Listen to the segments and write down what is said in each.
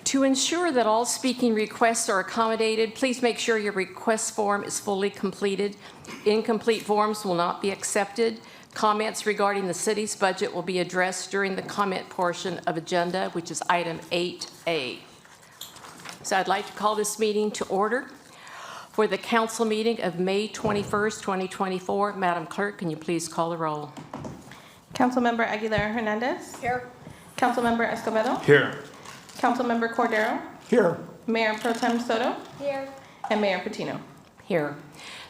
To ensure that all speaking requests are accommodated, please make sure your request form is fully completed. Incomplete forms will not be accepted. Comments regarding the city's budget will be addressed during the comment portion of agenda, which is item 8A. So I'd like to call this meeting to order for the council meeting of May 21st, 2024. Madam Clerk, can you please call the roll? Councilmember Aguilera Hernandez. Here. Councilmember Escobedo. Here. Councilmember Cordero. Here. Mayor Pro Tem Soto. Here. And Mayor Patino. Here.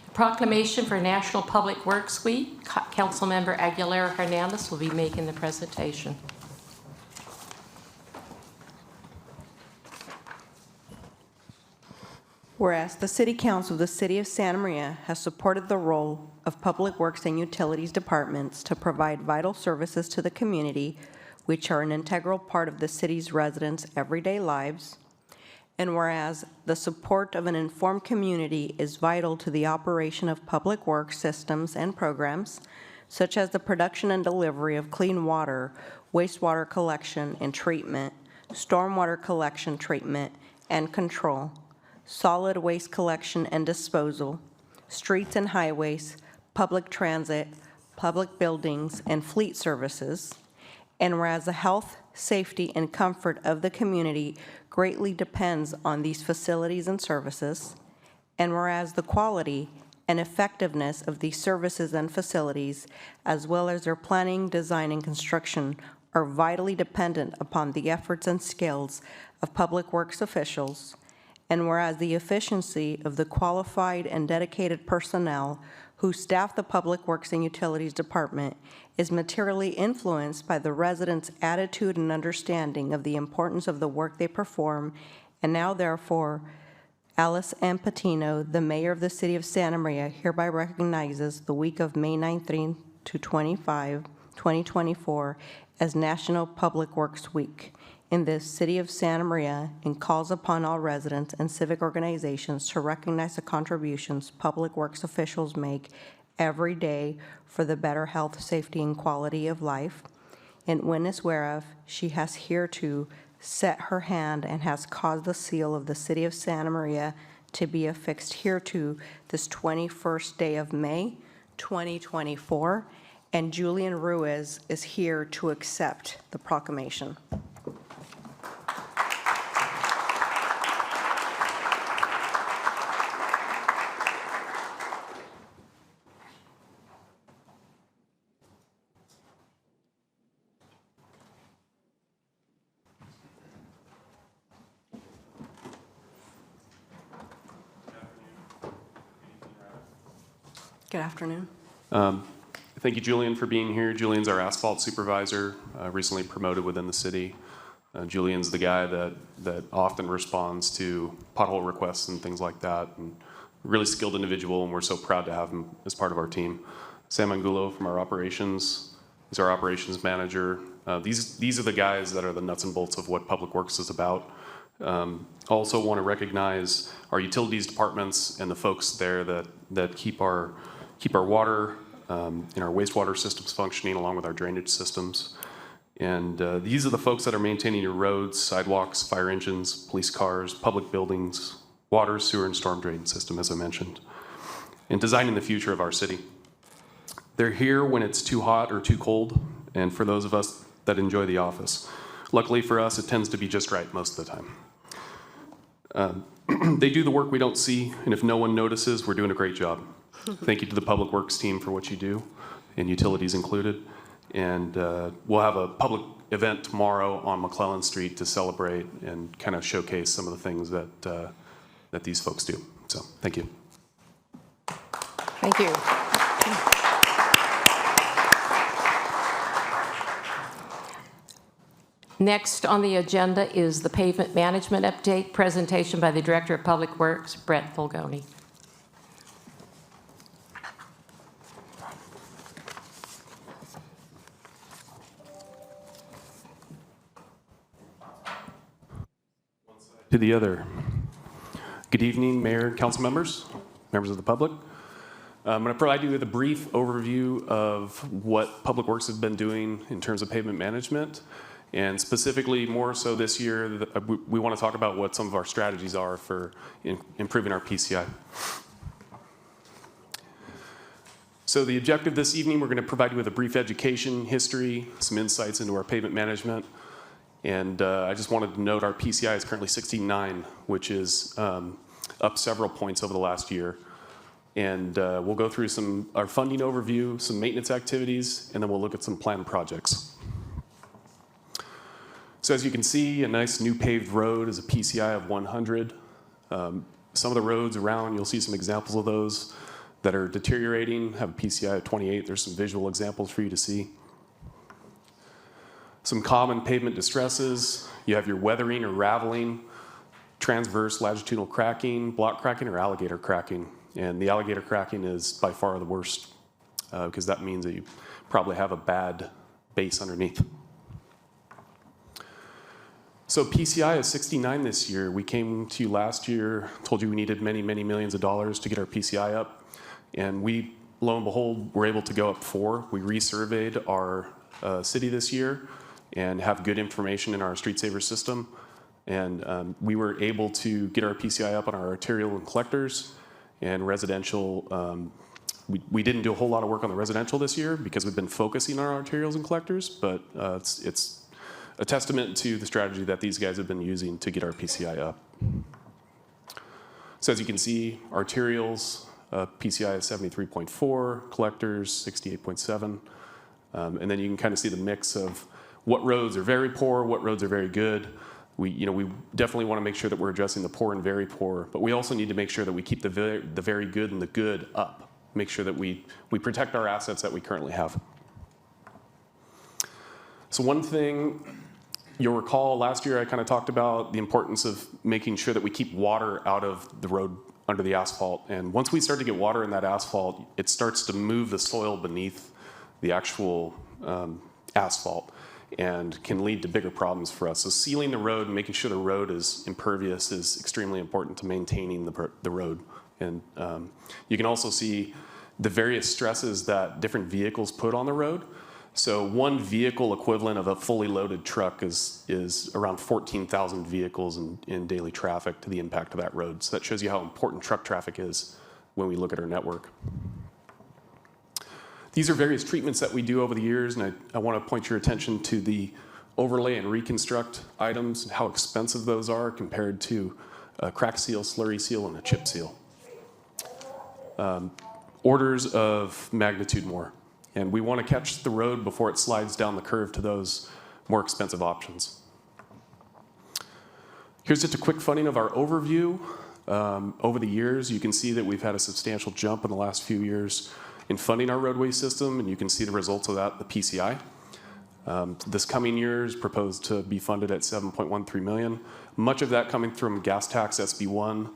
The proclamation for National Public Works Week, Councilmember Aguilera Hernandez will be making the presentation. Whereas the City Council of the City of Santa Maria has supported the role of Public Works and Utilities Departments to provide vital services to the community, which are an integral part of the city's residents' everyday lives, and whereas the support of an informed community is vital to the operation of public works systems and programs, such as the production and delivery of clean water, wastewater collection and treatment, stormwater collection, treatment, and control, solid waste collection and disposal, streets and highways, public transit, public buildings, and fleet services. And whereas the health, safety, and comfort of the community greatly depends on these facilities and services, and whereas the quality and effectiveness of these services and facilities, as well as their planning, design, and construction, are vitally dependent upon the efforts and skills of public works officials, and whereas the efficiency of the qualified and dedicated personnel who staff the Public Works and Utilities Department is materially influenced by the residents' attitude and understanding of the importance of the work they perform, and now therefore, Alice M. Patino, the Mayor of the City of Santa Maria, hereby recognizes the week of May 19 to 25, 2024 as National Public Works Week in the City of Santa Maria, and calls upon all residents and civic organizations to recognize the contributions public works officials make every day for the better health, safety, and quality of life. In witness whereof, she has hereto set her hand and has caused the seal of the City of Santa Maria to be affixed hereto this 21st day of May, 2024, and Julian Ruiz is here to accept the proclamation. Good afternoon. Thank you, Julian, for being here. Julian's our asphalt supervisor, recently promoted within the city. Julian's the guy that often responds to pothole requests and things like that, and really skilled individual, and we're so proud to have him as part of our team. Sam Angulo from our operations is our operations manager. These are the guys that are the nuts and bolts of what Public Works is about. Also want to recognize our utilities departments and the folks there that keep our water and our wastewater systems functioning along with our drainage systems. And these are the folks that are maintaining your roads, sidewalks, fire engines, police cars, public buildings, water, sewer, and storm drain system, as I mentioned, and designing the future of our city. They're here when it's too hot or too cold, and for those of us that enjoy the office. Luckily for us, it tends to be just right most of the time. They do the work we don't see, and if no one notices, we're doing a great job. Thank you to the Public Works team for what you do, and utilities included. And we'll have a public event tomorrow on McClellan Street to celebrate and kind of showcase some of the things that these folks do. So, thank you. Thank you. Next on the agenda is the pavement management update, presentation by the Director of Public Works, Brett Fulgoni. To the other. Good evening, Mayor and council members, members of the public. I'm going to provide you with a brief overview of what Public Works has been doing in terms of pavement management And specifically, more so this year, we want to talk about what some of our strategies are for improving our PCI. So the objective this evening, we're going to provide you with a brief education, history, some insights into our pavement management. And I just wanted to note our PCI is currently 69, which is up several points over the last year. And we'll go through our funding overview, some maintenance activities, and then we'll look at some planned projects. So as you can see, a nice new paved road is a PCI of 100. Some of the roads around, you'll see some examples of those that are deteriorating, have a PCI of 28. There's some visual examples for you to see. Some common pavement distresses. You have your weathering or raveling, transverse longitudinal cracking, block cracking, or alligator cracking. And the alligator cracking is by far the worst because that means that you probably have a bad base underneath. So PCI is 69 this year. We came to you last year, told you we needed many, many millions of dollars to get our PCI up. And we, lo and behold, were able to go up 4. We resurveyed our city this year and have good information in our Street Saver system. And we were able to get our PCI up on our arterial and collectors and residential. We didn't do a whole lot of work on the residential this year because we've been focusing on our arterials and collectors, but it's a testament to the strategy that these guys have been using to get our PCI up. So as you can see, arterials, PCI is 73.4, collectors 68.7, and then you can kind of see the mix of what roads are very poor, what roads are very good. We definitely want to make sure that we're addressing the poor and very poor, but we also need to make sure that we keep the very good and the good up. Make sure that we protect our assets that we currently have. So one thing you'll recall last year I kind of talked about the importance of making sure that we keep water out of the road under the asphalt. And once we start to get water in that asphalt, it starts to move the soil beneath the actual asphalt and can lead to bigger problems for us. So sealing the road and making sure the road is impervious is extremely important to maintaining the road. And you can also see the various stresses that different vehicles put on the road. So one vehicle equivalent of a fully loaded truck is around 14,000 vehicles in daily traffic to the impact of that road. So that shows you how important truck traffic is when we look at our network. These are various treatments that we do over the years, and I want to point your attention to the overlay and reconstruct items and how expensive those are compared to a crack seal, slurry seal, and a chip seal. Orders of magnitude more. And we want to catch the road before it slides down the curve to those more expensive options. Here's just a quick funding of our overview. Over the years, you can see that we've had a substantial jump in the last few years in funding our roadway system, and you can see the results of that, the PCI. This coming year is proposed to be funded at $7.13 million. Much of that coming from gas tax, SB1,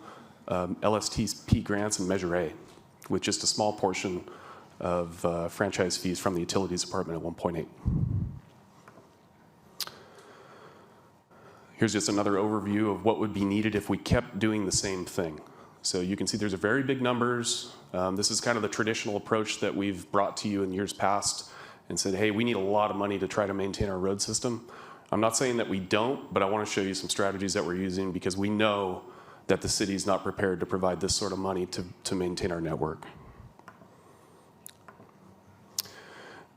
LSTP grants, and Measure A, with just a small portion of franchise fees from the Utilities Department at 1.8. Here's just another overview of what would be needed if we kept doing the same thing. So you can see there's a very big numbers. This is kind of the traditional approach that we've brought to you in years past and said, hey, we need a lot of money to try to maintain our road system. I'm not saying that we don't, but I want to show you some strategies that we're using because we know that the city's not prepared to provide this sort of money to maintain our network.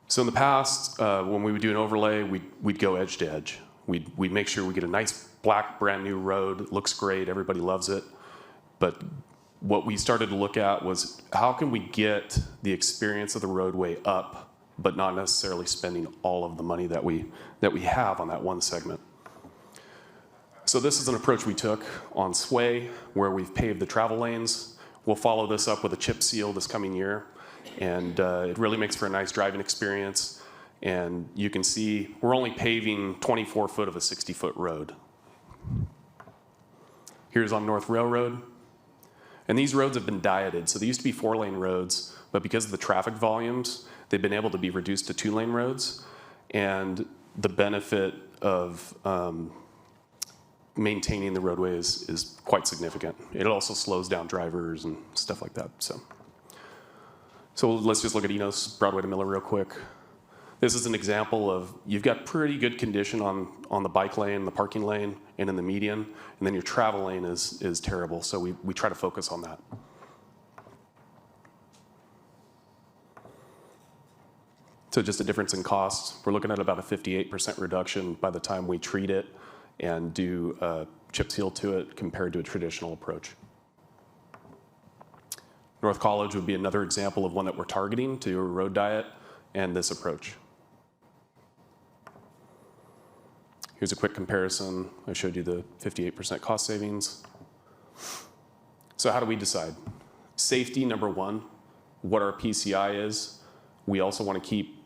So in the past, when we would do an overlay, we'd go edge to edge. We'd make sure we get a nice black brand new road. It looks great, everybody loves it. But what we started to look at was how can we get the experience of the roadway up, but not necessarily spending all of the money that we have on that one segment. So this is an approach we took on Sway, where we've paved the travel lanes. We'll follow this up with a chip seal this coming year. And it really makes for a nice driving experience. And you can see we're only paving 24 foot of a 60-foot road. Here's on North Railroad. And these roads have been dieted. So they used to be 4-lane roads, but because of the traffic volumes, they've been able to be reduced to 2-lane roads. And the benefit of maintaining the roadway is quite significant. It also slows down drivers and stuff like that. So let's just look at Enos, Broadway to Miller real quick. This is an example of, you've got pretty good condition on the bike lane, the parking lane, and in the median, and then your travel lane is terrible, so we try to focus on that. So just a difference in cost. We're looking at about a 58% reduction by the time we treat it and do chip seal to it compared to a traditional approach. North College would be another example of one that we're targeting to do a road diet and this approach. Here's a quick comparison. I showed you the 58% cost savings. So how do we decide? Safety, number one, what our PCI is. We also want to keep,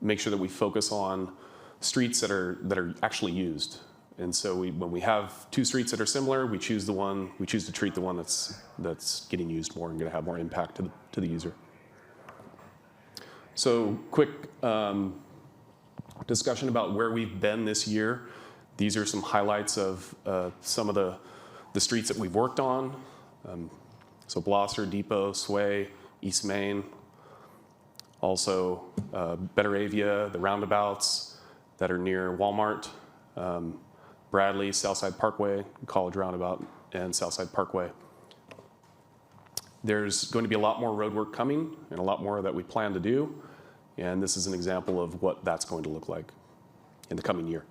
make sure that we focus on streets that are actually used. And so when we have two streets that are similar, we choose to treat the one that's getting used more and going to have more impact to the user. So quick discussion about where we've been this year. These are some highlights of some of the streets that we've worked on. So Blosser, Depot, Sway, East Main. Also Bettaravia, the roundabouts that are near Walmart. Bradley, Southside Parkway, College Roundabout, and Southside Parkway. There's going to be a lot more road work coming and a lot more that we plan to do. And this is an example of what that's going to look like in the coming year.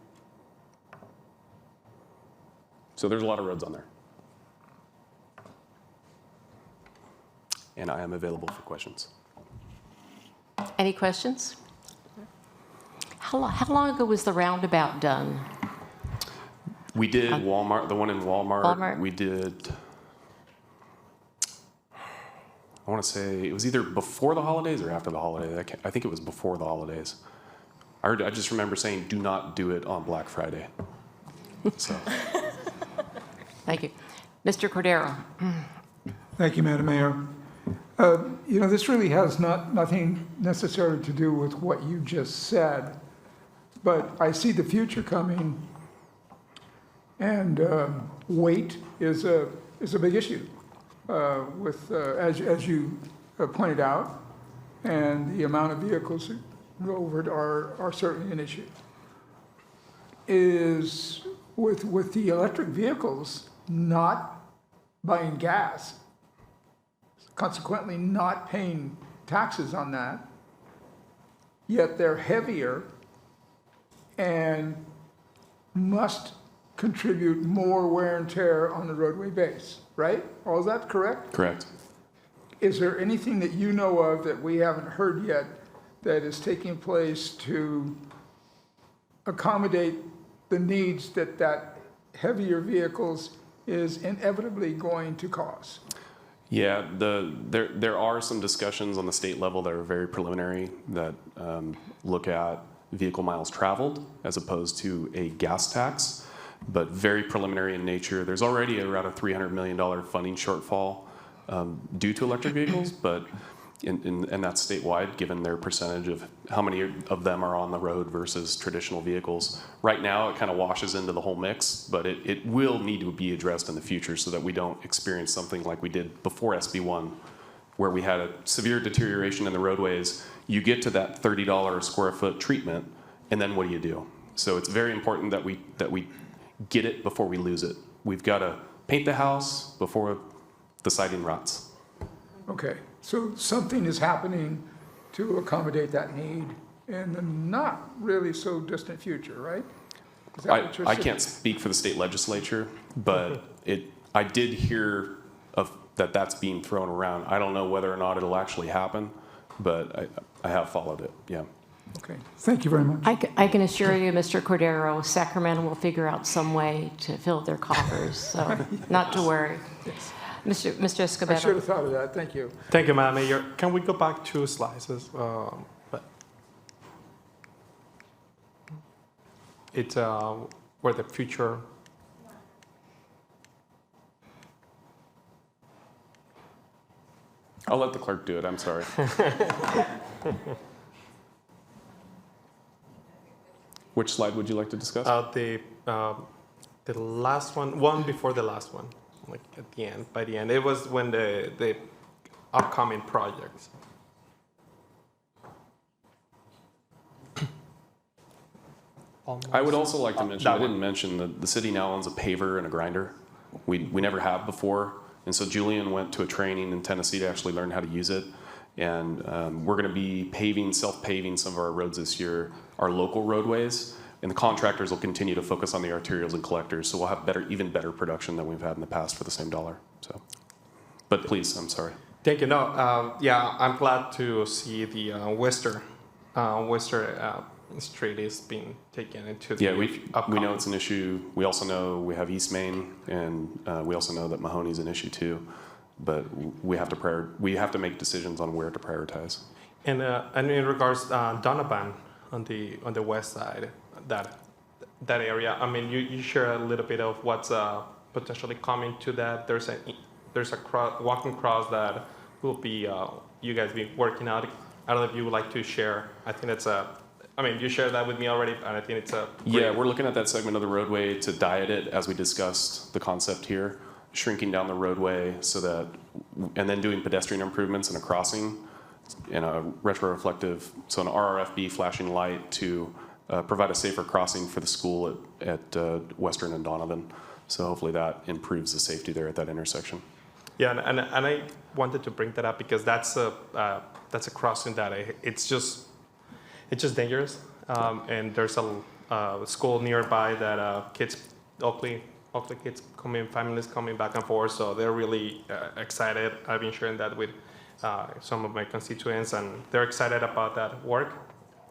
So there's a lot of roads on there. And I am available for questions. Any questions? How long ago was the roundabout done? We did Walmart, the one in Walmart. Walmart. We did, I want to say, it was either before the holidays or after the holidays. I think it was before the holidays. I just remember saying, do not do it on Black Friday. So. Thank you. Mr. Cordero. Thank you, Madam Mayor. You know, this really has nothing necessarily to do with what you just said, but I see the future coming, and weight is a big issue, as you pointed out, and the amount of vehicles that go over it are certainly an issue. Is with the electric vehicles not buying gas, consequently not paying taxes on that, yet they're heavier and must contribute more wear and tear on the roadway base, right? All is that correct? Correct. Is there anything that you know of that we haven't heard yet that is taking place to accommodate the needs that heavier vehicles is inevitably going to cause? Yeah, there are some discussions on the state level that are very preliminary that look at vehicle miles traveled as opposed to a gas tax, but very preliminary in nature. There's already around a $300 million funding shortfall due to electric vehicles, but and that's statewide, given their percentage of how many of them are on the road versus traditional vehicles. Right now, it kind of washes into the whole mix, but it will need to be addressed in the future so that we don't experience something like we did before SB1, where we had a severe deterioration in the roadways. You get to that $30 a square foot treatment, and then what do? So it's very important that we get it before we lose it. We've got to paint the house before the siding rots. Okay, so something is happening to accommodate that need in the not really so distant future, right? Is that what you're I saying? can't speak for the state legislature, but I did hear of that's being thrown around. I don't know whether or not it'll actually happen, but I have followed it, yeah. Okay, thank you very much. I can assure you, Mr. Cordero, Sacramento will figure out some way to fill their coffers, so not to worry. Mr. Escobedo. I should have thought of that, thank you. Thank you, Madam Mayor. Can we go back 2 slides? It's where the future. I'll let the clerk do it, I'm sorry. Which slide would you like to discuss? The last one before the last one, like at the end, by the end. It was when the upcoming projects. almost. I would also like to mention, that I didn't one. mention that the city now owns a paver and a grinder. We never have before. And so Julian went to a training in Tennessee to actually learn how to use it. And we're going to be self-paving some of our roads this year, our local roadways. And the contractors will continue to focus on the arterials and collectors. So we'll have even better production than we've had in the past for the same dollar. So, but please, I'm sorry. Thank you. No, yeah, I'm glad to see the Worcester Street is being taken into the Yeah, we upcoming. know it's an issue. We also know we have East Main, and we also know that Mahoney's an issue too. But we have to make decisions on where to prioritize. And in regards Donovan on the west side, that area. I mean, you share a little bit of what's potentially coming to that. There's a walking cross that will be you guys be working out. I don't know if you would like to share. I think it's a. I mean, you shared that with me already, and I think it's a. Yeah, we're looking at that segment of the roadway to diet it as we discussed the concept here, shrinking down the roadway so that, and then doing pedestrian improvements and a crossing and a retroreflective, so an RRFB flashing light to provide a safer crossing for the school at Western and Donovan. So hopefully that improves the safety there at that intersection. Yeah, and I wanted to bring that up because that's a crossing that it's just dangerous, and there's a school nearby that kids, Oakley kids families coming back and forth, so they're really excited. I've been sharing that with some of my constituents, and they're excited about that work.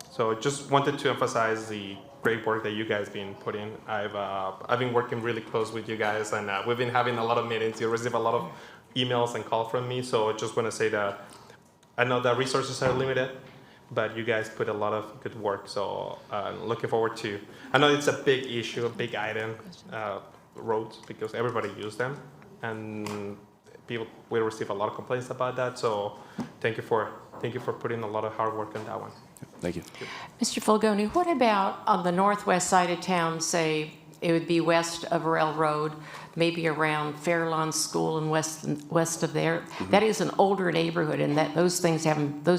So just wanted to emphasize the great work that you guys been putting. I've been working really close with you guys, and we've been having a lot of meetings. You receive a lot of emails and calls from me, so I just want to say that I know that resources are limited, but you guys put a lot of good work. So looking forward to. I know it's a big issue, a big item, roads, because everybody use them, and we receive a lot of complaints about that. So thank you for putting a lot of hard work on that one. Thank you. Mr. Fulgoni, what about on the northwest side of town, say it would be west of Burrell Road, maybe around Fairlawn School and west of there? That is an older neighborhood, and those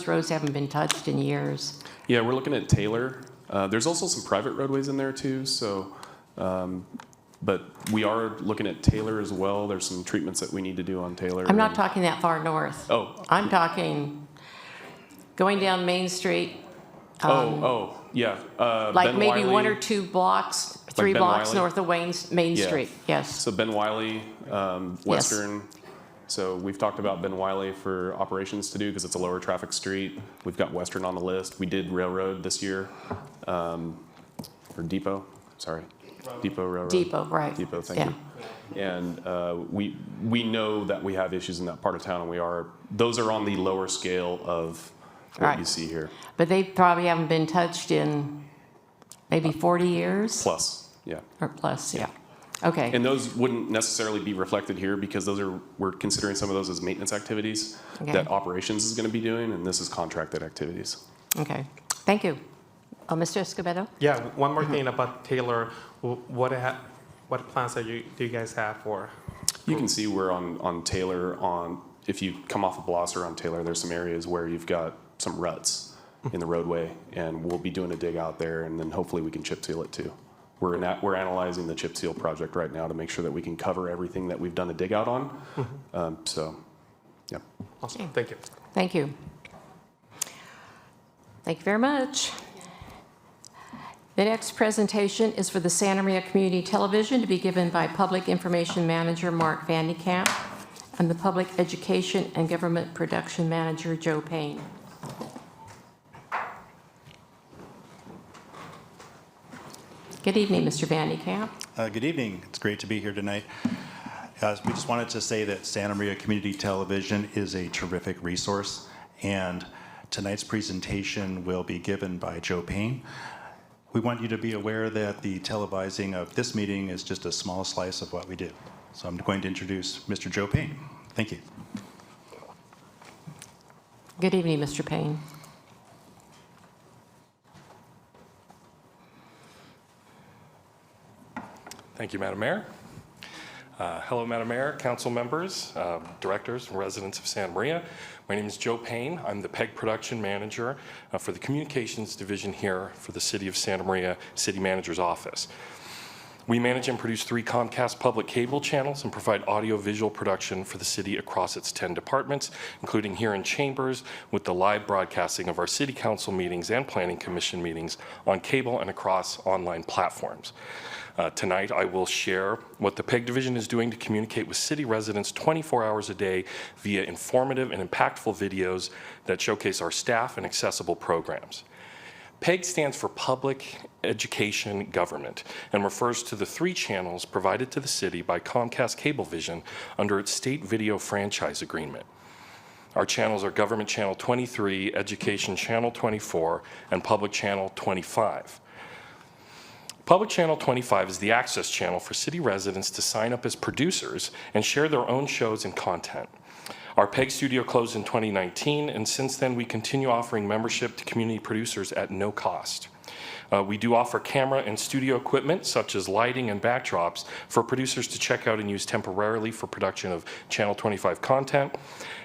roads haven't been touched in years. Yeah, we're looking at Taylor. There's also some private roadways in there too. So, but we are looking at Taylor as well. There's some treatments that we need to do on Taylor. I'm not talking that far north. Oh. I'm talking going down Main Street. Yeah. Like Ben maybe Wiley. 1 or 2 blocks, 3 Ben blocks Wiley? north of Main Yeah. Street. Yes. So Ben Wiley, Western. So we've talked about Ben Wiley for operations to do because it's a lower traffic street. We've got Western on the list. We did Railroad this year, or Depot. Sorry, Depot Railroad. Depot, right. Depot. Thank Yeah. you. And we know that we have issues in that part of town, and those are on the lower scale of what Right. you see here. But they probably haven't been touched in maybe 40 years Plus, yeah. or plus, yeah. Okay. And those wouldn't necessarily be reflected here because we're considering some of those as maintenance activities Okay. that operations is going to be doing, and this is contracted activities. Okay. Thank you. Mr. Escobedo? Yeah, one more thing about Taylor. What plans do you guys have for? You can see we're on Taylor if you come off of Blosser on Taylor, there's some areas where you've got some ruts in the roadway, and we'll be doing a dig out there, and then hopefully we can chip seal it too. We're analyzing the chip seal project right now to make sure that we can cover everything that we've done a dig out on. So, yeah. Awesome. Thank you. Thank you. Thank you very much. The next presentation is for the Santa Maria Community Television to be given by Public Information Manager Mark Vandekamp and the Public Education and Government Production Manager Joe Payne. Good evening, Mr. Vandekamp. Good evening. It's great to be here tonight. We just wanted to say that Santa Maria Community Television is a terrific resource, and tonight's presentation will be given by Joe Payne. We want you to be aware that the televising of this meeting is just a small slice of what we do. So I'm going to introduce Mr. Joe Payne. Thank you. Good evening, Mr. Payne. Thank you, Madam Mayor. Hello, Madam Mayor, council members, directors, and residents of Santa Maria. My name is Joe Payne. I'm the PEG Production Manager for the Communications Division here for the City of Santa Maria City Manager's Office. We manage and produce 3 Comcast public cable channels and provide audio-visual production for the city across its 10 departments, including here in Chambers with the live broadcasting of our City Council meetings and Planning Commission meetings on cable and across online platforms. Tonight, I will share what the PEG Division is doing to communicate with city residents 24 hours a day via informative and impactful videos that showcase our staff and accessible programs. PEG stands for Public Education Government and refers to the 3 channels provided to the city by Comcast Cablevision under its state video franchise agreement. Our channels are Government Channel 23, Education Channel 24, and Public Channel 25. Public Channel 25 is the access channel for city residents to sign up as producers and share their own shows and content. Our PEG studio closed in 2019, and since then we continue offering membership to community producers at no cost. We do offer camera and studio equipment such as lighting and backdrops for producers to check out and use temporarily for production of Channel 25 content.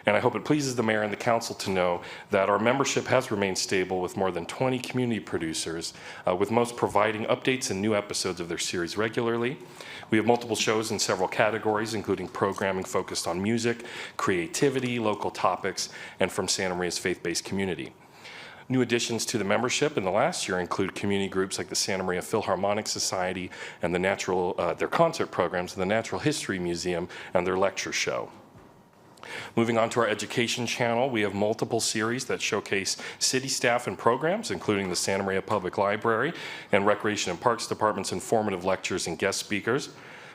And I hope it pleases the mayor and the council to know that our membership has remained stable with more than 20 community producers, with most providing updates and new episodes of their series regularly. We have multiple shows in several categories, including programming focused on music, creativity, local topics, and from Santa Maria's faith-based community. New additions to the membership in the last year include community groups like the Santa Maria Philharmonic Society and their concert programs, the Natural History Museum, and their lecture show. Moving on to our education channel, we have multiple series that showcase city staff and programs, including the Santa Maria Public Library and Recreation and Parks Department's informative lectures and guest speakers,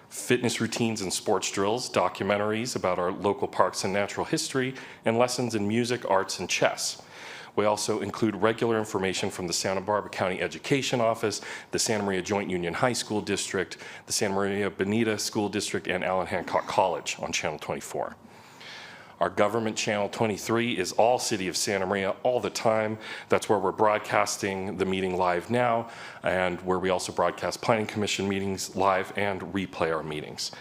fitness routines and sports drills, documentaries about our local parks and natural history, and lessons in music, arts, and chess. We also include regular information from the Santa Barbara County Education Office, the Santa Maria Joint Union High School District, the Santa Maria Bonita School District, and Allen Hancock College on Channel 24. Our Government Channel 23 is all City of Santa Maria all the time. That's where we're broadcasting the meeting live now, and where we also broadcast Planning Commission meetings live and replay our meetings.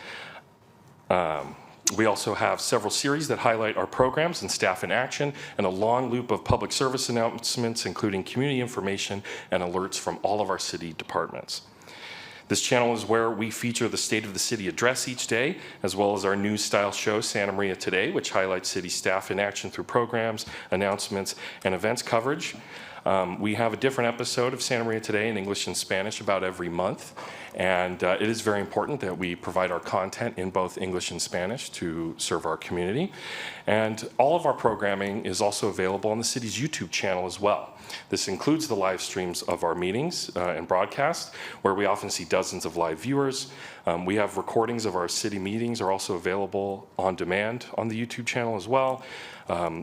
We also have several series that highlight our programs and staff in action, and a long loop of public service announcements, including community information and alerts from all of our city departments. This channel is where we feature the State of the City address each day, as well as our news-style show, Santa Maria Today, which highlights city staff in action through programs, announcements, and events coverage. We have a different episode of Santa Maria Today in English and Spanish about every month, and it is very important that we provide our content in both English and Spanish to serve our community. And all of our programming is also available on the city's YouTube channel as well. This includes the live streams of our meetings and broadcasts, where we often see dozens of live viewers. We have recordings of our city meetings are also available on demand on the YouTube channel as well,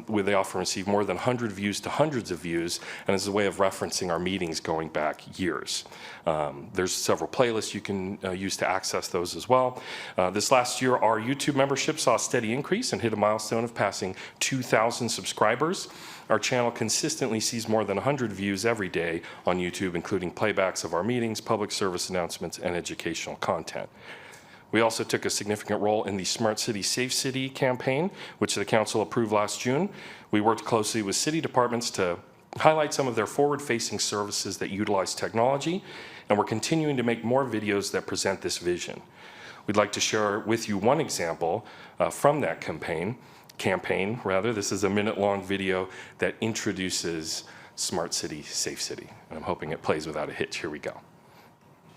where they often receive more than 100 views to hundreds of views, and is a way of referencing our meetings going back years. There's several playlists you can use to access those as well. This last year, our YouTube membership saw a steady increase and hit a milestone of passing 2,000 subscribers. Our channel consistently sees more than 100 views every day on YouTube, including playbacks of our meetings, public service announcements, and educational content. We also took a significant role in the Smart City, Safe City campaign, which the council approved last June. We worked closely with city departments to highlight some of their forward-facing services that utilize technology, and we're continuing to make more videos that present this vision. We'd like to share with you one example from that campaign. This is a minute-long video that introduces Smart City, Safe City. And I'm hoping it plays without a hitch. Here we go.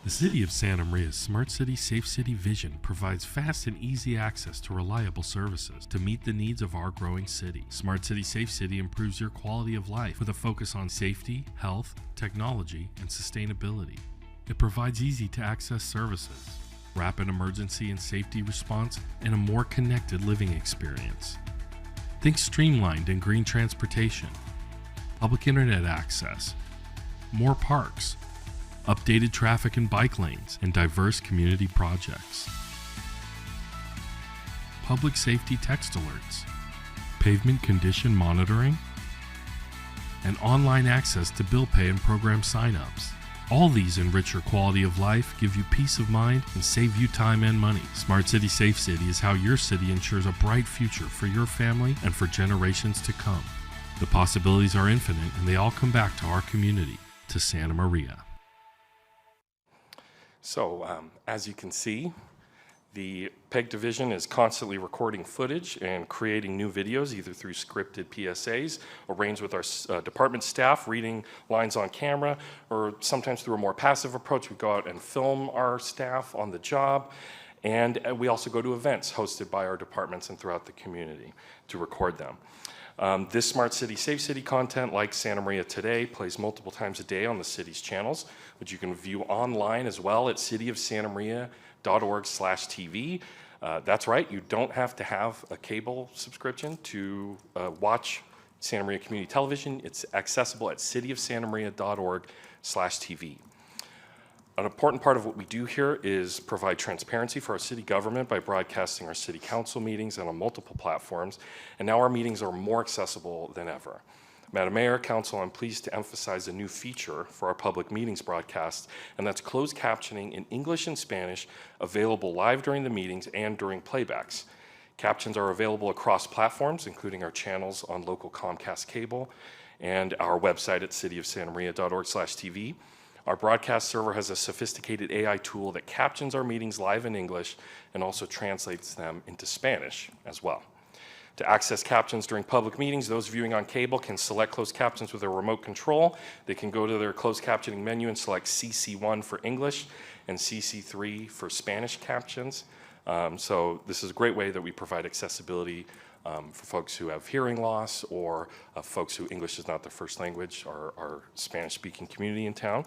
The City of Santa Maria's Smart City, Safe City vision provides fast and easy access to reliable services to meet the needs of our growing city. Smart City, Safe City improves your quality of life with a focus on safety, health, technology, and sustainability. It provides easy-to-access services, rapid emergency and safety response, and a more connected living experience. Think streamlined and green transportation, public internet access, more parks, updated traffic and bike lanes, and diverse community projects. Public safety text alerts, pavement condition monitoring, and online access to bill pay and program signups. All these enrich your quality of life, give you peace of mind, and save you time and money. Smart City Safe City is how your city ensures a bright future for your family and for generations to come. The possibilities are infinite, and they all come back to our community, to Santa Maria. So, as you can see, the PEG division is constantly recording footage and creating new videos, either through scripted PSAs, arranged with our department staff, reading lines on camera, or sometimes through a more passive approach, we go out and film our staff on the job. And we also go to events hosted by our departments and throughout the community to record them. This Smart City, Safe City content, like Santa Maria Today, plays multiple times a day on the city's channels, which you can view online as well at cityofsantamaria.org/TV. That's right, you don't have to have a cable subscription to watch Santa Maria Community Television. It's accessible at cityofsantamaria.org/TV. An important part of what we do here is provide transparency for our city government by broadcasting our city council meetings and on multiple platforms, and now our meetings are more accessible than ever. Madam Mayor, Council, I'm pleased to emphasize a new feature for our public meetings broadcast, and that's closed captioning in English and Spanish, available live during the meetings and during playbacks. Captions are available across platforms, including our channels on local Comcast cable and our website at cityofsantamaria.org/TV. Our broadcast server has a sophisticated AI tool that captions our meetings live in English and also translates them into Spanish as well. To access captions during public meetings, those viewing on cable can select closed captions with a remote control. They can go to their closed captioning menu and select CC1 for English and CC3 for Spanish captions. So this is a great way that we provide accessibility for folks who have hearing loss or folks who English is not their first language, our Spanish-speaking community in town.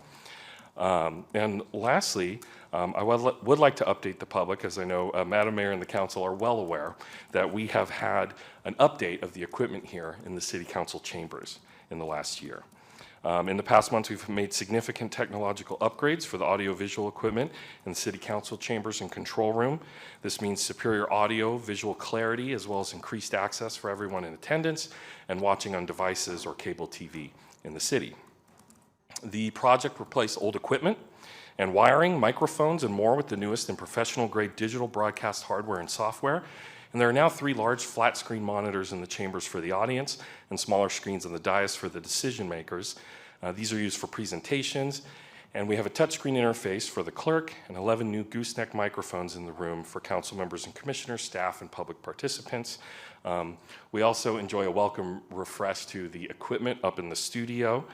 And lastly, I would like to update the public, as I know Madam Mayor and the Council are well aware, that we have had an update of the equipment here in the City Council chambers in the last year. In the past months, we've made significant technological upgrades for the audio-visual equipment in the City Council chambers and control room. This means superior audio, visual clarity, as well as increased access for everyone in attendance and watching on devices or cable TV in the city. The project replaced old equipment and wiring, microphones, and more with the newest and professional-grade digital broadcast hardware and software. And there are now 3 large flat-screen monitors in the chambers for the audience and smaller screens on the dais for the decision makers. These are used for presentations, and we have a touchscreen interface for the clerk and 11 new gooseneck microphones in the room for council members and commissioners, staff, and public participants. We also enjoy a welcome refresh to the equipment up in the studio.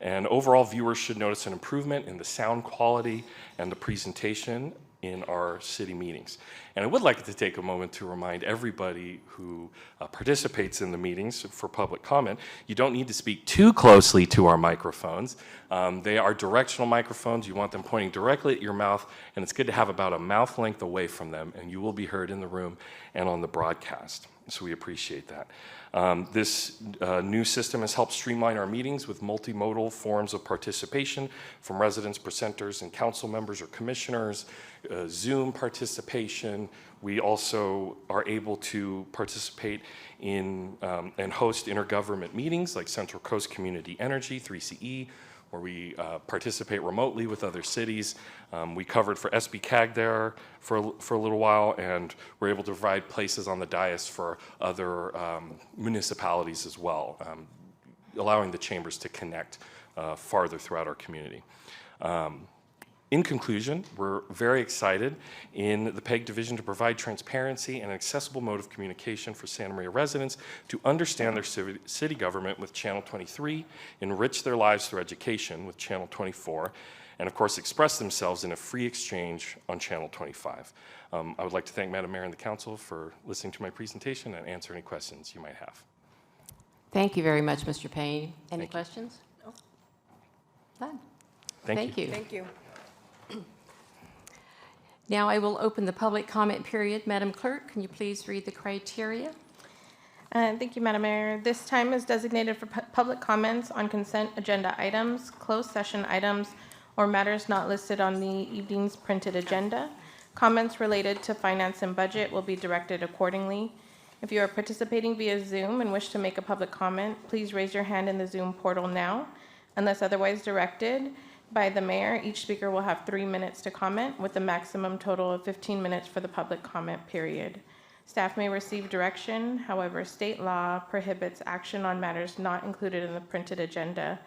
And overall, viewers should notice an improvement in the sound quality and the presentation in our city meetings. And I would like to take a moment to remind everybody who participates in the meetings for public comment, you don't need to speak too closely to our microphones. They are directional microphones. You want them pointing directly at your mouth, and it's good to have about a mouth length away from them, and you will be heard in the room and on the broadcast. So we appreciate that. This new system has helped streamline our meetings with multimodal forms of participation from residents, presenters, and council members or commissioners, Zoom participation. We also are able to participate in and host intergovernment meetings like Central Coast Community Energy, 3CE, where we participate remotely with other cities. We covered for SBCAG there for a little while, and we're able to provide places on the dais for other municipalities as well, allowing the chambers to connect farther throughout our community. In conclusion, we're very excited in the PEG division to provide transparency and an accessible mode of communication for Santa Maria residents to understand their city government with Channel 23, enrich their lives through education with Channel 24, and of course express themselves in a free exchange on Channel 25. I would like to thank Madam Mayor and the Council for listening to my presentation and answer any questions you might have. Thank you very much, Mr. Payne. Any questions? No. None. Thank you. Thank you. Now I will open the public comment period. Madam Clerk, can you please read the criteria? Thank you, Madam Mayor. This time is designated for public comments on consent agenda items, closed session items, or matters not listed on the evening's printed agenda. Comments related to finance and budget will be directed accordingly. If you are participating via Zoom and wish to make a public comment, please raise your hand in the Zoom portal now. Unless otherwise directed, by the mayor. Each speaker will have 3 minutes to comment, with a maximum total of 15 minutes for the public comment period. Staff may receive direction. However, state law prohibits action on matters not included in the printed agenda.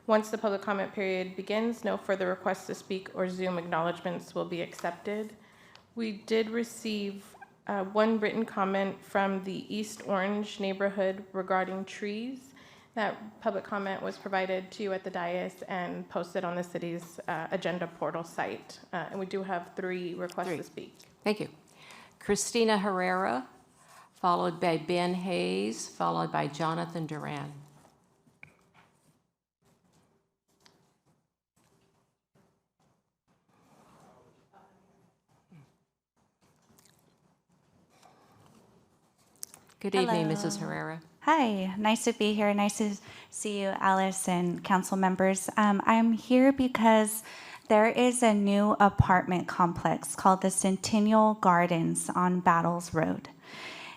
Once the public comment period begins, no further requests to speak or Zoom acknowledgements will be accepted. We did receive one written comment from the East Orange neighborhood regarding trees. That public comment was provided to you at the dais and posted on the city's agenda portal site. And we do have 3 requests to speak. Thank you. Christina Herrera, followed by Ben Hayes, followed by Jonathan Duran. Good evening, Hello. Mrs. Herrera. Hi, nice to be here. Nice to see you, Alice, and council members. I'm here because there is a new apartment complex called the Centennial Gardens on Battles Road.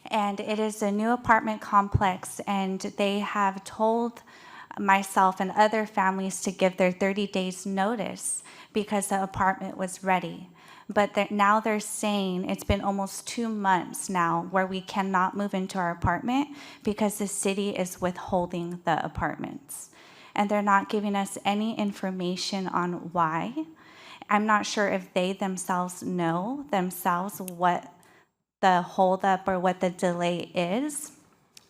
And it is a new apartment complex, and they have told myself and other families to give their 30 days notice because the apartment was ready. But now they're saying it's been almost 2 months now where we cannot move into our apartment because the city is withholding the apartments. And they're not giving us any information on why. I'm not sure if they themselves know themselves what the holdup or what the delay is.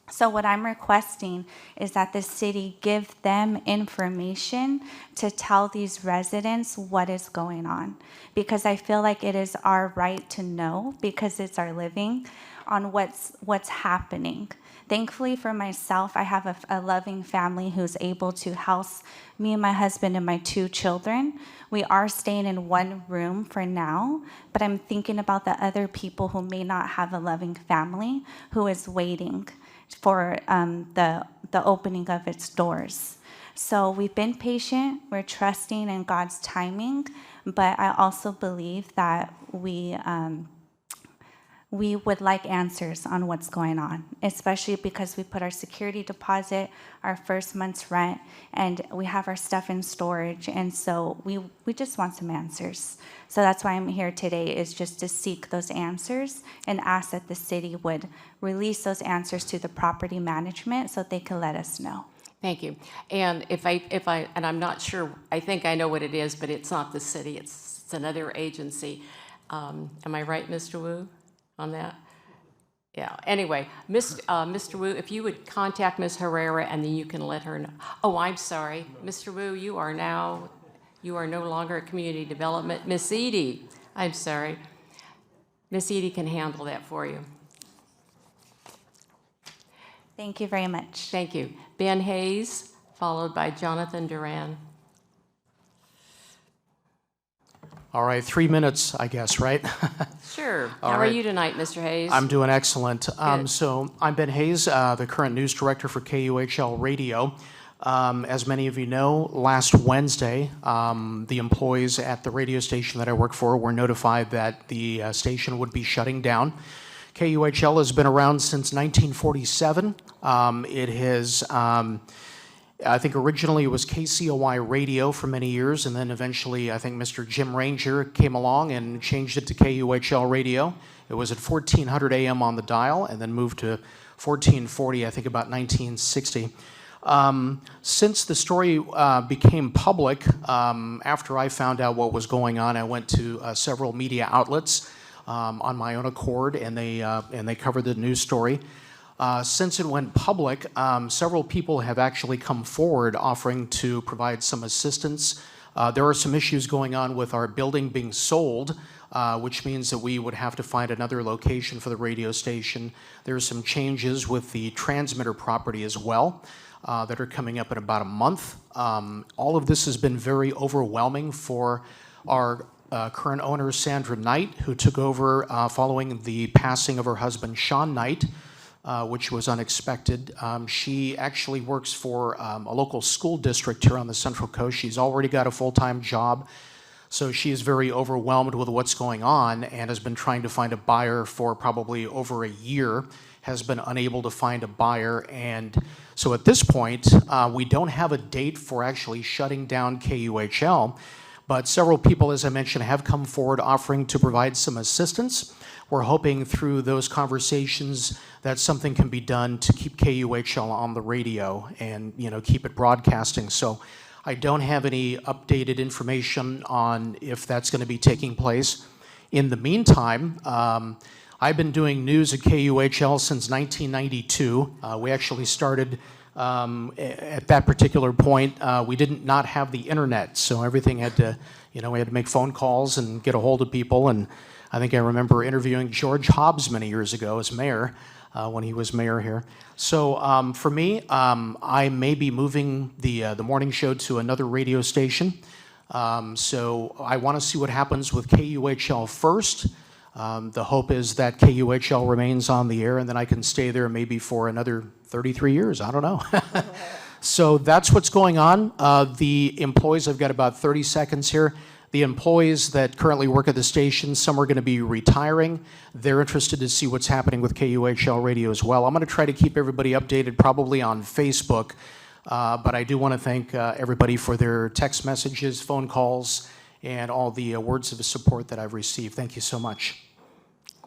So what I'm requesting is that the city give them information to tell these residents what is going on, because I feel like it is our right to know, because it's our living, on what's happening. Thankfully for myself, I have a loving family who's able to house me and my husband and my 2 children. We are staying in 1 room for now, but I'm thinking about the other people who may not have a loving family who is waiting for the opening of its doors. So we've been patient, we're trusting in God's timing, but I also believe that we would like answers on what's going on, especially because we put our security deposit, our first month's rent, and we have our stuff in storage, and so we just want some answers. So that's why I'm here today, is just to seek those answers and ask that the city would release those answers to the property management so they can let us know. Thank you. And if I, and I'm not sure, I think I know what it is, but it's not the city, it's another agency. Am I right, Mr. Wu, on that? Yeah, anyway, Mr. Wu, if you would contact Ms. Herrera and then you can let her know. Oh, I'm sorry. Mr. Wu, you are no longer at Community Development. Miss Edie, I'm sorry. Miss Edie can handle that for you. Thank you very much. Thank you. Ben Hayes, followed by Jonathan Duran. All right, 3 minutes, I guess, right? Sure. All How are right. you tonight, Mr. Hayes? I'm doing excellent. Good. So I'm Ben Hayes, the current news director for KUHL Radio. As many of you know, last Wednesday, the employees at the radio station that I work for were notified that the station would be shutting down. KUHL has been around since 1947. It has, I think originally it was KCOY Radio for many years, and then eventually I think Mr. Jim Ranger came along and changed it to KUHL Radio. It was at 1400 AM on the dial, and then moved to 1440, I think about 1960. Since the story became public, after I found out what was going on, I went to several media outlets on my own accord, and they covered the news story. Since it went public, several people have actually come forward offering to provide some assistance. There are some issues going on with our building being sold, which means that we would have to find another location for the radio station. There are some changes with the transmitter property as well that are coming up in about a month. All of this has been very overwhelming for our current owner, Sandra Knight, who took over following the passing of her husband, Sean Knight, which was unexpected. She actually works for a local school district here on the Central Coast. She's already got a full-time job, so she is very overwhelmed with what's going on and has been trying to find a buyer for probably over a year. has been unable to find a buyer. And so at this point, we don't have a date for actually shutting down KUHL, but several people, as I mentioned, have come forward offering to provide some assistance. We're hoping through those conversations that something can be done to keep KUHL on the radio and, keep it broadcasting. So I don't have any updated information on if that's going to be taking place. In the meantime, I've been doing news at KUHL since 1992. We actually started at that particular point. We did not have the internet, so everything had to, we had to make phone calls and get a hold of people. And I think I remember interviewing George Hobbs many years ago as mayor, when he was mayor here. So for me, I may be moving the morning show to another radio station. So I want to see what happens with KUHL first. The hope is that KUHL remains on the air, and then I can stay there maybe for another 33 years. I don't know. So that's what's going on. The employees, I've got about 30 seconds here. The employees that currently work at the station, some are going to be retiring. They're interested to see what's happening with KUHL Radio as well. I'm going to try to keep everybody updated probably on Facebook, but I do want to thank everybody for their text messages, phone calls, and all the words of support that I've received. Thank you so much.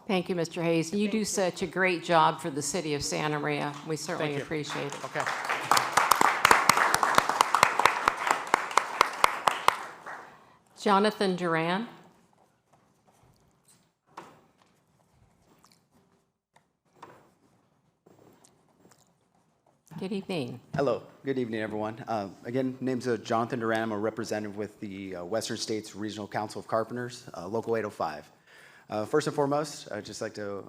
Thank you, Mr. Hayes. You do such a great job for the city of Santa Maria. We certainly appreciate it. Okay. Jonathan Duran. Good evening. Hello. Good evening, everyone. Again, name's Jonathan Duran. I'm a representative with the Western States Regional Council of Carpenters, Local 805. First and foremost, I'd just like to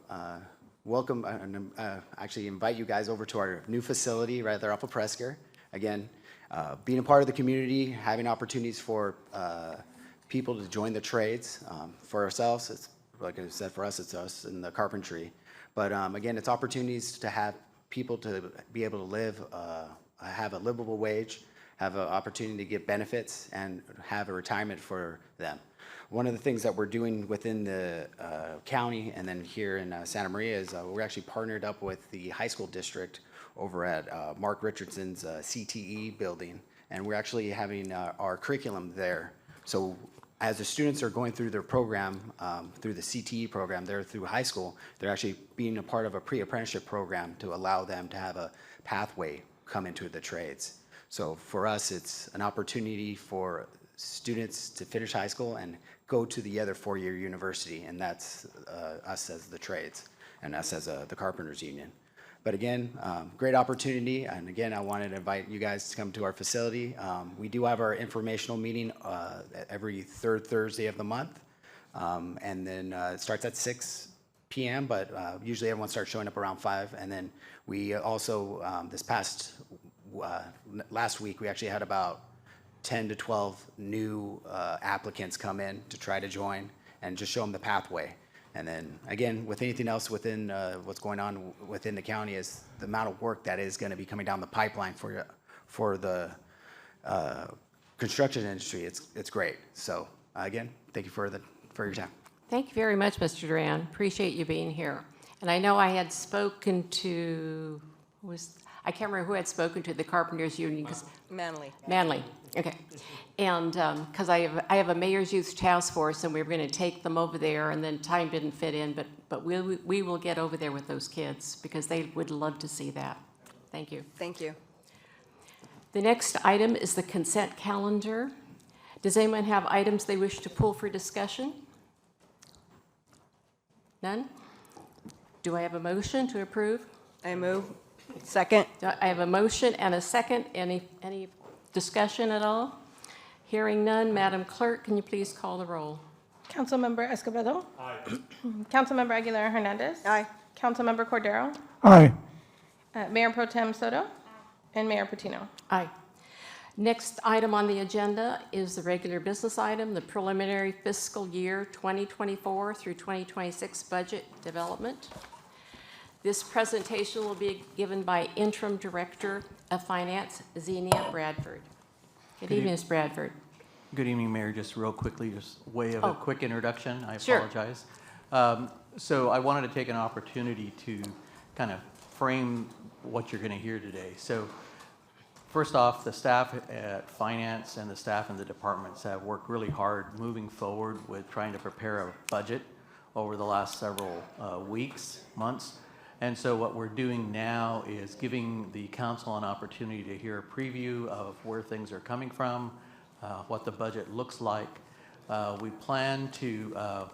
welcome and actually invite you guys over to our new facility right there off of Presker. Again, being a part of the community, having opportunities for people to join the trades. For ourselves, it's like I said, for us, it's us in the carpentry. But again, it's opportunities to have people to be able to live, have a livable wage, have an opportunity to get benefits, and have a retirement for them. One of the things that we're doing within the county and then here in Santa Maria is we're actually partnered up with the high school district over at Mark Richardson's CTE building, and we're actually having our curriculum there. So as the students are going through their program, through the CTE program, they're through high school, they're actually being a part of a pre-apprenticeship program to allow them to have a pathway come into the trades. So for us, it's an opportunity for students to finish high school and go to the other four-year university, and that's us as the trades and us as the Carpenters Union. But again, great opportunity, and again, I wanted to invite you guys to come to our facility. We do have our informational meeting every third Thursday of the month, and then it starts at 6 p.m., but usually everyone starts showing up around 5, and then we also, this past, last week, we actually had about 10 to 12 new applicants come in to try to join and just show them the pathway. And then again, with anything else within what's going on within the county is the amount of work that is going to be coming down the pipeline for the construction industry. It's great. So again, thank you for your time. Thank you very much, Mr. Duran. Appreciate you being here. And I know I had spoken to, I can't remember who had spoken to the Carpenters Union. Manley. Okay. And because I have a Mayor's Youth Task Force, and we were going to take them over there, and then time didn't fit in, but we will get over there with those kids because they would love to see that. Thank you. Thank you. The next item is the consent calendar. Does anyone have items they wish to pull for discussion? None? Do I have a motion to approve? I move. Second. I have a motion and a second. Any discussion at all? Hearing none, Madam Clerk, can you please call the roll? Councilmember Escobedo. Aye. Councilmember Aguilar Hernandez. Aye. Councilmember Cordero. Aye. Mayor Pro Tem Soto. And Mayor Patino. Aye. Next item on the agenda is the regular business item, the preliminary fiscal year 2024 through 2026 budget development. This presentation will be given by Interim Director of Finance, Xenia Bradford. Good evening, Ms. Bradford. Good evening, Mayor. Just real quickly, just way of a quick introduction. I Sure. apologize. So I wanted to take an opportunity to kind of frame what you're going to hear today. So first off, the staff at finance and the staff in the departments have worked really hard moving forward with trying to prepare a budget over the last several weeks, months. And so what we're doing now is giving the council an opportunity to hear a preview of where things are coming from, what the budget looks like. We plan to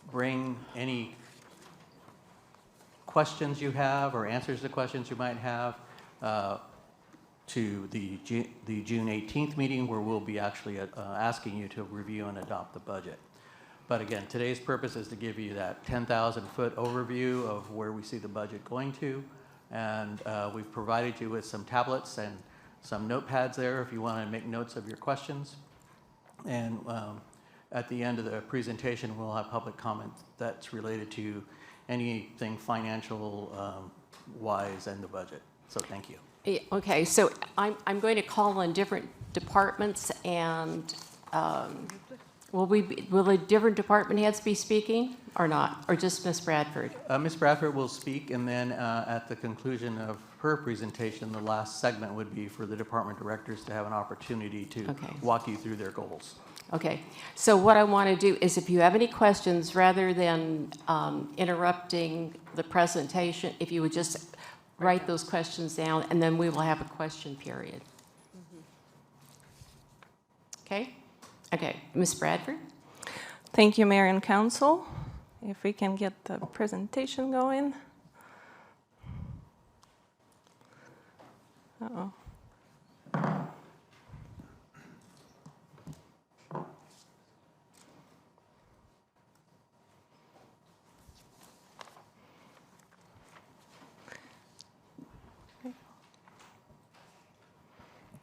bring any questions you have or answers to questions you might have to the June 18th meeting, where we'll be actually asking you to review and adopt the budget. But again, today's purpose is to give you that 10,000-foot overview of where we see the budget going to. And we've provided you with some tablets and some notepads there if you want to make notes of your questions. And at the end of the presentation, we'll have public comment that's related to anything financial wise and the budget. So thank you. Okay, so I'm going to call on different departments, and will the different department heads be speaking or not, or just Ms. Bradford? Ms. Bradford will speak, and then at the conclusion of her presentation, the last segment would be for the department directors to have an opportunity to walk you through their goals. Okay, so what I want to do is, if you have any questions, rather than interrupting the presentation, if you would just write those questions down, and then we will have a question period. Okay? Okay, Ms. Bradford? Thank you, Mayor and Council. If we can get the presentation going. Uh-oh.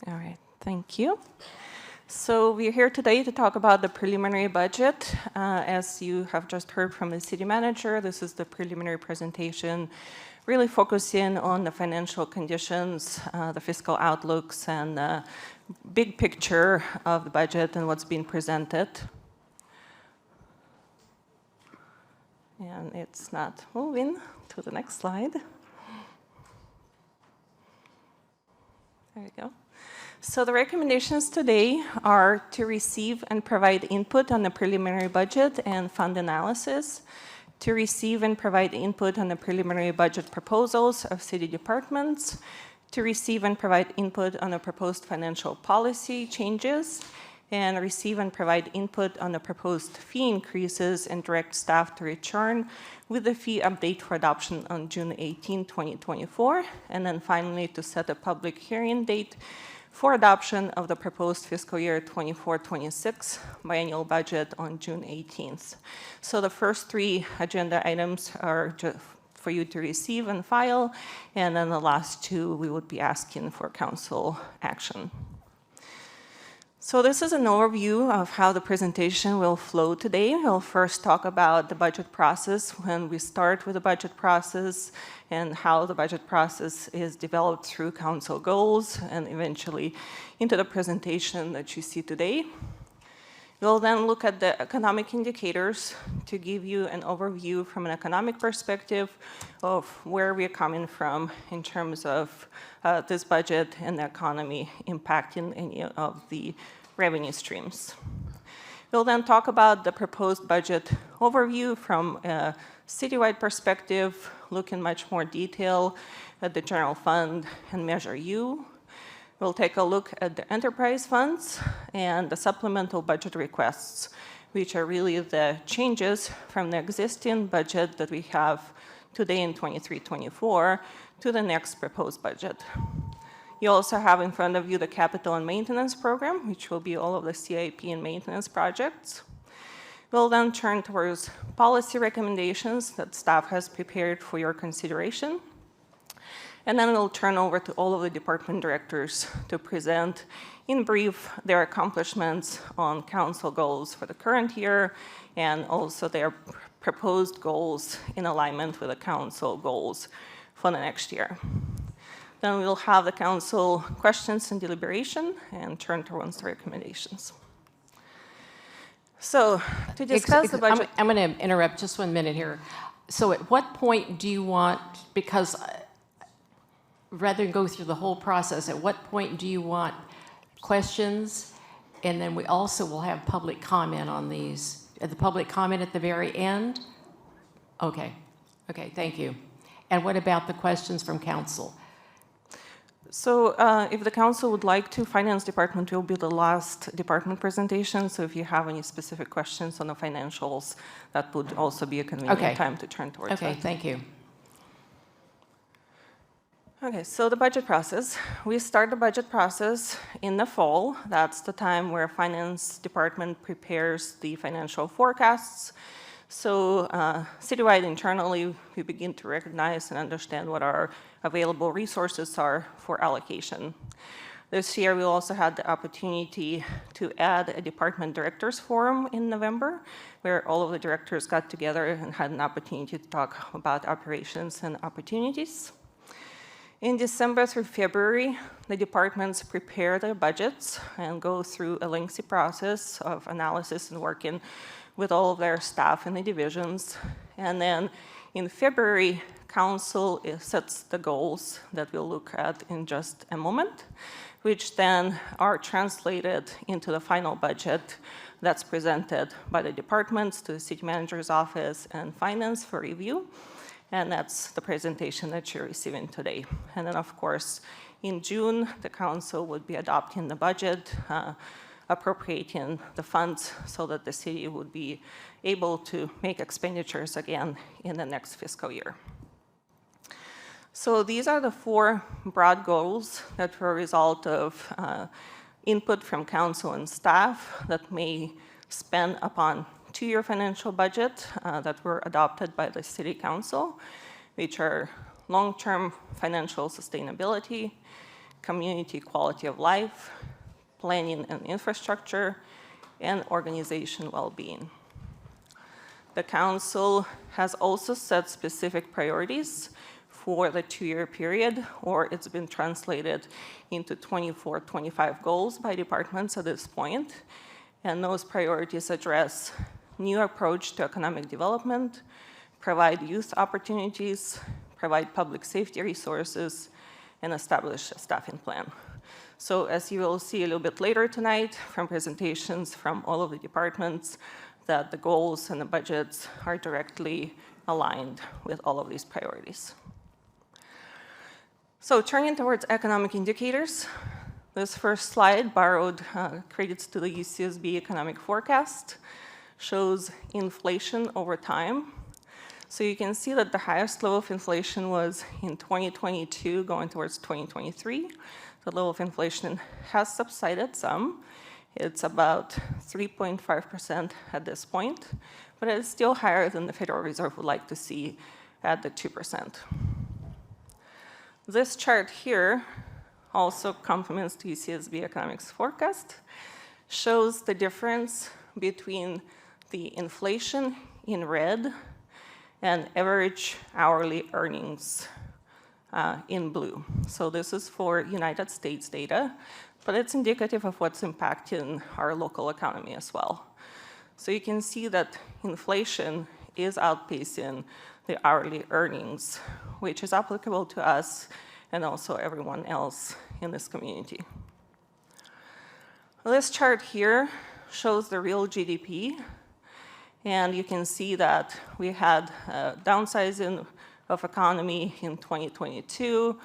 All right, thank you. So we're here today to talk about the preliminary budget. As you have just heard from the city manager, this is the preliminary presentation, really focusing on the financial conditions, the fiscal outlooks, and the big picture of the budget and what's being presented. And it's not moving to the next slide. There we go. So the recommendations today are to receive and provide input on the preliminary budget and fund analysis, to receive and provide input on the preliminary budget proposals of city departments, to receive and provide input on the proposed financial policy changes, and receive and provide input on the proposed fee increases and direct staff to return with the fee update for adoption on June 18, 2024, and then finally to set a public hearing date for adoption of the proposed fiscal year 24-26 biennial budget on June 18th. So the first three agenda items are just for you to receive and file, and then the last two we would be asking for council action. So this is an overview of how the presentation will flow today. We'll first talk about the budget process, when we start with the budget process and how the budget process is developed through council goals and eventually into the presentation that you see today. We'll then look at the economic indicators to give you an overview from an economic perspective of where we're coming from in terms of this budget and the economy impacting any of the revenue streams. We'll then talk about the proposed budget overview from a citywide perspective, look in much more detail at the general fund and Measure U. We'll take a look at the enterprise funds and the supplemental budget requests, which are really the changes from the existing budget that we have today in 23-24 to the next proposed budget. You also have in front of you the capital and maintenance program, which will be all of the CIP and maintenance projects. We'll then turn towards policy recommendations that staff has prepared for your consideration. And then we'll turn over to all of the department directors to present in brief their accomplishments on council goals for the current year and also their proposed goals in alignment with the council goals for the next year. Then we'll have the council questions and deliberation and turn towards the recommendations. So to discuss the budget. I'm going to interrupt just 1 minute here. So at what point do you want, because rather than go through the whole process, at what point do you want questions? And then we also will have public comment on these. The public comment at the very end? Okay. Okay, thank you. And what about the questions from council? So if the council would like to, Finance Department will be the last department presentation. So if you have any specific questions on the financials, that would also be a convenient time to turn towards that. Okay, thank you. Okay, so the budget process. We start the budget process in the fall. That's the time where Finance Department prepares the financial forecasts. So citywide internally, we begin to recognize and understand what our available resources are for allocation. This year, we also had the opportunity to add a department directors forum in November, where all of the directors got together and had an opportunity to talk about operations and opportunities. In December through February, the departments prepare their budgets and go through a lengthy process of analysis and working with all of their staff in the divisions. And then in February, council sets the goals that we'll look at in just a moment, which then are translated into the final budget that's presented by the departments to the city manager's office and finance for review. And that's the presentation that you're receiving today. And then, of course, in June, the council would be adopting the budget, appropriating the funds so that the city would be able to make expenditures again in the next fiscal year. So these are the 4 broad goals that were a result of input from council and staff that may spend upon 2-year financial budget that were adopted by the City Council, which are long-term financial sustainability, community quality of life, planning and infrastructure, and organization well-being. The Council has also set specific priorities for the 2-year period, or it's been translated into 24-25 goals by departments at this point. And those priorities address new approach to economic development, provide youth opportunities, provide public safety resources, and establish a staffing plan. So as you will see a little bit later tonight from presentations from all of the departments, that the goals and the budgets are directly aligned with all of these priorities. So turning towards economic indicators, this first slide borrowed credits to the UCSB economic forecast, shows inflation over time. So you can see that the highest level of inflation was in 2022 going towards 2023. The level of inflation has subsided some. It's about 3.5% at this point, but it's still higher than the Federal Reserve would like to see at the 2%. This chart here also complements the UCSB economics forecast, shows the difference between the inflation in red and average hourly earnings in blue. So this is for United States data, but it's indicative of what's impacting our local economy as well. So you can see that inflation is outpacing the hourly earnings, which is applicable to us and also everyone else in this community. This chart here shows the real GDP, and you can see that we had a downsizing of economy in 2022,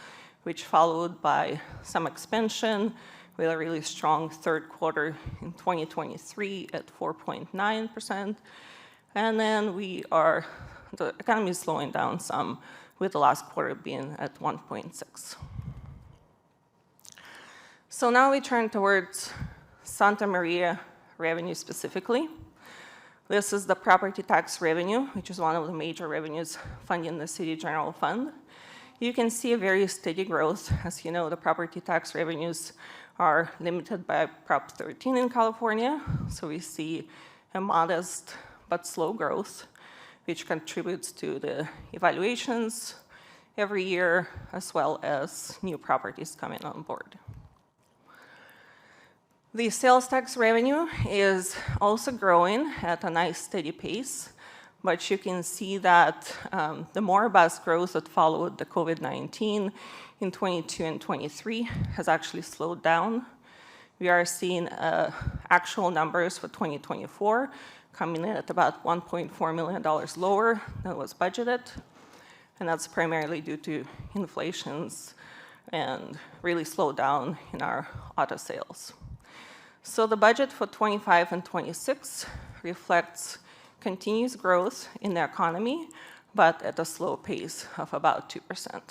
which followed by some expansion with a really strong third quarter in 2023 at 4.9%. And then the economy is slowing down some, with the last quarter being at 1.6. So now we turn towards Santa Maria revenue specifically. This is the property tax revenue, which is one of the major revenues funding the city general fund. You can see a very steady growth. As you know, the property tax revenues are limited by Prop 13 in California, so we see a modest but slow growth, which contributes to the evaluations every year, as well as new properties coming on board. The sales tax revenue is also growing at a nice steady pace, but you can see that the more robust growth that followed the COVID-19 in 22 and 23 has actually slowed down. We are seeing actual numbers for 2024 coming in at about $1.4 million lower than was budgeted, and that's primarily due to inflations and really slowed down in our auto sales. So the budget for 25 and 26 reflects continuous growth in the economy, but at a slow pace of about 2%.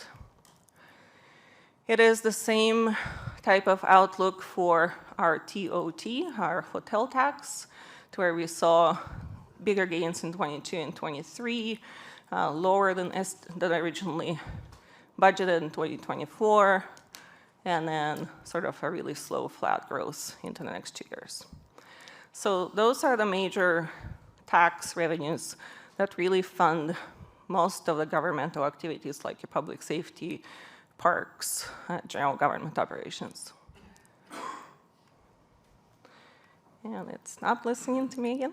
It is the same type of outlook for our TOT, our hotel tax, to where we saw bigger gains in 22 and 23, lower than originally budgeted in 2024, and then sort of a really slow, flat growth into the next 2 years. So those are the major tax revenues that really fund most of the governmental activities like your public safety, parks, general government operations. And it's not listening to me again.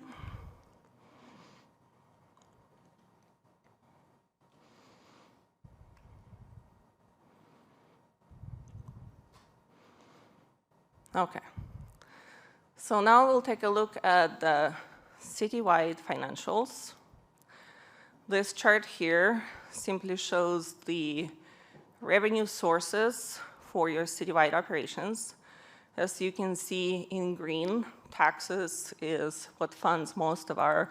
Okay. So now we'll take a look at the citywide financials. This chart here simply shows the revenue sources for your citywide operations. As you can see in green, taxes is what funds most of our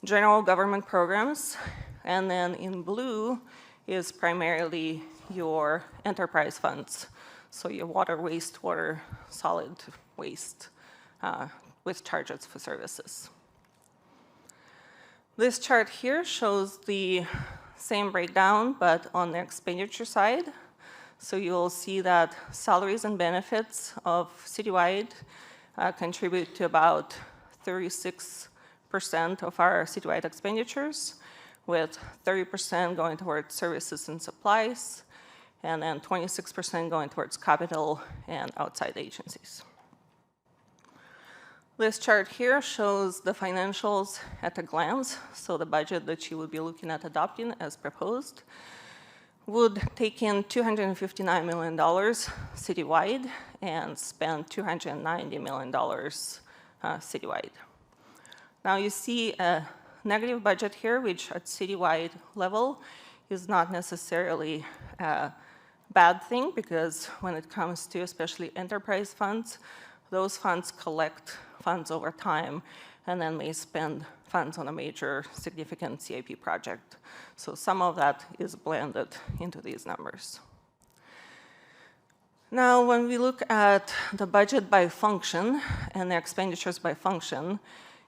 general government programs. And then in blue is primarily your enterprise funds. So your water, wastewater, solid waste with charges for services. This chart here shows the same breakdown, but on the expenditure side. So you'll see that salaries and benefits of citywide contribute to about 36% of our citywide expenditures, with 30% going towards services and supplies, and then 26% going towards capital and outside agencies. This chart here shows the financials at a glance, so the budget that you would be looking at adopting as proposed would take in $259 million citywide and spend $290 million citywide. Now you see a negative budget here, which at citywide level is not necessarily a bad thing, because when it comes to especially enterprise funds, those funds collect funds over time and then may spend funds on a major significant CIP project. So some of that is blended into these numbers. Now, when we look at the budget by function and the expenditures by function,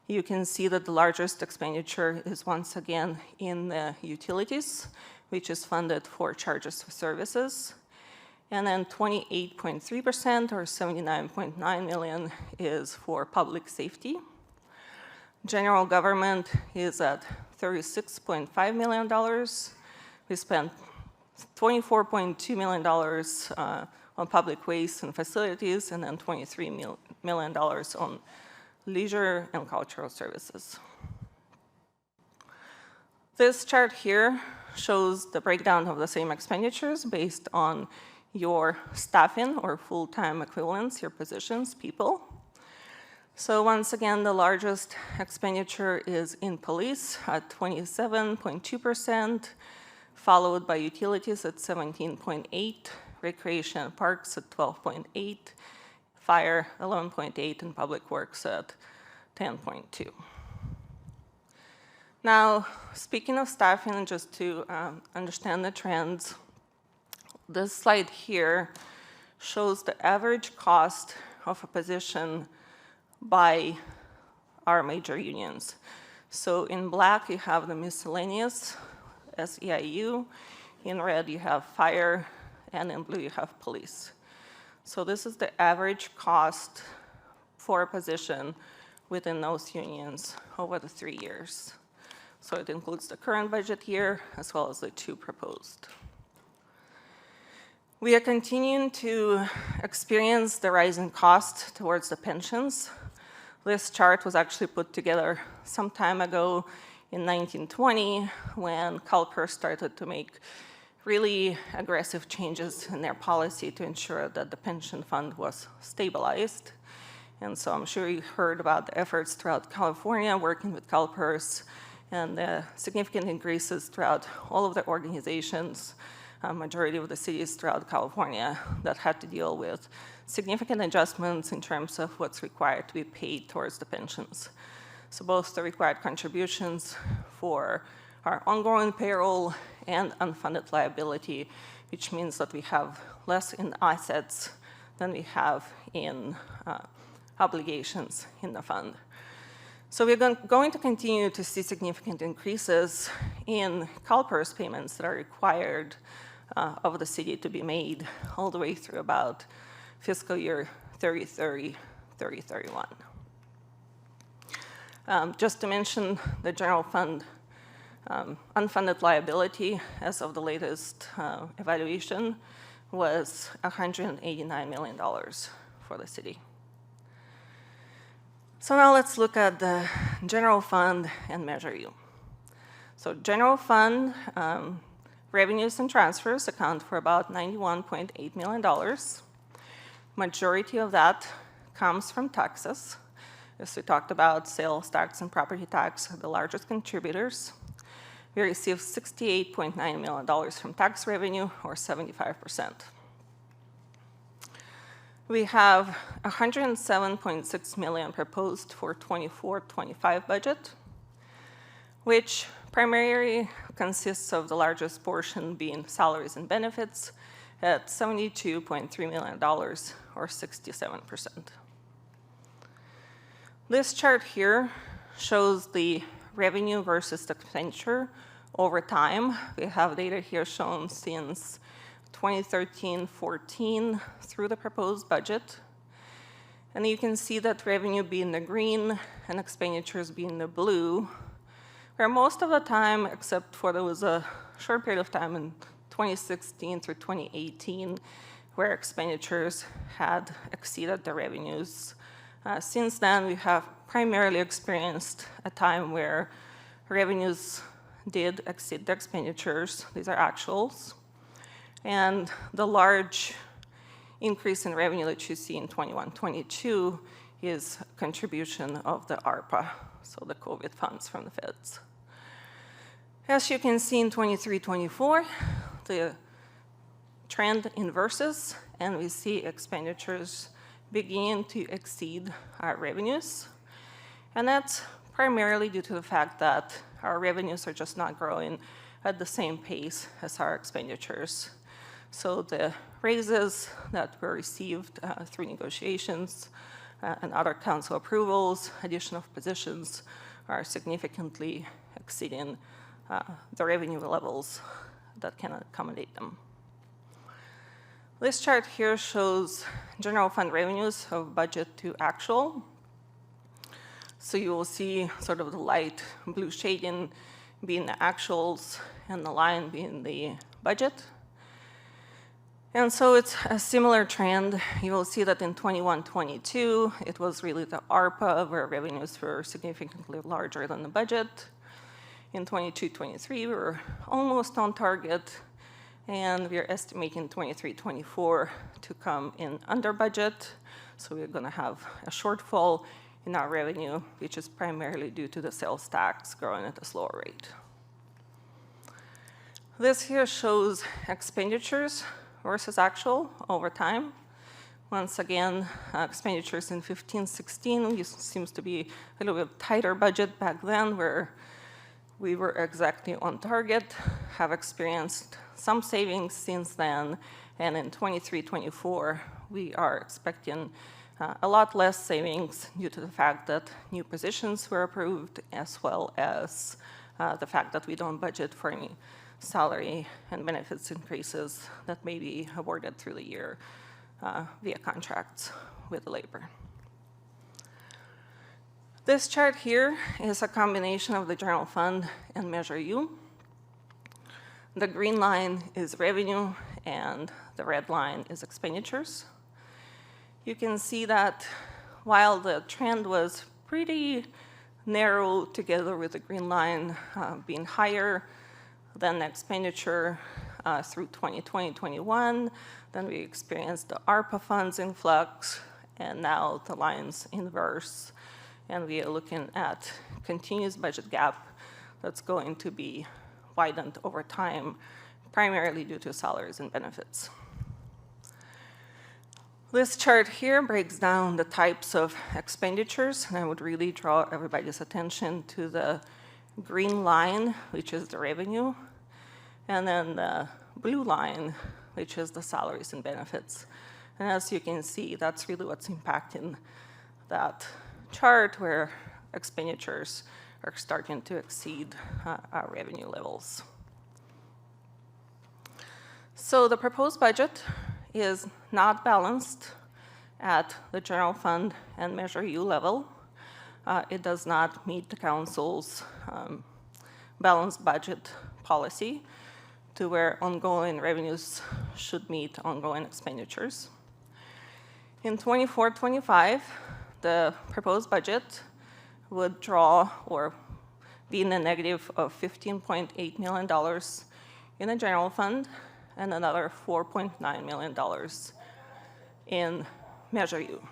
you can see that the largest expenditure is once again in the utilities, which is funded for charges for services. And then 28.3% or $79.9 million is for public safety. General government is at $36.5 million. We spent $24.2 million on public waste and facilities, and then $23 million on leisure and cultural services. This chart here shows the breakdown of the same expenditures based on your staffing or full-time equivalents, your positions, people. So once again, the largest expenditure is in police at 27.2%, followed by utilities at 17.8%, recreation and parks at 12.8%, fire 11.8%, and public works at 10.2%. Now, speaking of staffing, just to understand the trends, this slide here shows the average cost of a position by our major unions. So in black, you have the miscellaneous, SEIU. In red, you have fire, and in blue, you have police. So this is the average cost for a position within those unions over the 3 years. So it includes the current budget year as well as the 2 proposed. We are continuing to experience the rising cost towards the pensions. This chart was actually put together some time ago in 1920 when CalPERS started to make really aggressive changes in their policy to ensure that the pension fund was stabilized. And so I'm sure you heard about the efforts throughout California working with CalPERS and the significant increases throughout all of the organizations, majority of the cities throughout California that had to deal with significant adjustments in terms of what's required to be paid towards the pensions. So both the required contributions for our ongoing payroll and unfunded liability, which means that we have less in assets than we have in obligations in the fund. So we're going to continue to see significant increases in CalPERS payments that are required of the city to be made all the way through about fiscal year 3030, 3031. Just to mention the general fund unfunded liability as of the latest evaluation was $189 million for the city. So now let's look at the general fund and Measure U. So general fund revenues and transfers account for about $91.8 million. Majority of that comes from taxes. As we talked about, sales tax and property tax are the largest contributors. We received $68.9 million from tax revenue, or 75%. We have $107.6 million proposed for 24-25 budget, which primarily consists of the largest portion being salaries and benefits at $72.3 million, or 67%. This chart here shows the revenue versus the expenditure over time. We have data here shown since 2013-14 through the proposed budget. And you can see that revenue being the green and expenditures being the blue, where most of the time, except for there was a short period of time in 2016 through 2018, where expenditures had exceeded the revenues. Since then, we have primarily experienced a time where revenues did exceed the expenditures. These are actuals. And the large increase in revenue that you see in 21-22 is contribution of the ARPA, so the COVID funds from the feds. As you can see in 23-24, the trend inverses, and we see expenditures begin to exceed our revenues. And that's primarily due to the fact that our revenues are just not growing at the same pace as our expenditures. So the raises that were received through negotiations and other council approvals, addition of positions, are significantly exceeding the revenue levels that can accommodate them. This chart here shows general fund revenues of budget to actual. So you will see sort of the light blue shading being the actuals and the line being the budget. And so it's a similar trend. You will see that in 21-22, it was really the ARPA where revenues were significantly larger than the budget. In 22-23, we were almost on target. And we are estimating 23-24 to come in under budget. So we're going to have a shortfall in our revenue, which is primarily due to the sales tax growing at a slower rate. This here shows expenditures versus actual over time. Once again, expenditures in 15-16 seems to be a little bit tighter budget back then, where we were exactly on target, have experienced some savings since then, and in 23-24, we are expecting a lot less savings due to the fact that new positions were approved, as well as the fact that we don't budget for any salary and benefits increases that may be awarded through the year via contracts with labor. This chart here is a combination of the general fund and Measure U. The green line is revenue, and the red line is expenditures. You can see that while the trend was pretty narrow together with the green line being higher than the expenditure through 2020-21. Then we experienced the ARPA funds influx, and now the lines inverse. And we are looking at continuous budget gap that's going to be widened over time, primarily due to salaries and benefits. This chart here breaks down the types of expenditures, and I would really draw everybody's attention to the green line, which is the revenue, and then the blue line, which is the salaries and benefits. And as you can see, that's really what's impacting that chart, where expenditures are starting to exceed our revenue levels. So the proposed budget is not balanced at the general fund and Measure U level. It does not meet the council's balanced budget policy, to where ongoing revenues should meet ongoing expenditures. In 24-25, the proposed budget would draw or be in a negative of $15.8 million in the general fund and another $4.9 million in Measure U,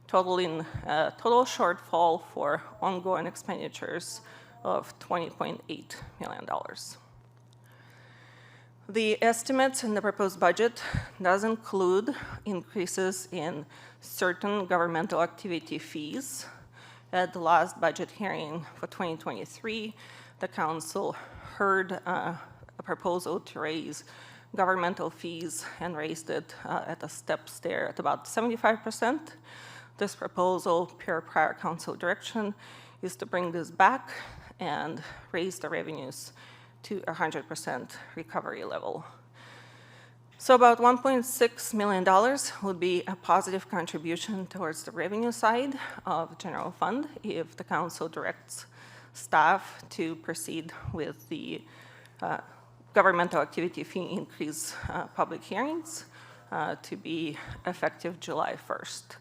totaling a total shortfall for ongoing expenditures of $20.8 million. The estimates in the proposed budget does include increases in certain governmental activity fees. At the last budget hearing for 2023, the council heard a proposal to raise governmental fees and raised it at the steps there at about 75%. This proposal, per prior council direction, is to bring this back and raise the revenues to 100% recovery level. So about $1.6 million would be a positive contribution towards the revenue side of the general fund if the council directs staff to proceed with the governmental activity fee increase public hearings to be effective July 1st.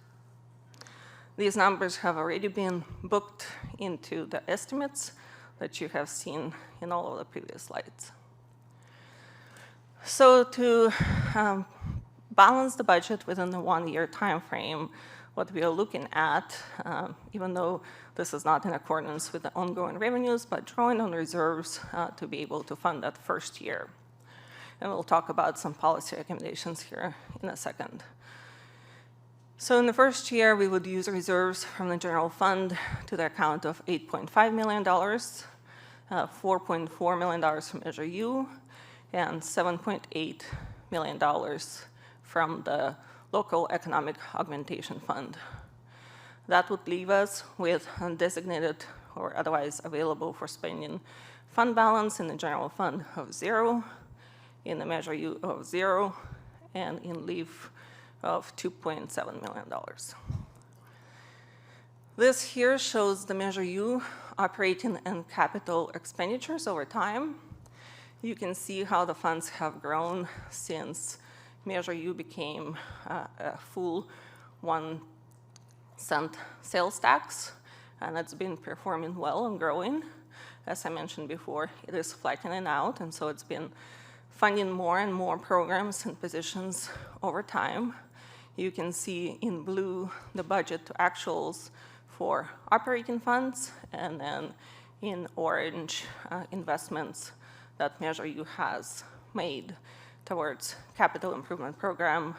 These numbers have already been booked into the estimates that you have seen in all of the previous slides. So to balance the budget within the one-year time frame, what we are looking at, even though this is not in accordance with the ongoing revenues, but drawing on reserves to be able to fund that first year. And we'll talk about some policy recommendations here in a second. So in the first year, we would use reserves from the general fund to the account of $8.5 million, $4.4 million from Measure U, and $7.8 million from the Local Economic Augmentation Fund. That would leave us with undesignated or otherwise available for spending fund balance in the general fund of 0, in the Measure U of 0, and in LEAF of $2.7 million. This here shows the Measure U operating and capital expenditures over time. You can see how the funds have grown since Measure U became a full 1-cent sales tax, and it's been performing well and growing. As I mentioned before, it is flattening out, and so it's been funding more and more programs and positions over time. You can see in blue the budget to actuals for operating funds, and then in orange investments that Measure U has made towards capital improvement program,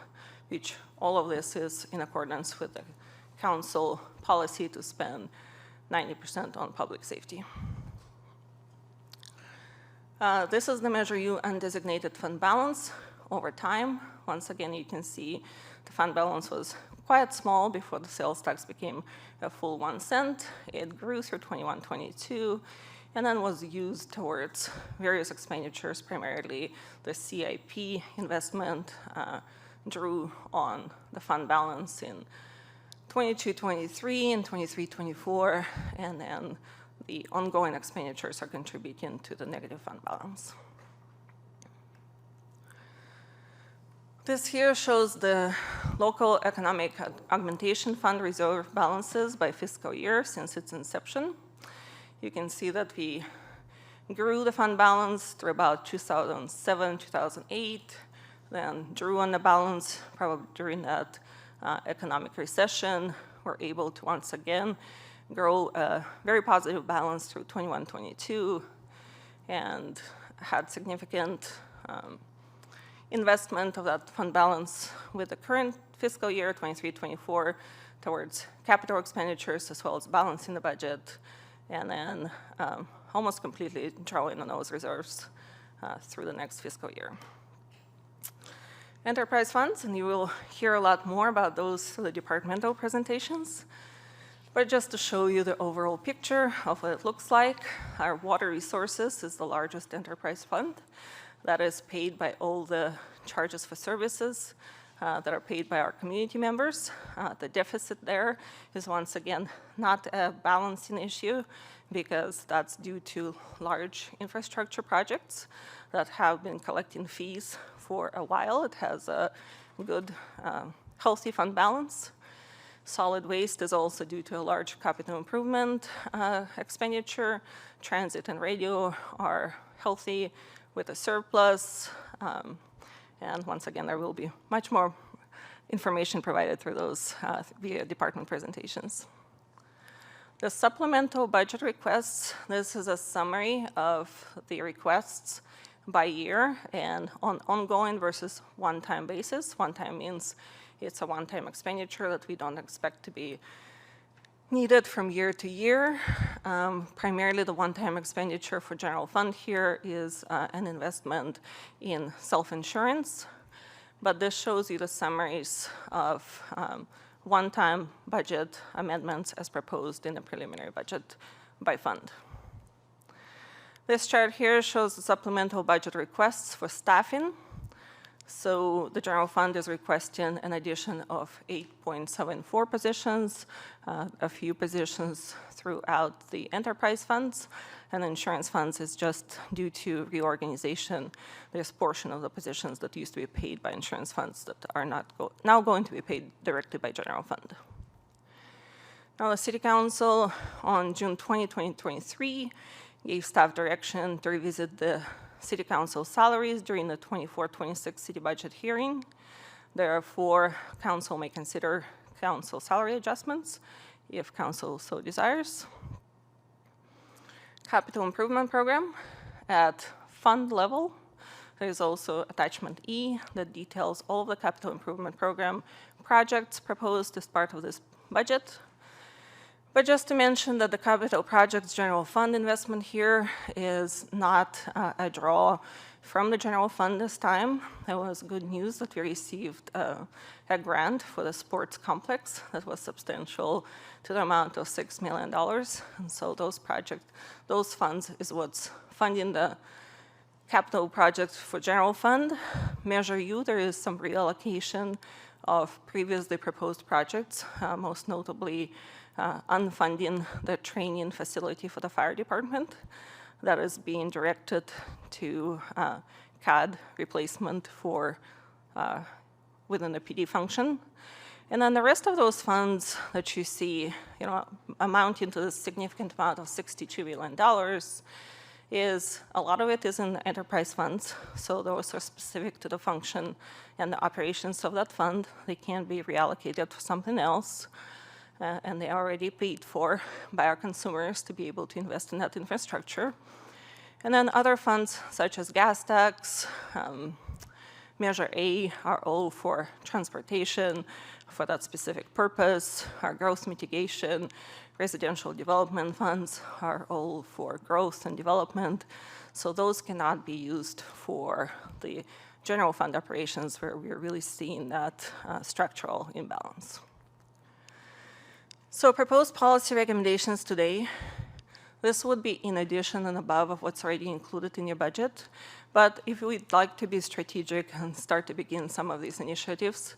which all of this is in accordance with the council policy to spend 90% on public safety. This is the Measure U undesignated fund balance over time. Once again, you can see the fund balance was quite small before the sales tax became a full 1 cent. It grew through 21-22, and then was used towards various expenditures, primarily the CIP investment drew on the fund balance in 22-23 and 23-24, and then the ongoing expenditures are contributing to the negative fund balance. This here shows the Local Economic Augmentation Fund reserve balances by fiscal year since its inception. you can see that we grew the fund balance through about 2007, 2008, then drew on the balance probably during that economic recession. We're able to once again grow a very positive balance through 21, 22, and had significant investment of that fund balance with the current fiscal year, 23, 24, towards capital expenditures as well as balancing the budget, and then almost completely drawing on those reserves through the next fiscal year. Enterprise funds, and you will hear a lot more about those through the departmental presentations. But just to show you the overall picture of what it looks like, our water resources is the largest enterprise fund that is paid by all the charges for services that are paid by our community members. The deficit there is once again not a balancing issue because that's due to large infrastructure projects that have been collecting fees for a while. It has a good, healthy fund balance. Solid waste is also due to a large capital improvement expenditure. Transit and radio are healthy with a surplus. And once again, there will be much more information provided through those via department presentations. The supplemental budget requests, this is a summary of the requests by year and on ongoing versus one-time basis. One-time means it's a one-time expenditure that we don't expect to be needed from year to year. Primarily the one-time expenditure for general fund here is an investment in self-insurance, but this shows you the summaries of one-time budget amendments as proposed in the preliminary budget by fund. This chart here shows the supplemental budget requests for staffing. So the general fund is requesting an addition of 8.74 positions, a few positions throughout the enterprise funds, and insurance funds is just due to reorganization. There's a portion of the positions that used to be paid by insurance funds that are not now going to be paid directly by general fund. Now the City Council on June 20, 2023 gave staff direction to revisit the City Council salaries during the 24-26 city budget hearing. Therefore, Council may consider Council salary adjustments if Council so desires. Capital Improvement Program at fund level. There is also Attachment E that details all of the Capital Improvement Program projects proposed as part of this budget. But just to mention that the capital projects general fund investment here is not a draw from the general fund this time. It was good news that we received a grant for the sports complex that was substantial to the amount of $6 million. And so those funds is what's funding the capital projects for general fund. Measure U, there is some reallocation of previously proposed projects, most notably unfunding the training facility for the fire department that is being directed to CAD replacement for within the PD function. And then the rest of those funds that you see, amounting to a significant amount of $62 million, is a lot of it is in the enterprise funds. So those are specific to the function and the operations of that fund. They can't be reallocated for something else. And they are already paid for by our consumers to be able to invest in that infrastructure. And then other funds such as gas tax, Measure A are all for transportation for that specific purpose. Our growth mitigation, residential development funds are all for growth and development. So those cannot be used for the general fund operations where we're really seeing that structural imbalance. So proposed policy recommendations today, this would be in addition and above of what's already included in your budget. But if we'd like to be strategic and start to begin some of these initiatives,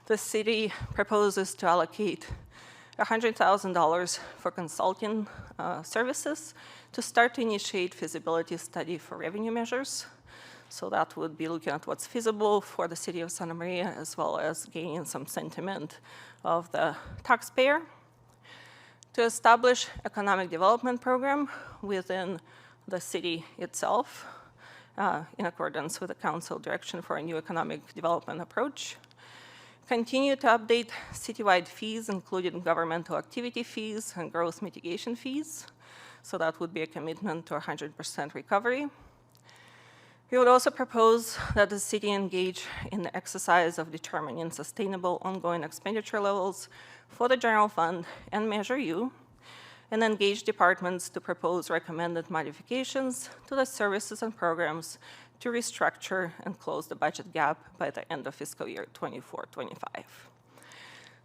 the city proposes to allocate $100,000 for consulting services to start to initiate feasibility study for revenue measures. So that would be looking at what's feasible for the city of Santa Maria, as well as gaining some sentiment of the taxpayer. To establish economic development program within the city itself, in accordance with the council direction for a new economic development approach. Continue to update citywide fees, including governmental activity fees and growth mitigation fees. So that would be a commitment to 100% recovery. We would also propose that the city engage in the exercise of determining sustainable ongoing expenditure levels for the general fund and Measure U, and engage departments to propose recommended modifications to the services and programs to restructure and close the budget gap by the end of fiscal year 24-25.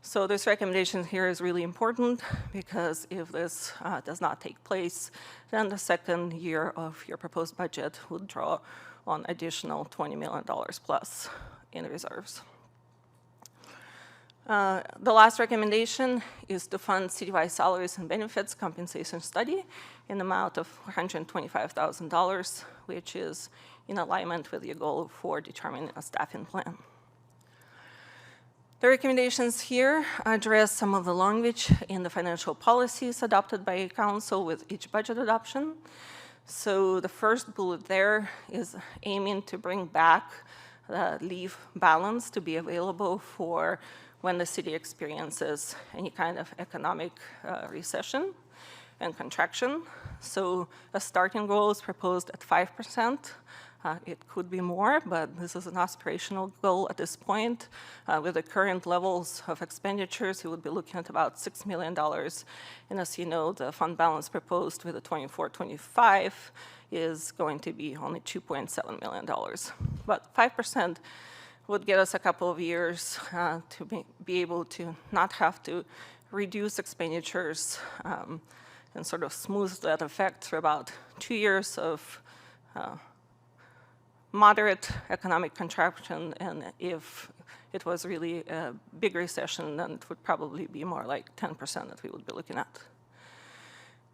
So this recommendation here is really important because if this does not take place, then the second year of your proposed budget would draw on additional $20 million plus in reserves. The last recommendation is to fund citywide salaries and benefits compensation study in the amount of $125,000, which is in alignment with your goal for determining a staffing plan. The recommendations here address some of the language in the financial policies adopted by council with each budget adoption. So the first bullet there is aiming to bring back the leave balance to be available for when the city experiences any kind of economic recession and contraction. So a starting goal is proposed at 5%. It could be more, but this is an aspirational goal at this point. With the current levels of expenditures, you would be looking at about $6 million. And as you know, the fund balance proposed with the 24-25 is going to be only $2.7 million. But 5% would get us a couple of years to be able to not have to reduce expenditures and sort of smooth that effect through about 2 years of moderate economic contraction, and if it was really a big recession, then it would probably be more like 10% that we would be looking at.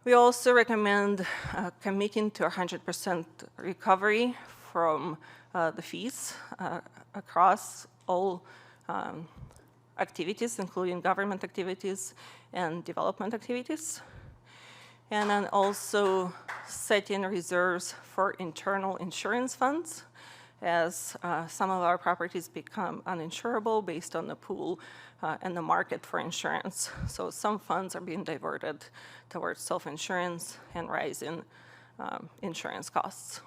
We also recommend committing to 100% recovery from the fees across all activities, including government activities and development activities. And then also setting reserves for internal insurance funds as some of our properties become uninsurable based on the pool and the market for insurance. So some funds are being diverted towards self-insurance and rising insurance costs.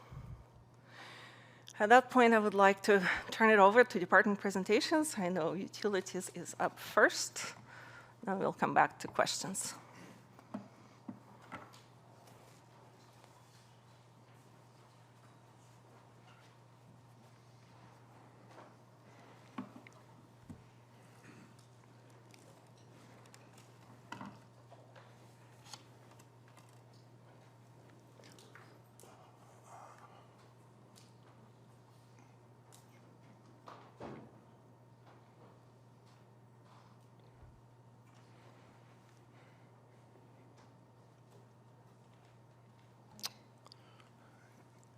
At that point, I would like to turn it over to department presentations. I know utilities is up first. Then we'll come back to questions.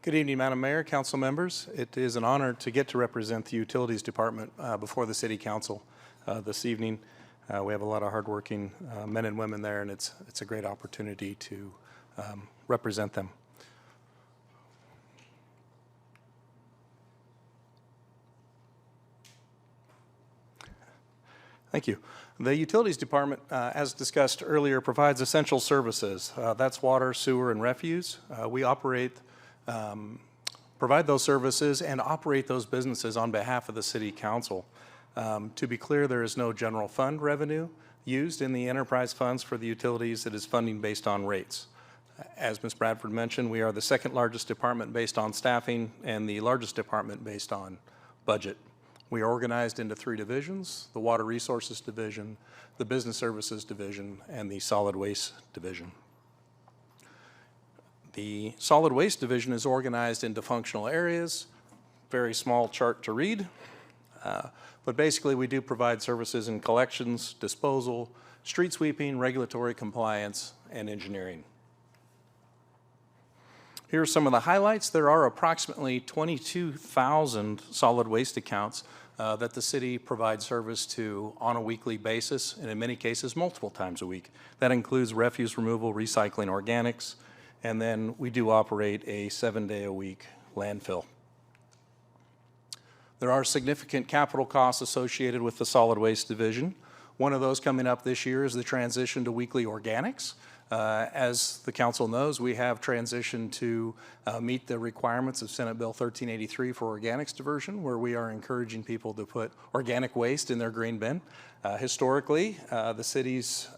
Good evening, Madam Mayor, council members. It is an honor to get to represent the Utilities Department before the City Council this evening. We have a lot of hardworking men and women there, and it's a great opportunity to represent them. Thank you. The Utilities Department, as discussed earlier, provides essential services. That's water, sewer, and refuse. We provide those services and operate those businesses on behalf of the City Council. To be clear, there is no general fund revenue used in the enterprise funds for the utilities. It is funding based on rates. As Ms. Bradford mentioned, we are the second largest department based on staffing and the largest department based on budget. We are organized into 3 divisions: the Water Resources Division, the Business Services Division, and the Solid Waste Division. The Solid Waste Division is organized into functional areas. Very small chart to read. But basically, we do provide services in collections, disposal, street sweeping, regulatory compliance, and engineering. Here are some of the highlights. There are approximately 22,000 solid waste accounts that the city provides service to on a weekly basis, and in many cases, multiple times a week. That includes refuse removal, recycling organics, and then we do operate a 7-day-a-week landfill. There are significant capital costs associated with the solid waste division. One of those coming up this year is the transition to weekly organics. As the council knows, we have transitioned to meet the requirements of Senate Bill 1383 for organics diversion, where we are encouraging people to put organic waste in their green bin. Historically, the city's,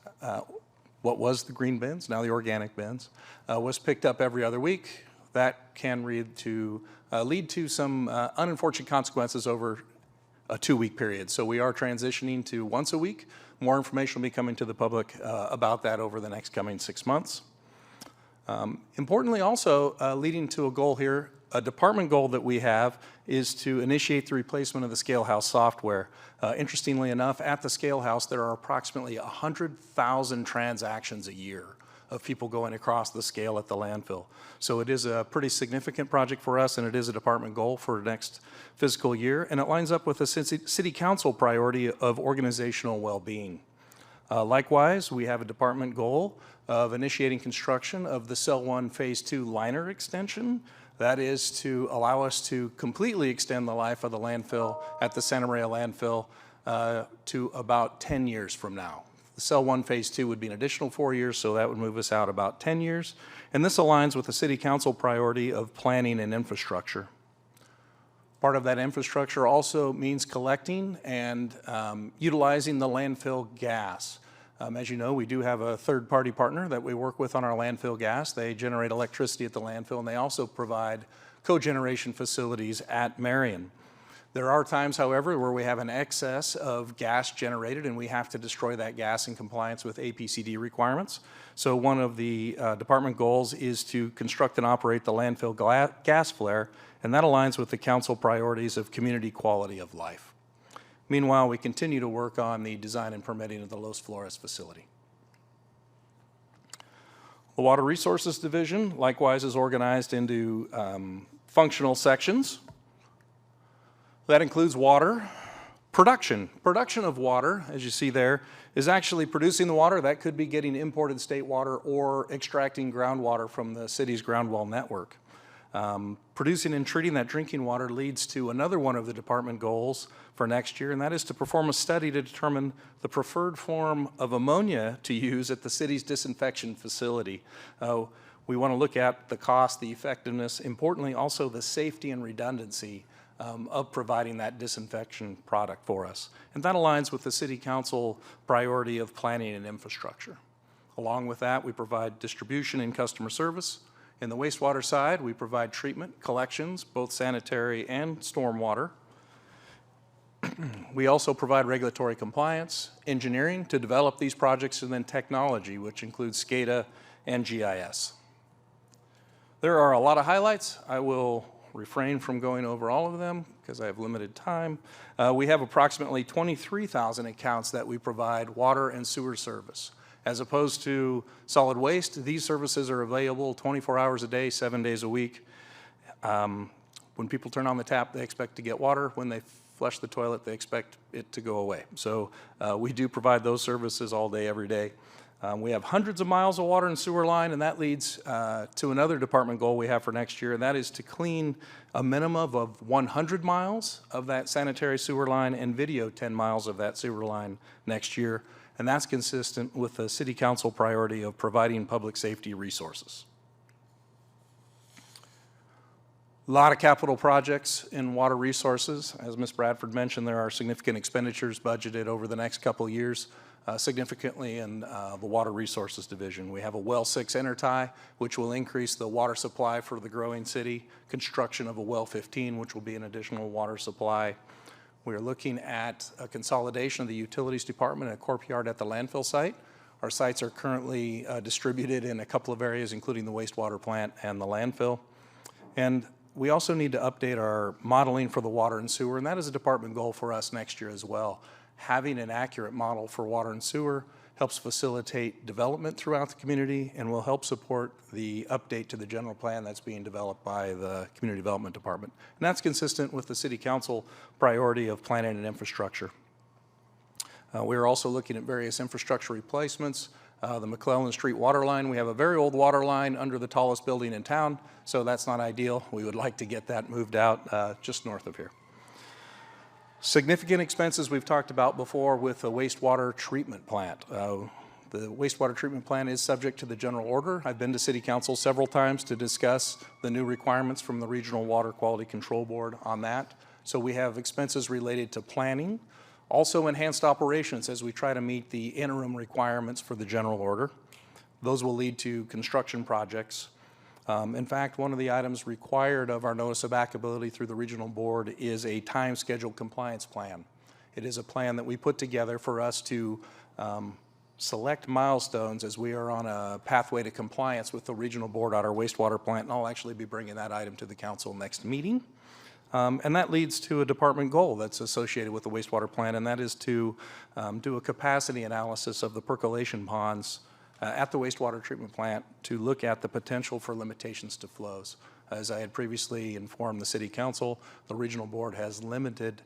what was the green bins, now the organic bins, was picked up every other week. That can lead to some unfortunate consequences over a 2-week period. So we are transitioning to once a week. More information will be coming to the public about that over the next coming 6 months. Importantly also, leading to a goal here, a department goal that we have is to initiate the replacement of the Scalehouse software. Interestingly enough, at the Scalehouse, there are approximately 100,000 transactions a year of people going across the scale at the landfill. So it is a pretty significant project for us, and it is a department goal for next fiscal year, and it lines up with the city council priority of organizational well-being. Likewise, we have a department goal of initiating construction of the Cell 1 Phase 2 liner extension. That is to allow us to completely extend the life of the landfill at the Santa Maria landfill to about 10 years from now. The Cell 1 Phase 2 would be an additional 4 years, so that would move us out about 10 years. And this aligns with the City Council priority of planning and infrastructure. Part of that infrastructure also means collecting and utilizing the landfill gas. As you know, we do have a third-party partner that we work with on our landfill gas. They generate electricity at the landfill, and they also provide cogeneration facilities at Marion. There are times, however, where we have an excess of gas generated and we have to destroy that gas in compliance with APCD requirements. So one of the department goals is to construct and operate the landfill gas flare, and that aligns with the council priorities of community quality of life. Meanwhile, we continue to work on the design and permitting of the Los Flores facility. The Water Resources Division likewise is organized into functional sections. That includes water, production. Production of water, as you see there, is actually producing the water. That could be getting imported state water or extracting groundwater from the city's ground well network. Producing and treating that drinking water leads to another one of the department goals for next year, and that is to perform a study to determine the preferred form of ammonia to use at the city's disinfection facility. We want to look at the cost, the effectiveness, importantly also the safety and redundancy of providing that disinfection product for us. And that aligns with the City Council priority of planning and infrastructure. Along with that, we provide distribution and customer service. In the wastewater side, we provide treatment, collections, both sanitary and stormwater. We also provide regulatory compliance, engineering to develop these projects, and then technology, which includes SCADA and GIS. There are a lot of highlights. I will refrain from going over all of them because I have limited time. We have approximately 23,000 accounts that we provide water and sewer service. As opposed to solid waste, these services are available 24 hours a day, 7 days a week. When people turn on the tap, they expect to get water. When they flush the toilet, they expect it to go away. So we do provide those services all day, every day. We have hundreds of miles of water and sewer line, and that leads to another department goal we have for next year, and that is to clean a minimum of 100 miles of that sanitary sewer line and video 10 miles of that sewer line next year. And that's consistent with the City Council priority of providing public safety resources. A lot of capital projects in water resources. As Ms. Bradford mentioned, there are significant expenditures budgeted over the next couple of years, significantly in the Water Resources Division. We have a Well 6 intertie, which will increase the water supply for the growing city, construction of a Well 15, which will be an additional water supply. We are looking at a consolidation of the Utilities Department and a corp yard at the landfill site. Our sites are currently distributed in a couple of areas, including the wastewater plant and the landfill. And we also need to update our modeling for the water and sewer, and that is a department goal for us next year as well. Having an accurate model for water and sewer helps facilitate development throughout the community, and will help support the update to the general plan that's being developed by the Community Development Department. And that's consistent with the City Council priority of planning and infrastructure. We're also looking at various infrastructure replacements. The McClellan Street water line, we have a very old water line under the tallest building in town, so that's not ideal. We would like to get that moved out just north of here. Significant expenses we've talked about before with the wastewater treatment plant. The wastewater treatment plant is subject to the general order. I've been to City Council several times to discuss the new requirements from the Regional Water Quality Control Board on that. So we have expenses related to planning, also enhanced operations as we try to meet the interim requirements for the general order. Those will lead to construction projects. In fact, one of the items required of our notice of backability through the regional board is a time schedule compliance plan. It is a plan that we put together for us to select milestones as we are on a pathway to compliance with the regional board at our wastewater plant, and I'll actually be bringing that item to the council next meeting. And that leads to a department goal that's associated with the wastewater plant, and that is to do a capacity analysis of the percolation ponds at the wastewater treatment plant to look at the potential for limitations to flows. As I had previously informed the City Council, the regional board has limited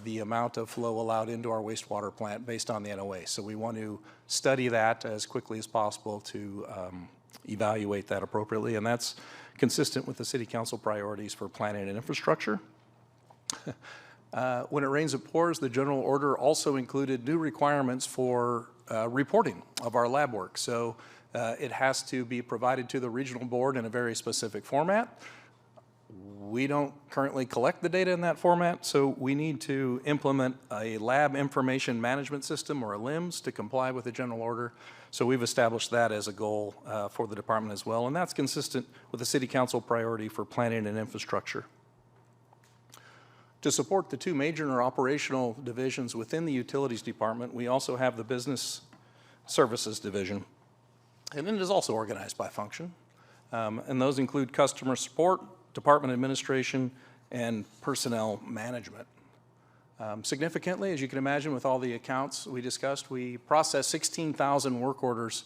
the amount of flow allowed into our wastewater plant based on the NOA. So we want to study that as quickly as possible to evaluate that appropriately, and that's consistent with the City Council priorities for planning and infrastructure. When it rains, it pours, the general order also included new requirements for reporting of our lab work. So it has to be provided to the regional board in a very specific format. We don't currently collect the data in that format, so we need to implement a lab information management system, or a LIMS, to comply with the general order. So we've established that as a goal for the department as well, and that's consistent with the City Council priority for planning and infrastructure. To support the two major operational divisions within the Utilities Department, we also have the Business Services Division, and then it is also organized by function. And those include customer support, department administration, and personnel management. Significantly, as you can imagine, with all the accounts we discussed, we process 16,000 work orders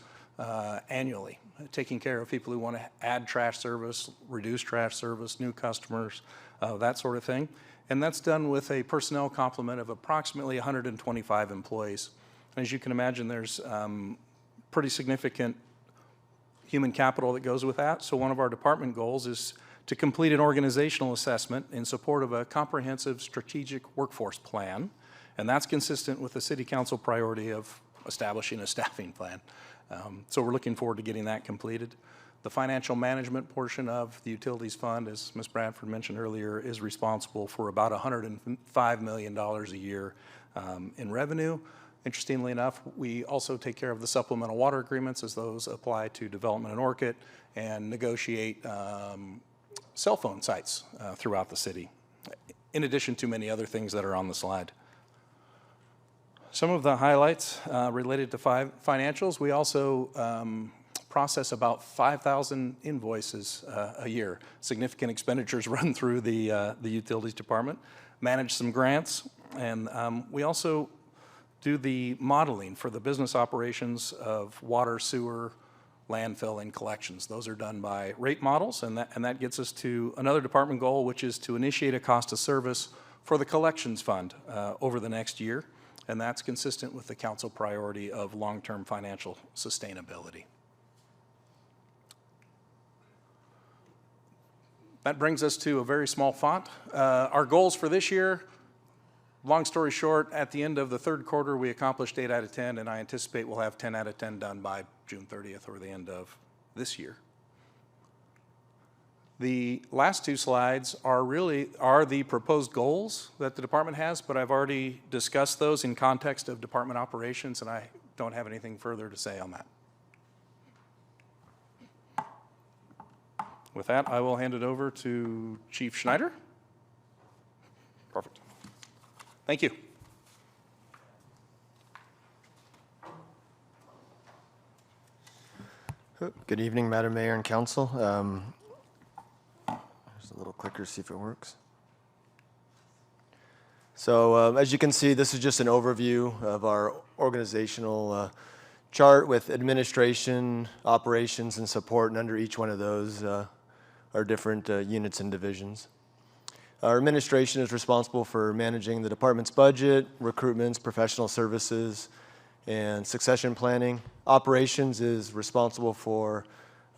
annually, taking care of people who want to add trash service, reduce trash service, new customers, that sort of thing. And that's done with a personnel complement of approximately 125 employees. As you can imagine, there's pretty significant human capital that goes with that. So one of our department goals is to complete an organizational assessment in support of a comprehensive strategic workforce plan. And that's consistent with the City Council priority of establishing a staffing plan. So we're looking forward to getting that completed. The financial management portion of the Utilities Fund, as Ms. Bradford mentioned earlier, is responsible for about $105 million a year in revenue. Interestingly enough, we also take care of the supplemental water agreements as those apply to development in Orchid, and negotiate cell phone sites throughout the city, in addition to many other things that are on the slide. Some of the highlights related to financials, we also process about 5,000 invoices a year. Significant expenditures run through the Utilities Department, manage some grants, and we also do the modeling for the business operations of water, sewer, landfill, and collections. Those are done by rate models, and that gets us to another department goal, which is to initiate a cost of service for the collections fund over the next year, and that's consistent with the council priority of long-term financial sustainability. That brings us to a very small font. Our goals for this year, long story short, at the end of the third quarter, we accomplished 8 out of 10, and I anticipate we'll have 10 out of 10 done by June 30th or the end of this year. The last two slides are the proposed goals that the department has, but I've already discussed those in context of department operations, and I don't have anything further to say on that. With that, I will hand it over to Chief Schneider. Perfect. Thank you. Good evening, Madam Mayor and Council. There's a little clicker, see if it works. So as you can see, this is just an overview of our organizational chart with administration, operations, and support, and under each one of those are different units and divisions. Our administration is responsible for managing the department's budget, recruitments, professional services, and succession planning. Operations is responsible for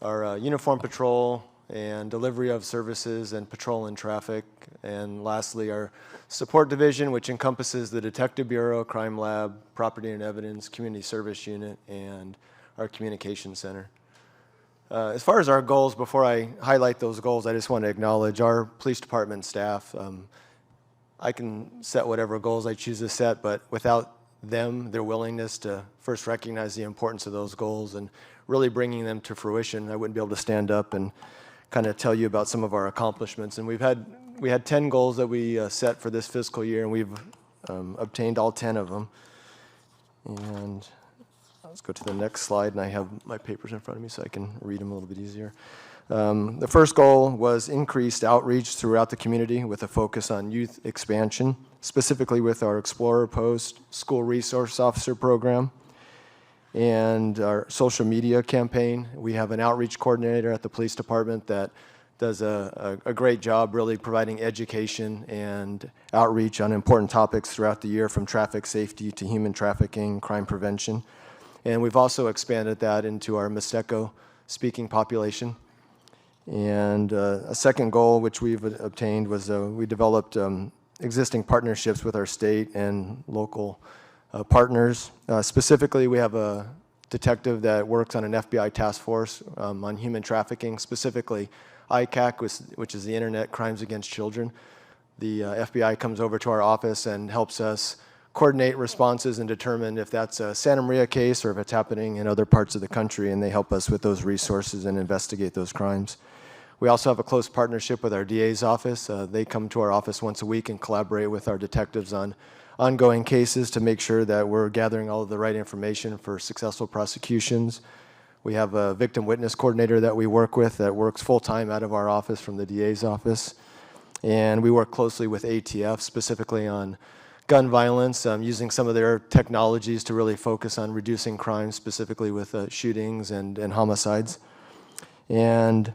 our uniform patrol and delivery of services and patrol and traffic. And lastly, our support division, which encompasses the Detective Bureau, Crime Lab, Property and Evidence, Community Service Unit, and our Communications Center. As far as our goals, before I highlight those goals, I just want to acknowledge our police department staff. I can set whatever goals I choose to set, but without them, their willingness to first recognize the importance of those goals and really bringing them to fruition, I wouldn't be able to stand up and kind of tell you about some of our accomplishments. And we had 10 goals that we set for this fiscal year, and we've obtained all 10 of them. And let's go to the next slide, and I have my papers in front of me so I can read them a little bit easier. The first goal was increased outreach throughout the community with a focus on youth expansion, specifically with our Explorer Post School Resource Officer program and our social media campaign. We have an outreach coordinator at the police department that does a great job really providing education and outreach on important topics throughout the year, from traffic safety to human trafficking, crime prevention. And we've also expanded that into our Mixteco speaking population. And a second goal which we've obtained was we developed existing partnerships with our state and local partners. Specifically, we have a detective that works on an FBI task force on human trafficking, specifically ICAC, which is the Internet Crimes Against Children. The FBI comes over to our office and helps us coordinate responses and determine if that's a Santa Maria case or if it's happening in other parts of the country, and they help us with those resources and investigate those crimes. We also have a close partnership with our DA's office. They come to our office once a week and collaborate with our detectives on ongoing cases to make sure that we're gathering all of the right information for successful prosecutions. We have a victim witness coordinator that we work with that works full-time out of our office from the DA's office. And we work closely with ATF, specifically on gun violence, using some of their technologies to really focus on reducing crime, specifically with shootings and homicides. And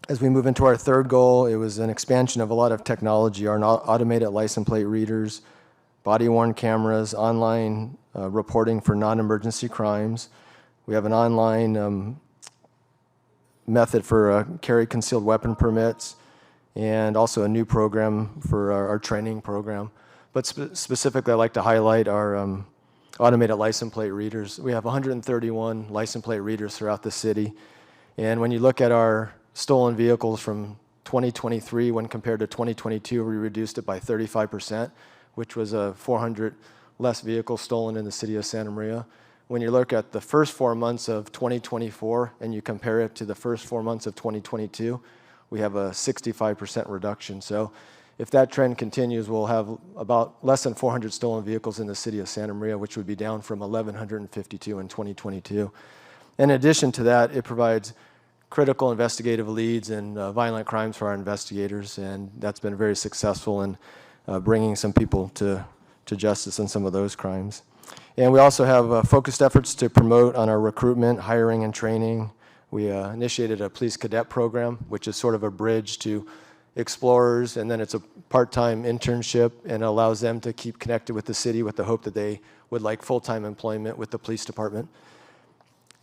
as we move into our third goal, it was an expansion of a lot of technology, our automated license plate readers, body-worn cameras, online reporting for non-emergency crimes. We have an online method for carry concealed weapon permits, and also a new program for our training program. But specifically, I'd like to highlight our automated license plate readers. We have 131 license plate readers throughout the city. And when you look at our stolen vehicles from 2023 when compared to 2022, we reduced it by 35%, which was 400 less vehicles stolen in the city of Santa Maria. When you look at the first 4 months of 2024 and you compare it to the first 4 months of 2022, we have a 65% reduction. So if that trend continues, we'll have about less than 400 stolen vehicles in the city of Santa Maria, which would be down from 1,152 in 2022. In addition to that, it provides critical investigative leads and violent crimes for our investigators, and that's been very successful in bringing some people to justice on some of those crimes. And we also have focused efforts to promote on our recruitment, hiring, and training. We initiated a police cadet program, which is sort of a bridge to explorers, and then it's a part-time internship, and it allows them to keep connected with the city with the hope that they would like full-time employment with the police department.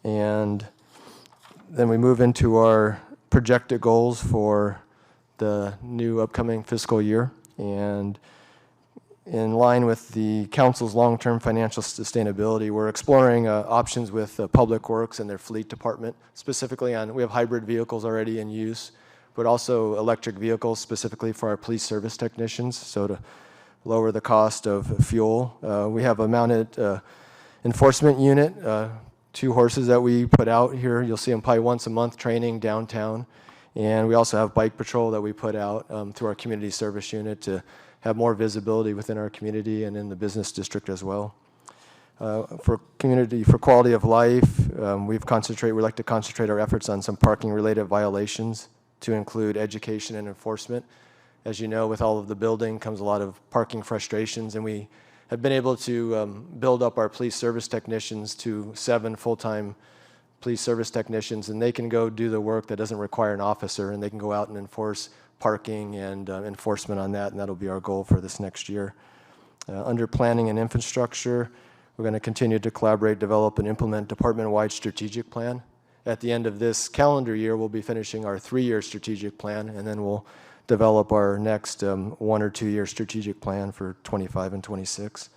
And then we move into our projected goals for the new upcoming fiscal year. And in line with the council's long-term financial sustainability, we're exploring options with Public Works and their fleet department, specifically on, we have hybrid vehicles already in use, but also electric vehicles specifically for our police service technicians, so to lower the cost of fuel. We have a mounted enforcement unit, 2 horses that we put out here. You'll see them probably once a month training downtown. And we also have bike patrol that we put out through our community service unit to have more visibility within our community and in the business district as well. For quality of life, we like to concentrate our efforts on some parking related violations to include education and enforcement. As you know, with all of the building comes a lot of parking frustrations, and we have been able to build up our police service technicians to 7 full-time police service technicians, and they can go do the work that doesn't require an officer, and they can go out and enforce parking and enforcement on that, and that'll be our goal for this next year. Under planning and infrastructure, we're going to continue to collaborate, develop, and implement department-wide strategic plan. At the end of this calendar year, we'll be finishing our 3-year strategic plan, and then we'll develop our next 1 or 2 year strategic plan for 25 and 26.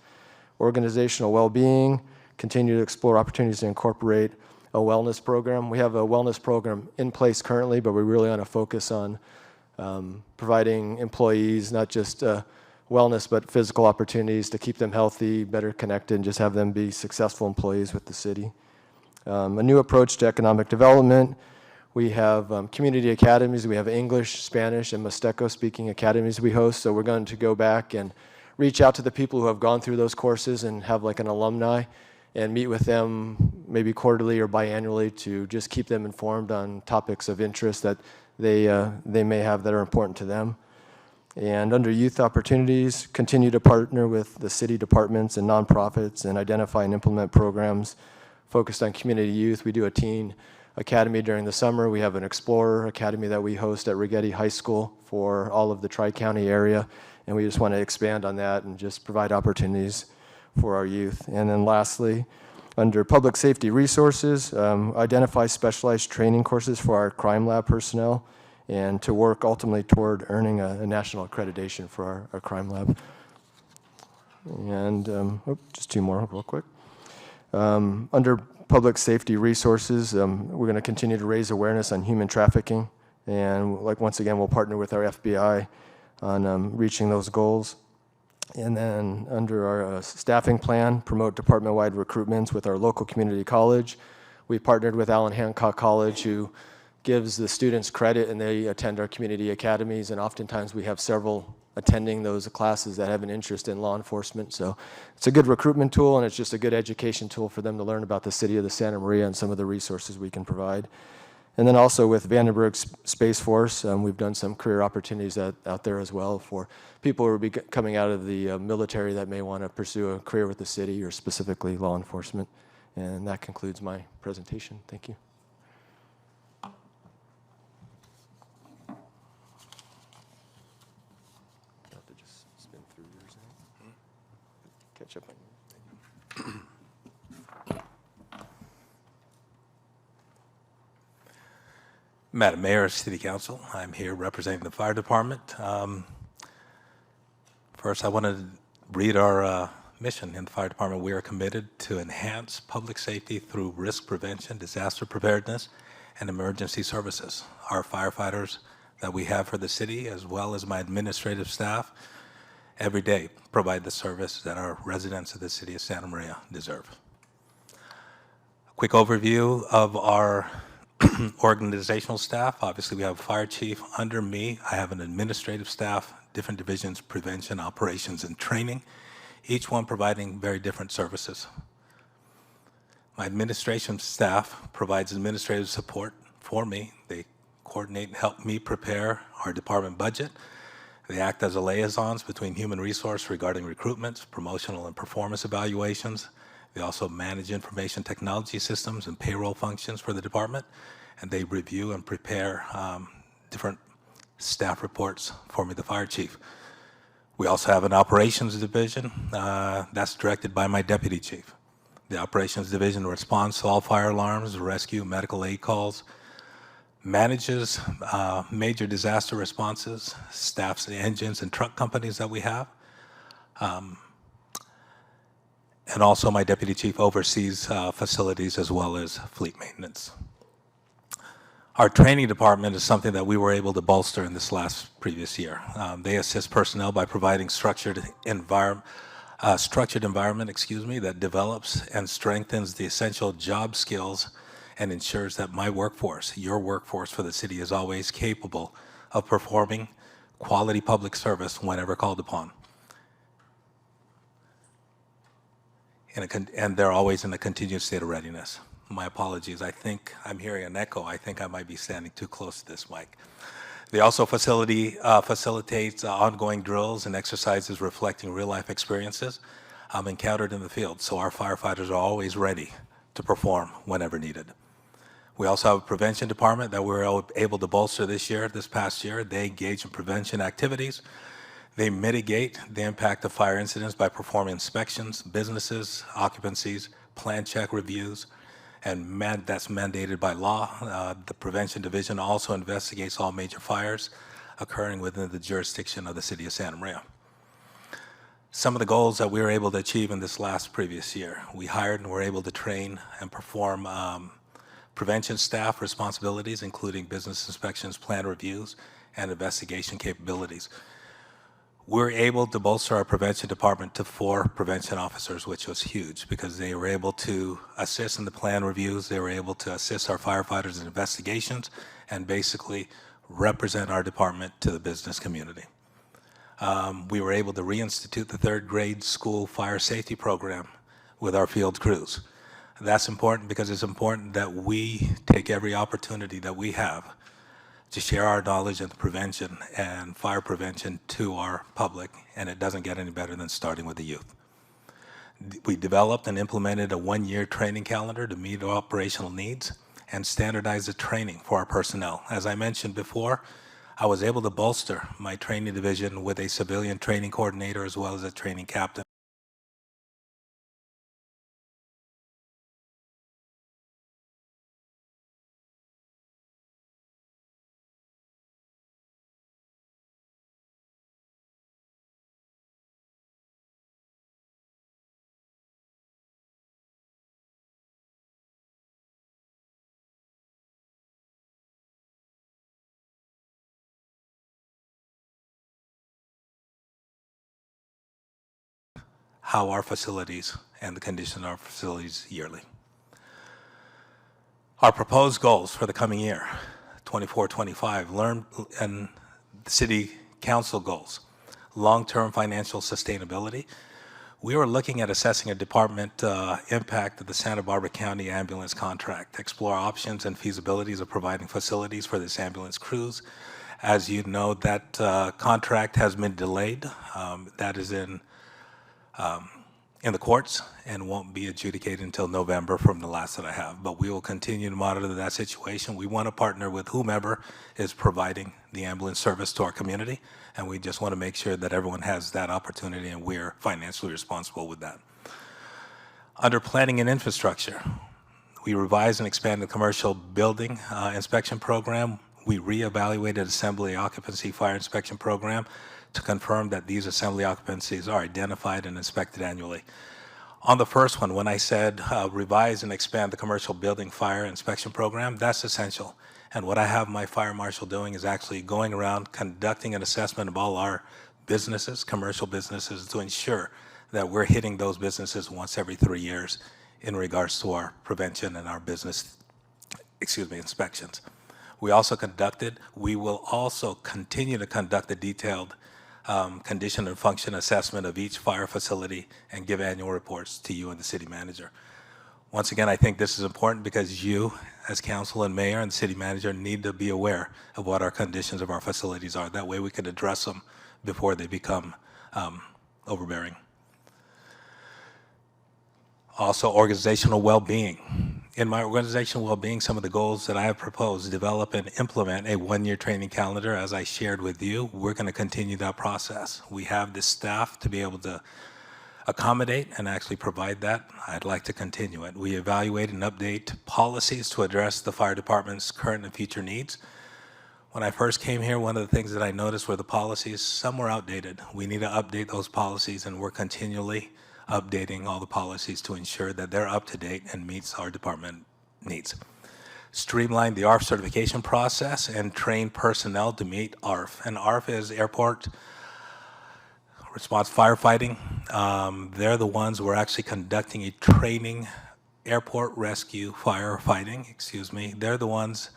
Organizational well-being, continue to explore opportunities to incorporate a wellness program. We have a wellness program in place currently, but we really want to focus on providing employees not just wellness, but physical opportunities to keep them healthy, better connected, and just have them be successful employees with the city. A new approach to economic development. We have community academies. We have English, Spanish, and Mixteco speaking academies we host. So we're going to go back and reach out to the people who have gone through those courses and have like an alumni and meet with them maybe quarterly or biannually to just keep them informed on topics of interest that they may have that are important to them. And under youth opportunities, continue to partner with the city departments and nonprofits and identify and implement programs focused on community youth. We do a teen academy during the summer. We have an Explorer Academy that we host at Rigetti High School for all of the Tri-County area, and we just want to expand on that and just provide opportunities for our youth. And then lastly, under public safety resources, identify specialized training courses for our crime lab personnel and to work ultimately toward earning a national accreditation for our crime lab. And just 2 more real quick. Under public safety resources, we're going to continue to raise awareness on human trafficking. And like once again, we'll partner with our FBI on reaching those goals. And then under our staffing plan, promote department-wide recruitments with our local community college. We partnered with Allen Hancock College, who gives the students credit and they attend our community academies, and oftentimes we have several attending those classes that have an interest in law enforcement. So it's a good recruitment tool, and it's just a good education tool for them to learn about the city of the Santa Maria and some of the resources we can provide. And then also with Vandenberg Space Force, we've done some career opportunities out there as well for people who are coming out of the military that may want to pursue a career with the city or specifically law enforcement. And that concludes my presentation. Thank you. Catch up on you. Madam Mayor, City Council, I'm here representing the fire department. First, I want to read our mission in the fire department. We are committed to enhance public safety through risk prevention, disaster preparedness, and emergency services. Our firefighters that we have for the city, as well as my administrative staff, every day provide the service that our residents of the city of Santa Maria deserve. A quick overview of our organizational staff. Obviously, we have a fire chief under me. I have an administrative staff, different divisions, prevention, operations, and training, each one providing very different services. My administration staff provides administrative support for me. They coordinate and help me prepare our department budget. They act as liaisons between human resource regarding recruitments, promotional and performance evaluations. They also manage information technology systems and payroll functions for the department, and they review and prepare different staff reports for me, the fire chief. We also have an operations division that's directed by my deputy chief. The operations division responds to all fire alarms, rescue, medical aid calls, manages major disaster responses, staffs the engines and truck companies that we have. And also my deputy chief oversees facilities as well as fleet maintenance. Our training department is something that we were able to bolster in this previous year. They assist personnel by providing structured environment, that develops and strengthens the essential job skills and ensures that my workforce, your workforce for the city, is always capable of performing quality public service whenever called upon. And they're always in a continuous state of readiness. My apologies, I think I'm hearing an echo. I think I might be standing too close to this mic. They also facilitates ongoing drills and exercises reflecting real-life experiences. encountered in the field, so our firefighters are always ready to perform whenever needed. We also have a prevention department that we're able to bolster this past year. They engage in prevention activities. They mitigate the impact of fire incidents by performing inspections, businesses, occupancies, plan check reviews, and that's mandated by law. The prevention division also investigates all major fires occurring within the jurisdiction of the city of Santa Maria. Some of the goals that we were able to achieve in this previous year, we hired and were able to train and perform prevention staff responsibilities, including business inspections, plan reviews, and investigation capabilities. We're able to bolster our prevention department to 4 prevention officers, which was huge because they were able to assist in the plan reviews, they were able to assist our firefighters in investigations, and basically represent our department to the business community. We were able to reinstitute the 3rd grade school fire safety program with our field crews. That's important because it's important that we take every opportunity that we have to share our knowledge of prevention and fire prevention to our public, and it doesn't get any better than starting with the youth. We developed and implemented a 1-year training calendar to meet our operational needs and standardize the training for our personnel. As I mentioned before, I was able to bolster my training division with a civilian training coordinator as well as a training captain. How our facilities and the condition of our facilities yearly. Our proposed goals for the coming year, 24-25, learn and the city council goals, long-term financial sustainability. We were looking at assessing a department impact of the Santa Barbara County ambulance contract, explore options and feasibilities of providing facilities for this ambulance crews. As you know, that contract has been delayed. That is in the courts and won't be adjudicated until November from the last that I have. But we will continue to monitor that situation. We want to partner with whomever is providing the ambulance service to our community, and we just want to make sure that everyone has that opportunity and we're financially responsible with that. Under planning and infrastructure, we revised and expanded the commercial building inspection program. We reevaluated assembly occupancy fire inspection program to confirm that these assembly occupancies are identified and inspected annually. On the first one, when I said revise and expand the commercial building fire inspection program, that's essential. And what I have my fire marshal doing is actually going around conducting an assessment of all our businesses, commercial businesses, to ensure that we're hitting those businesses once every 3 years in regards to our prevention and our business, inspections. We will also continue to conduct a detailed condition and function assessment of each fire facility and give annual reports to you and the city manager. Once again, I think this is important because you, as council and mayor and city manager, need to be aware of what our conditions of our facilities are. That way we can address them before they become overbearing. Also, organizational well-being. In my organizational well-being, some of the goals that I have proposed, develop and implement a 1-year training calendar. As I shared with you, we're going to continue that process. We have the staff to be able to accommodate and actually provide that. I'd like to continue it. We evaluate and update policies to address the fire department's current and future needs. When I first came here, one of the things that I noticed were the policies, some were outdated. We need to update those policies, and we're continually updating all the policies to ensure that they're up to date and meets our department needs. Streamline the ARF certification process and train personnel to meet ARF. And ARF is Airport Response Firefighting. They're the ones who are actually conducting a training, airport rescue firefighting, They're the ones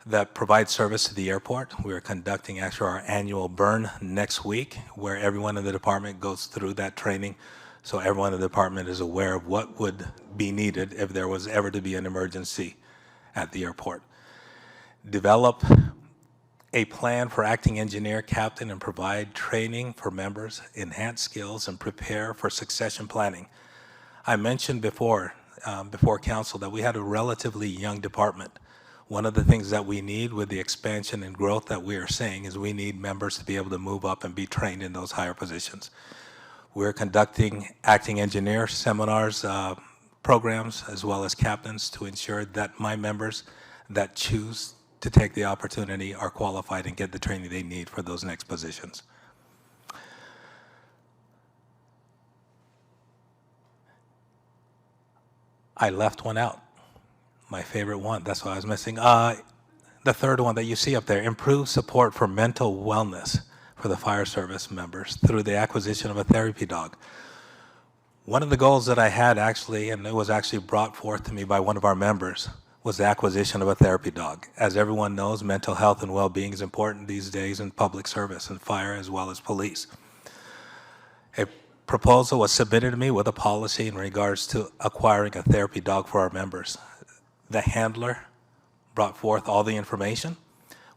that provide service to the airport. We are conducting actually our annual burn next week, where everyone in the department goes through that training. So everyone in the department is aware of what would be needed if there was ever to be an emergency at the airport. Develop a plan for acting engineer, captain, and provide training for members, enhance skills, and prepare for succession planning. I mentioned before council that we had a relatively young department. One of the things that we need with the expansion and growth that we are seeing is we need members to be able to move up and be trained in those higher positions. We're conducting acting engineer seminars, programs, as well as captains to ensure that my members that choose to take the opportunity are qualified and get the training they need for those next positions. I left one out, my favorite one. That's what I was missing. The third one that you see up there, improve support for mental wellness for the fire service members through the acquisition of a therapy dog. One of the goals that I had actually, and it was actually brought forth to me by one of our members, was the acquisition of a therapy dog. As everyone knows, mental health and well-being is important these days in public service and fire as well as police. A proposal was submitted to me with a policy in regards to acquiring a therapy dog for our members. The handler brought forth all the information.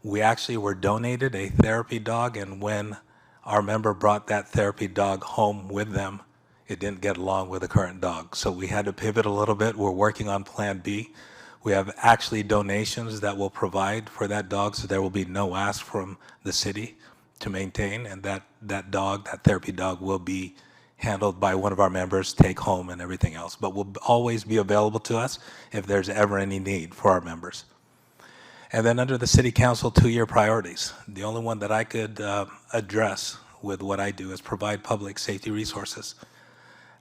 We actually were donated a therapy dog, and when our member brought that therapy dog home with them, it didn't get along with the current dog. So we had to pivot a little bit. We're working on Plan B. We have actually donations that will provide for that dog, so there will be no ask from the city to maintain, and that therapy dog will be handled by one of our members, take home and everything else, but will always be available to us if there's ever any need for our members. And then under the city council 2-year priorities, the only one that I could address with what I do is provide public safety resources.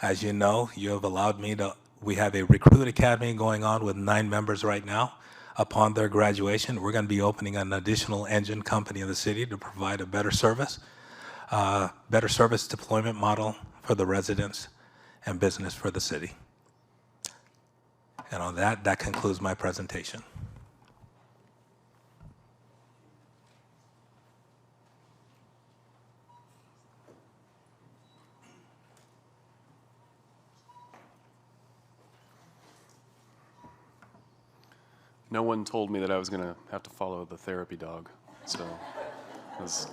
As you know, you have allowed me to, we have a recruit academy going on with 9 members right now. Upon their graduation, we're going to be opening an additional engine company in the city to provide a better service deployment model for the residents and business for the city. And on that concludes my presentation. No one told me that I was going to have to follow the therapy dog, so it was.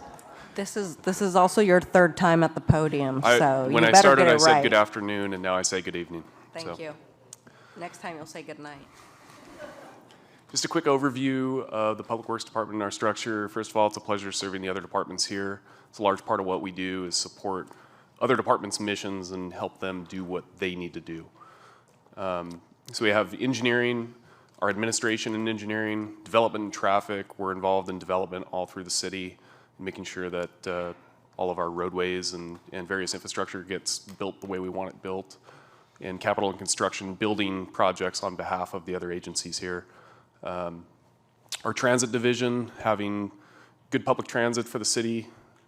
This is also your third time at the podium, so you when I better started, get it I said right. good afternoon, and now I say good evening. Thank you. Next time you'll say good night. Just a quick overview of the Public Works Department and our structure. First of all, it's a pleasure serving the other departments here. It's a large part of what we do is support other departments' missions and help them do what they need to do. So we have engineering, our administration and engineering, development and traffic. We're involved in development all through the city, making sure that all of our roadways and various infrastructure gets built the way we want it built, and capital and construction, building projects on behalf of the other agencies here. Our transit division, having good public transit for the city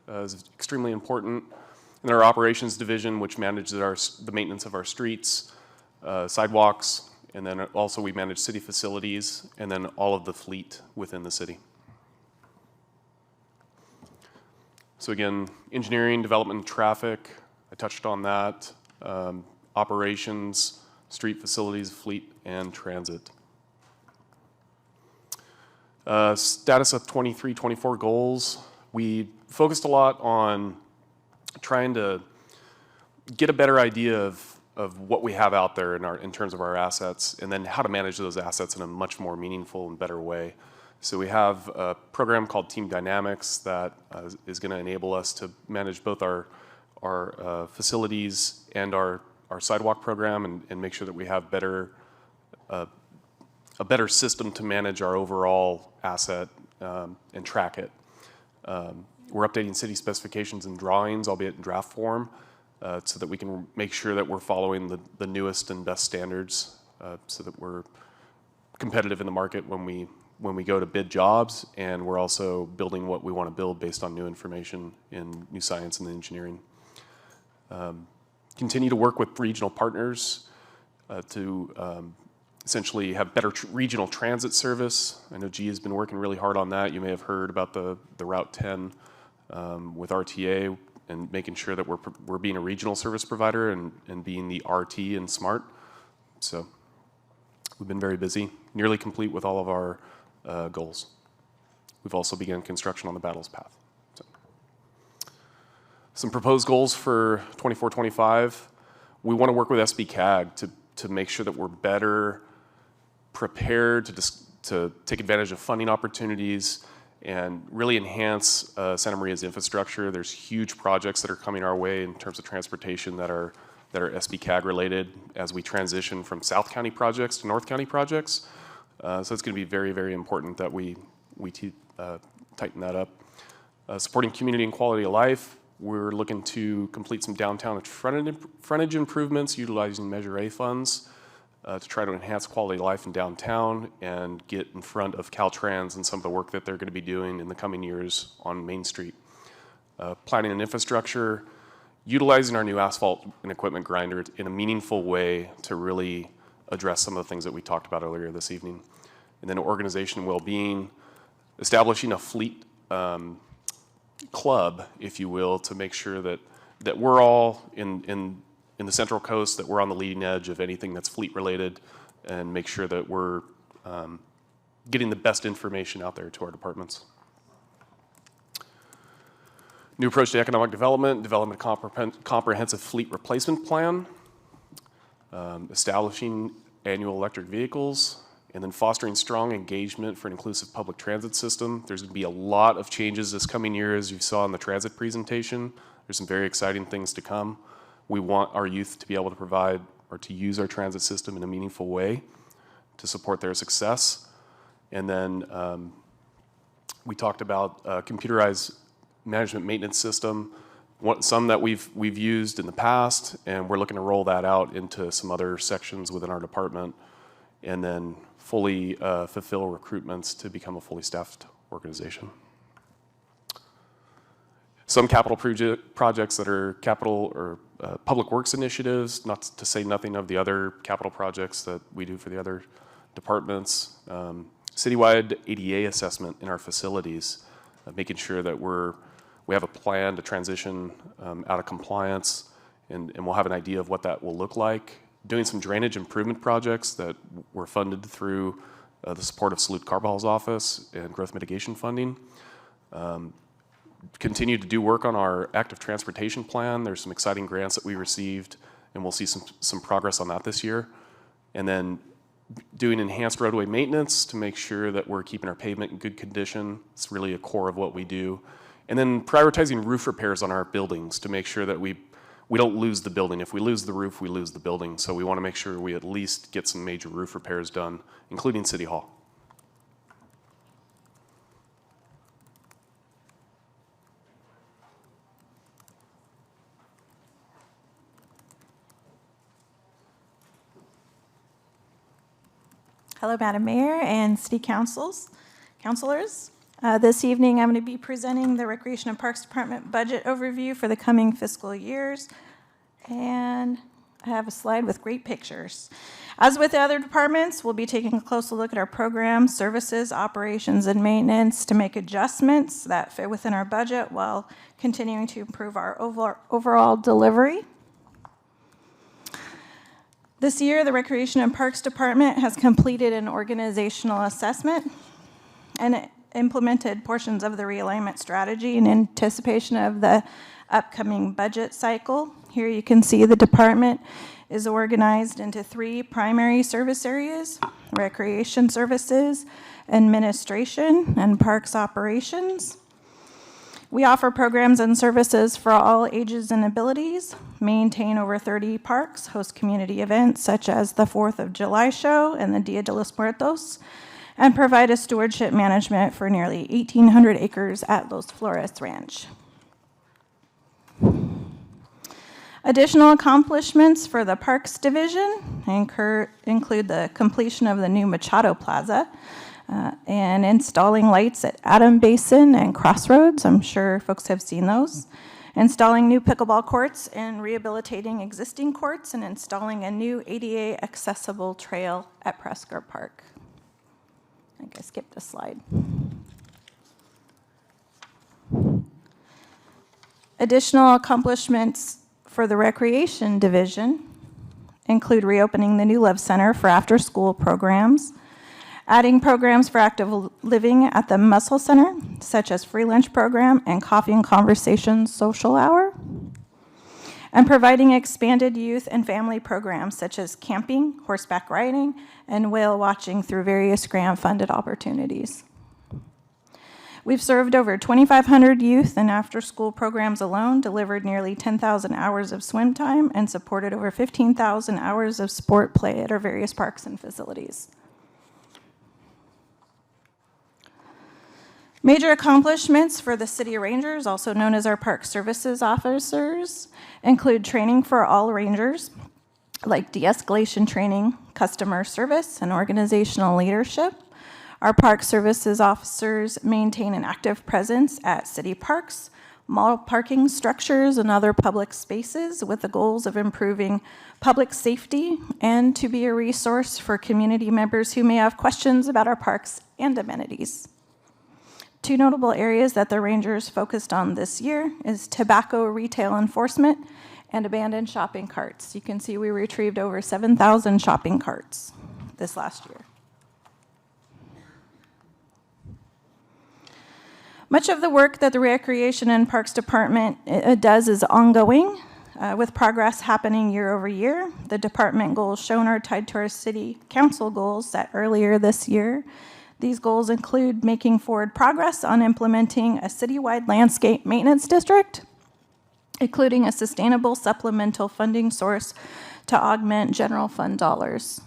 is extremely important. And our operations division, which manages the maintenance of our streets, sidewalks, and then also we manage city facilities, and then all of the fleet within the city. So again, engineering, development, traffic, I touched on that. Operations, street facilities, fleet, and transit. Status of 23-24 goals. We focused a lot on trying to get a better idea of what we have out there in terms of our assets, and then how to manage those assets in a much more meaningful and better way. So we have a program called Team Dynamics that is going to enable us to manage both our facilities and our sidewalk program, and make sure that we have a better system to manage our overall asset and track it. We're updating city specifications and drawings, albeit in draft form, so that we can make sure that we're following the newest and best standards, so that we're competitive in the market when we go to bid jobs, and we're also building what we want to build based on new information in new science and engineering. Continue to work with regional partners to essentially have better regional transit service. I know G has been working really hard on that. You may have heard about the Route 10 with RTA, and making sure that we're being a regional service provider and being the RT in SMART. So we've been very busy, nearly complete with all of our goals. We've also begun construction on the Battles Path. So, some proposed goals for 24-25. We want to work with SB CAG to make sure that we're better prepared to take advantage of funding opportunities and really enhance Santa Maria's infrastructure. There's huge projects that are coming our way in terms of transportation that are SB CAG related as we transition from South County projects to North County projects. So it's going to be very, very important that we tighten that up. Supporting community and quality of life. We're looking to complete some downtown frontage improvements utilizing Measure A funds to try to enhance quality of life in downtown and get in front of Caltrans and some of the work that they're going to be doing in the coming years on Main Street. Planning and infrastructure, utilizing our new asphalt and equipment grinder in a meaningful way to really address some of the things that we talked about earlier this evening. And then organization and well-being, establishing a fleet club, if you will, to make sure that we're all in the Central Coast, that we're on the leading edge of anything that's fleet related, and make sure that we're getting the best information out there to our departments. New approach to economic development a comprehensive fleet replacement plan, establishing annual electric vehicles, and then fostering strong engagement for an inclusive public transit system. There's going to be a lot of changes this coming year, as you saw in the transit presentation. There's some very exciting things to come. We want our youth to be able to provide or to use our transit system in a meaningful way to support their success. And then we talked about computerized management maintenance system, some that we've used in the past, and we're looking to roll that out into some other sections within our department, and then fully fulfill recruitments to become a fully staffed organization. Some capital projects that are capital or public works initiatives, not to say nothing of the other capital projects that we do for the other departments. Citywide ADA assessment in our facilities, making sure that we have a plan to transition out of compliance, and we'll have an idea of what that will look like. Doing some drainage improvement projects that were funded through the support of Salute Carvajal's office and growth mitigation funding. Continue to do work on our active transportation plan. There's some exciting grants that we received, and we'll see some progress on that this year. And then doing enhanced roadway maintenance to make sure that we're keeping our pavement in good condition. It's really a core of what we do. And then prioritizing roof repairs on our buildings to make sure that we don't lose the building. If we lose the roof, we lose the building. So we want to make sure we at least get some major roof repairs done, including City Hall. Hello, Madam Mayor and City Councilors. This evening, I'm going to be presenting the Recreation and Parks Department budget overview for the coming fiscal years. And I have a slide with great pictures. As with the other departments, we'll be taking a closer look at our programs, services, operations, and maintenance to make adjustments that fit within our budget while continuing to improve our overall delivery. This year, the Recreation and Parks Department has completed an organizational assessment and implemented portions of the realignment strategy in anticipation of the upcoming budget cycle. Here you can see the department is organized into 3 primary service areas: recreation services, administration, and parks operations. We offer programs and services for all ages and abilities, maintain over 30 parks, host community events such as the 4th of July show and the Dia de los Muertos, and provide a stewardship management for nearly 1,800 acres at Los Flores Ranch. Additional accomplishments for the Parks Division include the completion of the new Machado Plaza, and installing lights at Adam Basin and Crossroads. I'm sure folks have seen those. Installing new pickleball courts and rehabilitating existing courts, and installing a new ADA accessible trail at Prescott Park. I think I skipped a slide. Additional accomplishments for the Recreation Division include reopening the New Love Center for after-school programs, adding programs for active living at the Muscle Center, such as free lunch program and coffee and conversation social hour, and providing expanded youth and family programs such as camping, horseback riding, and whale watching through various grant-funded opportunities. We've served over 2,500 youth in after-school programs alone, delivered nearly 10,000 hours of swim time, and supported over 15,000 hours of sport play at our various parks and facilities. Major accomplishments for the City Rangers, also known as our Park Services Officers, include training for all Rangers, like de-escalation training, customer service, and organizational leadership. Our Park Services Officers maintain an active presence at city parks, mall parking structures, and other public spaces with the goals of improving public safety and to be a resource for community members who may have questions about our parks and amenities. Two notable areas that the Rangers focused on this year is tobacco retail enforcement and abandoned shopping carts. You can see we retrieved over 7,000 shopping carts this last year. Much of the work that the Recreation and Parks Department does is ongoing, with progress happening year over year. The department goals shown are tied to our City Council goals set earlier this year. These goals include making forward progress on implementing a citywide landscape maintenance district, including a sustainable supplemental funding source to augment general fund dollars.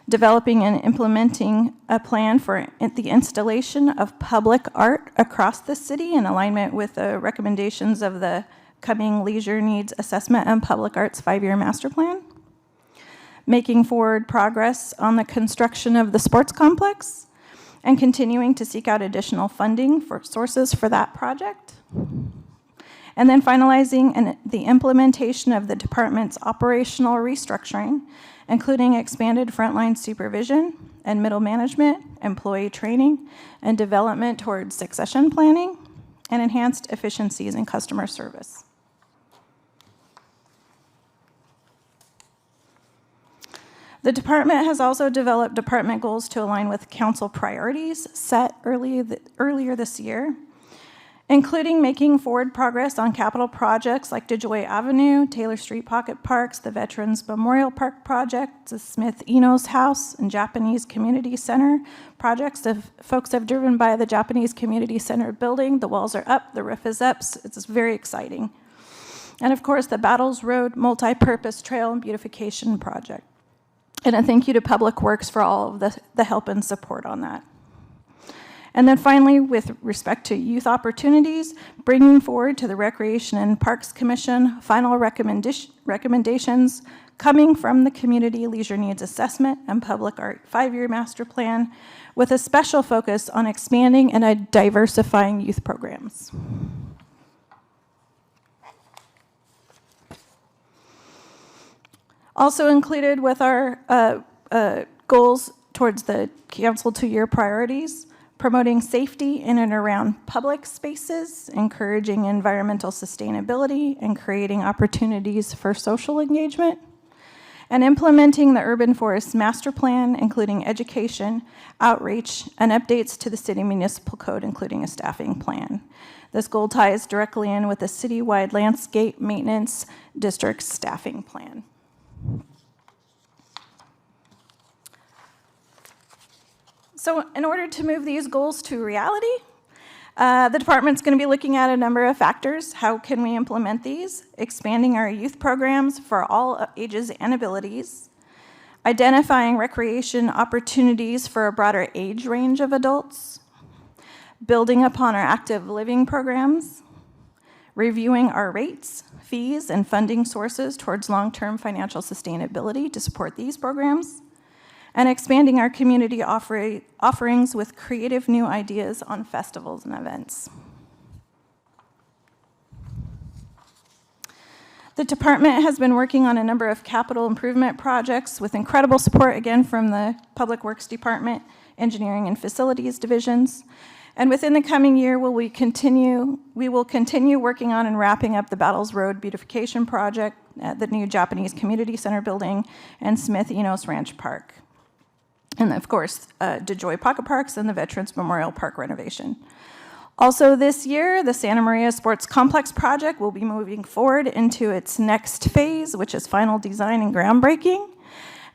Developing and implementing a plan for the installation of public art across the city in alignment with the recommendations of the coming Leisure Needs Assessment and Public Arts 5-year master plan. Making forward progress on the construction of the sports complex and continuing to seek out additional funding for sources for that project. And then finalizing the implementation of the department's operational restructuring, including expanded frontline supervision and middle management, employee training, and development towards succession planning, and enhanced efficiencies in customer service. The department has also developed department goals to align with council priorities set earlier this year, including making forward progress on capital projects like Digaway Avenue, Taylor Street Pocket Parks, the Veterans Memorial Park Project, the Smith Enos House, and Japanese Community Center projects. If folks have driven by the Japanese Community Center building, the walls are up, the roof is up, so it's very exciting. And of course, the Battles Road Multi-Purpose Trail and Beautification Project. And a thank you to Public Works for all of the help and support on that. And then finally, with respect to youth opportunities, bringing forward to the Recreation and Parks Commission final recommendations coming from the Community Leisure Needs Assessment and Public Art 5-year master plan, with a special focus on expanding and diversifying youth programs. Also included with our goals towards the Council 2-year priorities, promoting safety in and around public spaces, encouraging environmental sustainability, and creating opportunities for social engagement, and implementing the Urban Forest Master Plan, including education, outreach, and updates to the City Municipal Code, including a staffing plan. This goal ties directly in with the citywide landscape maintenance district staffing plan. So in order to move these goals to reality, the department's going to be looking at a number of factors. How can we implement these? Expanding our youth programs for all ages and abilities, identifying recreation opportunities for a broader age range of adults, building upon our active living programs, reviewing our rates, fees, and funding sources towards long-term financial sustainability to support these programs, and expanding our community offerings with creative new ideas on festivals and events. The department has been working on a number of capital improvement projects with incredible support, again, from the Public Works Department, Engineering and Facilities divisions. And within the coming year, we will continue working on and wrapping up the Battles Road Beautification Project, the new Japanese Community Center building, and Smith Enos Ranch Park. And of course, DeJoy Pocket Parks and the Veterans Memorial Park renovation. Also this year, the Santa Maria Sports Complex project will be moving forward into its next phase, which is final design and groundbreaking.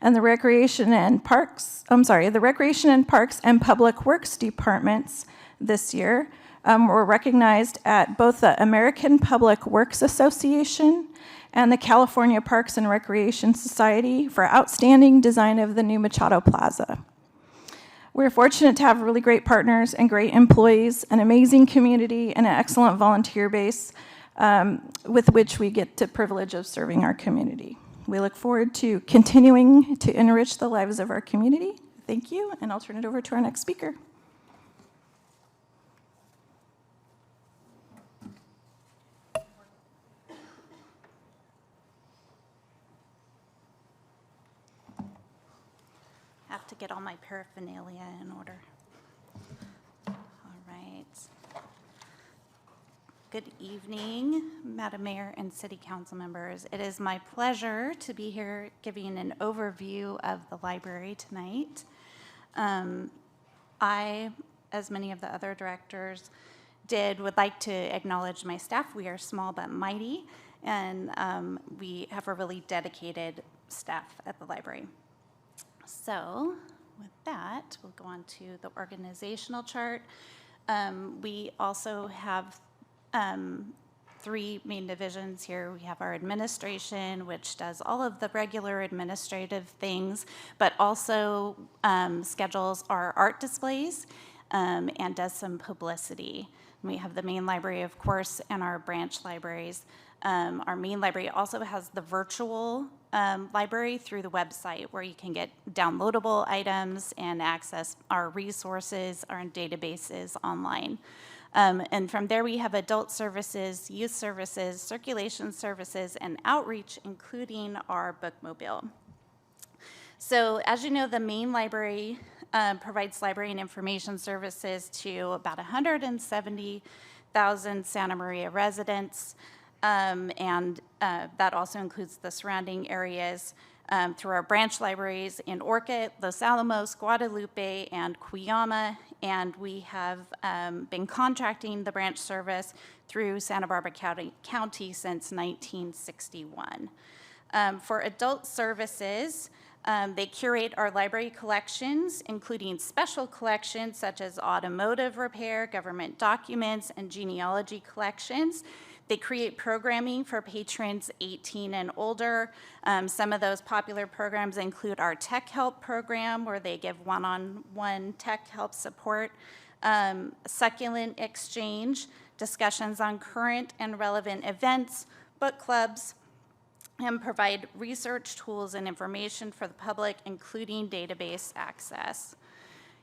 And the Recreation and Parks and Public Works departments this year were recognized at both the American Public Works Association and the California Parks and Recreation Society for outstanding design of the new Machado Plaza. We're fortunate to have really great partners and great employees, an amazing community, and an excellent volunteer base with which we get the privilege of serving our community. We look forward to continuing to enrich the lives of our community. Thank you, and I'll turn it over to our next speaker. Have to get all my paraphernalia in order. All right. Good evening, Madam Mayor and City Council members. It is my pleasure to be here giving an overview of the library tonight. I, as many of the other directors did, would like to acknowledge my staff. We are small but mighty, and we have a really dedicated staff at the library. So with that, we'll go on to the organizational chart. We also have three main divisions here. We have our administration, which does all of the regular administrative things, but also schedules our art displays and does some publicity. We have the main library, of course, and our branch libraries. Our main library also has the virtual library through the website, where you can get downloadable items and access our resources, our databases online. And from there, we have adult services, youth services, circulation services, and outreach, including our bookmobile. So as you know, the main library provides library and information services to about 170,000 Santa Maria residents. And that also includes the surrounding areas through our branch libraries in Orcutt, Los Alamos, Guadalupe, and Cuyama. And we have been contracting the branch service through Santa Barbara County since 1961. For adult services, they curate our library collections, including special collections such as automotive repair, government documents, and genealogy collections. They create programming for patrons 18 and older. Some of those popular programs include our Tech Help program, where they give one-on-one tech help support, Succulent Exchange, discussions on current and relevant events, book clubs, and provide research tools and information for the public, including database access.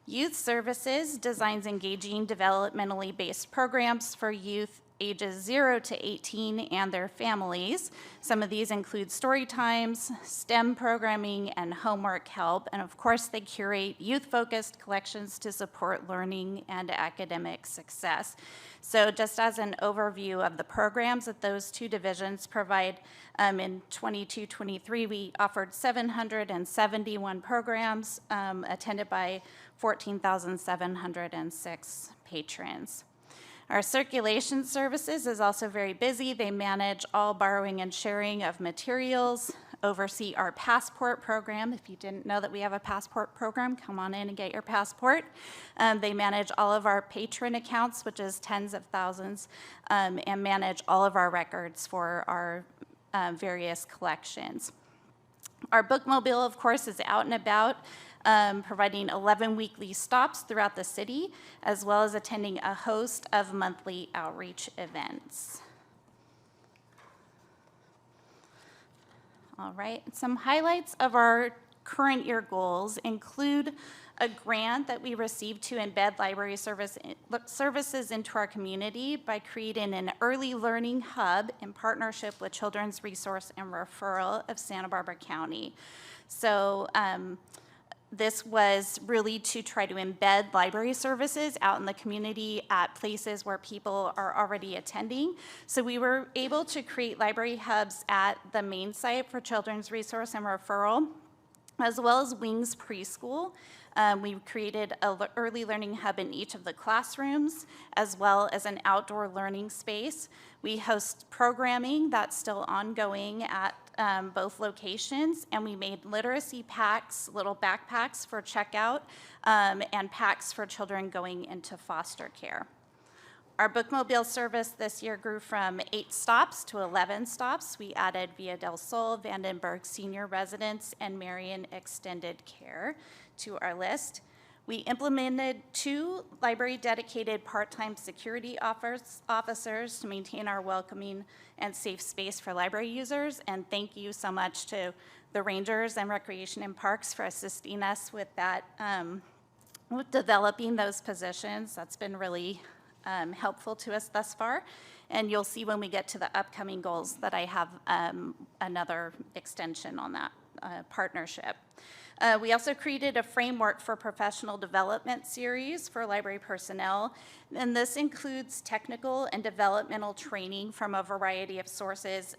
Youth Services designs engaging, developmentally based programs for youth ages 0 to 18 and their families. Some of these include story times, STEM programming, and homework help. And of course, they curate youth-focused collections to support learning and academic success. So just as an overview of the programs that those two divisions provide, in 22-23, we offered 771 programs attended by 14,706 patrons. Our circulation services is also very busy. They manage all borrowing and sharing of materials, oversee our passport program. If you didn't know that we have a passport program, come on in and get your passport. They manage all of our patron accounts, which is tens of thousands, and manage all of our records for our various collections. Our bookmobile, of course, is out and about, providing 11 weekly stops throughout the city, as well as attending a host of monthly outreach events. All right, some highlights of our current year goals include a grant that we received to embed library services into our community by creating an early learning hub in partnership with Children's Resource and Referral of Santa Barbara County. So this was really to try to embed library services out in the community at places where people are already attending. So we were able to create library hubs at the main site for Children's Resource and Referral, as well as Wings Preschool. We created an early learning hub in each of the classrooms, as well as an outdoor learning space. We host programming that's still ongoing at both locations, and we made literacy packs, little backpacks for checkout, and packs for children going into foster care. Our bookmobile service this year grew from 8 stops to 11 stops. We added Via del Sol, Vandenberg Senior Residence, and Marion Extended Care to our list. We implemented 2 library-dedicated part-time security officers to maintain our welcoming and safe space for library users. And thank you so much to the Rangers and Recreation and Parks for assisting us with that, with developing those positions. That's been really helpful to us thus far. And you'll see when we get to the upcoming goals that I have another extension on that partnership. We also created a framework for professional development series for library personnel, and this includes technical and developmental training from a variety of sources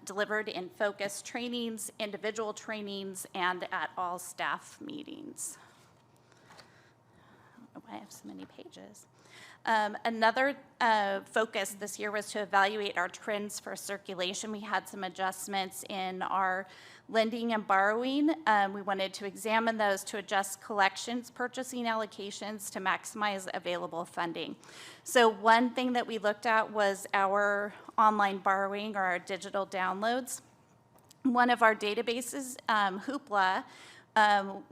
delivered in focused trainings, individual trainings, and at all staff meetings. Oh, I have so many pages. Another focus this year was to evaluate our trends for circulation. We had some adjustments in our lending and borrowing. We wanted to examine those to adjust collections, purchasing allocations to maximize available funding. So one thing that we looked at was our online borrowing or our digital downloads. One of our databases, Hoopla,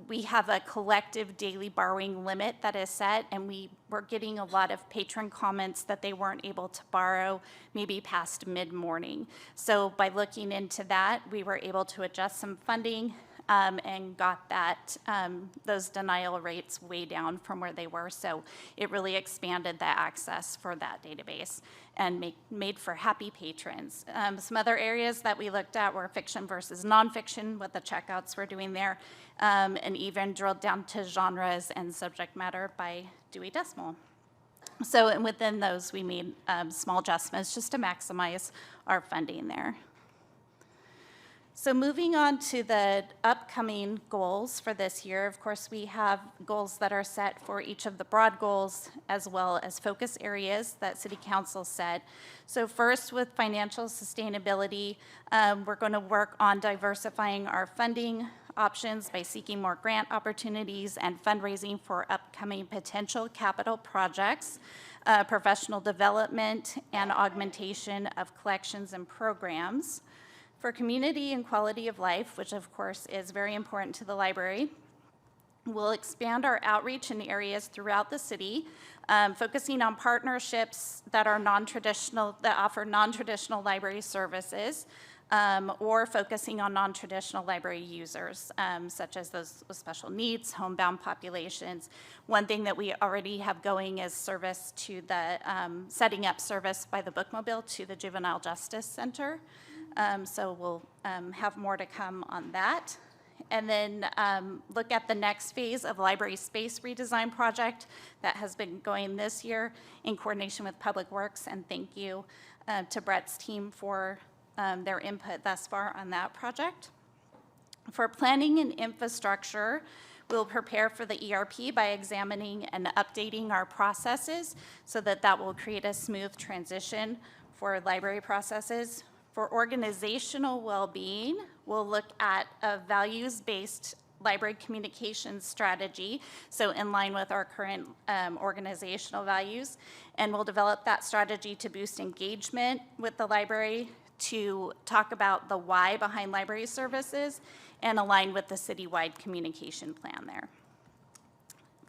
we have a collective daily borrowing limit that is set, and we were getting a lot of patron comments that they weren't able to borrow maybe past mid-morning. So by looking into that, we were able to adjust some funding and got that those denial rates way down from where they were. So it really expanded the access for that database and made for happy patrons. Some other areas that we looked at were fiction versus nonfiction, what the checkouts were doing there, and even drilled down to genres and subject matter by Dewey Decimal. So and within those, we made small adjustments just to maximize our funding there. So moving on to the upcoming goals for this year, of course, we have goals that are set for each of the broad goals as well as focus areas that City Council set. So first, with financial sustainability, we're going to work on diversifying our funding options by seeking more grant opportunities and fundraising for upcoming potential capital projects, professional development, and augmentation of collections and programs. For community and quality of life, which of course is very important to the library, we'll expand our outreach in areas throughout the city, focusing on partnerships that are non-traditional, that offer non-traditional library services, or focusing on non-traditional library users, such as those with special needs, homebound populations. One thing that we already have going is service to the, setting up service by the bookmobile to the Juvenile Justice Center. So we'll have more to come on that. And then look at the next phase of library space redesign project that has been going this year in coordination with Public Works. And thank you to Brett's team for their input thus far on that project. For planning and infrastructure, we'll prepare for the ERP by examining and updating our processes so that that will create a smooth transition for library processes. For organizational well-being, we'll look at a values-based library communications strategy, so in line with our current organizational values, and we'll develop that strategy to boost engagement with the library, to talk about the why behind library services, and align with the citywide communication plan there.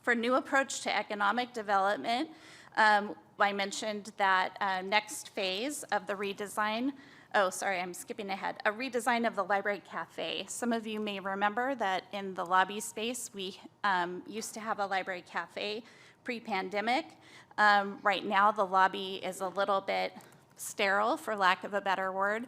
For new approach to economic development, I mentioned that next phase of the redesign. Oh, sorry, I'm skipping ahead. A redesign of the library cafe. Some of you may remember that in the lobby space, we used to have a library cafe pre-pandemic. Right now, the lobby is a little bit sterile, for lack of a better word.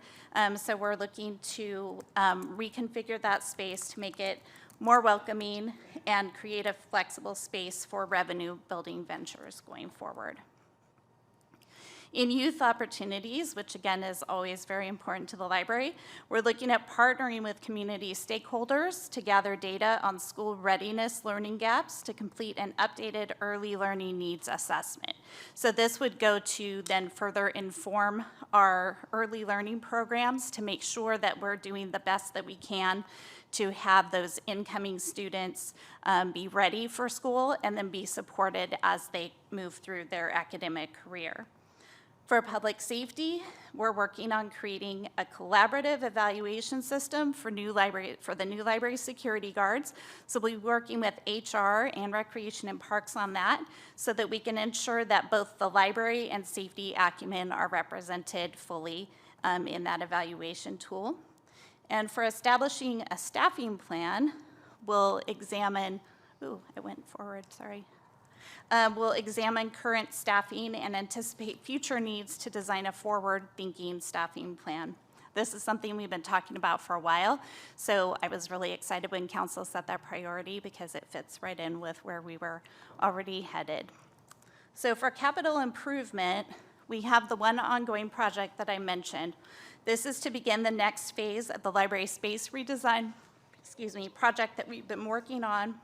So we're looking to reconfigure that space to make it more welcoming and create a flexible space for revenue building ventures going forward. In youth opportunities, which again is always very important to the library, we're looking at partnering with community stakeholders to gather data on school readiness learning gaps to complete an updated early learning needs assessment. So this would go to then further inform our early learning programs to make sure that we're doing the best that we can to have those incoming students be ready for school and then be supported as they move through their academic career. For public safety, we're working on creating a collaborative evaluation system for the new library security guards. So we'll be working with HR and Recreation and Parks on that so that we can ensure that both the library and safety acumen are represented fully in that evaluation tool. And for establishing a staffing plan, we'll examine, we'll examine current staffing and anticipate future needs to design a forward-thinking staffing plan. This is something we've been talking about for a while, so I was really excited when council set that priority because it fits right in with where we were already headed. So for capital improvement, we have the one ongoing project that I mentioned. This is to begin the next phase of the library space redesign, project that we've been working on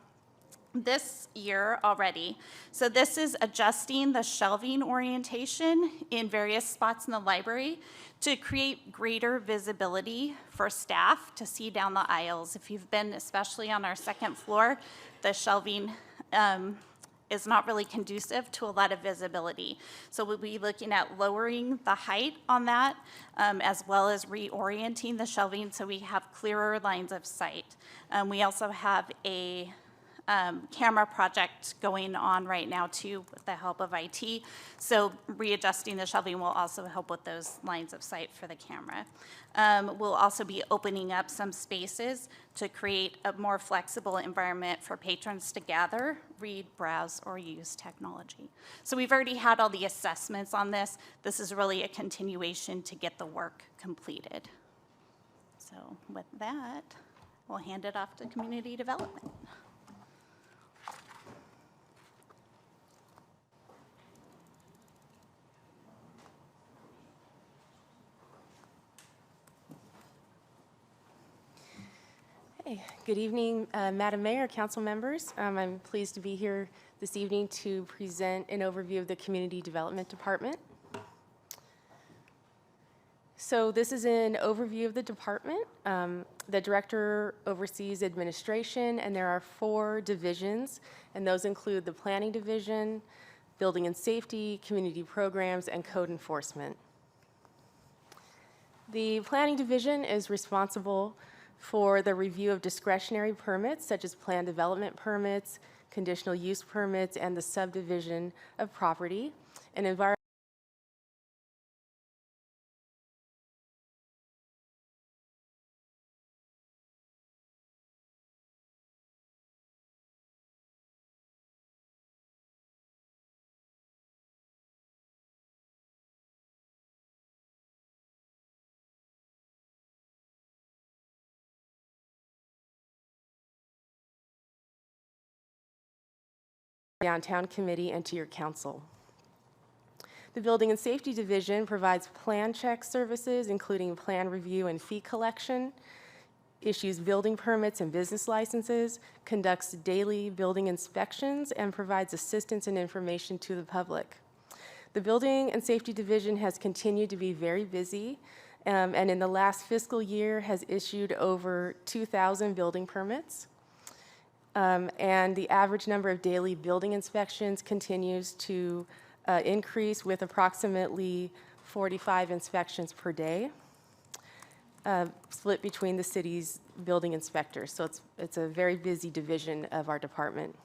this year already. So this is adjusting the shelving orientation in various spots in the library to create greater visibility for staff to see down the aisles. If you've been, especially on our second floor, the shelving is not really conducive to a lot of visibility. So we'll be looking at lowering the height on that, as well as reorienting the shelving so we have clearer lines of sight. We also have a camera project going on right now too with the help of IT. So readjusting the shelving will also help with those lines of sight for the camera. We'll also be opening up some spaces to create a more flexible environment for patrons to gather, read, browse, or use technology. So we've already had all the assessments on this. This is really a continuation to get the work completed. So with that, we'll hand it off to community development. Good evening, Madam Mayor, council members. I'm pleased to be here this evening to present an overview of the Community Development Department. So this is an overview of the department. The director oversees administration, and there are 4 divisions, and those include the Planning Division, Building and Safety, Community Programs, and Code Enforcement. The Planning Division is responsible for the review of discretionary permits, such as plan development permits, conditional use permits, and the subdivision of property. And Downtown Committee and to your council. The Building and Safety Division provides plan check services, including plan review and fee collection, issues building permits and business licenses, conducts daily building inspections, and provides assistance and information to the public. The Building and Safety Division has continued to be very busy, and in the last fiscal year has issued over 2,000 building permits. And the average number of daily building inspections continues to increase with approximately 45 inspections per day, split between the city's building inspectors. So it's a very busy division of our department.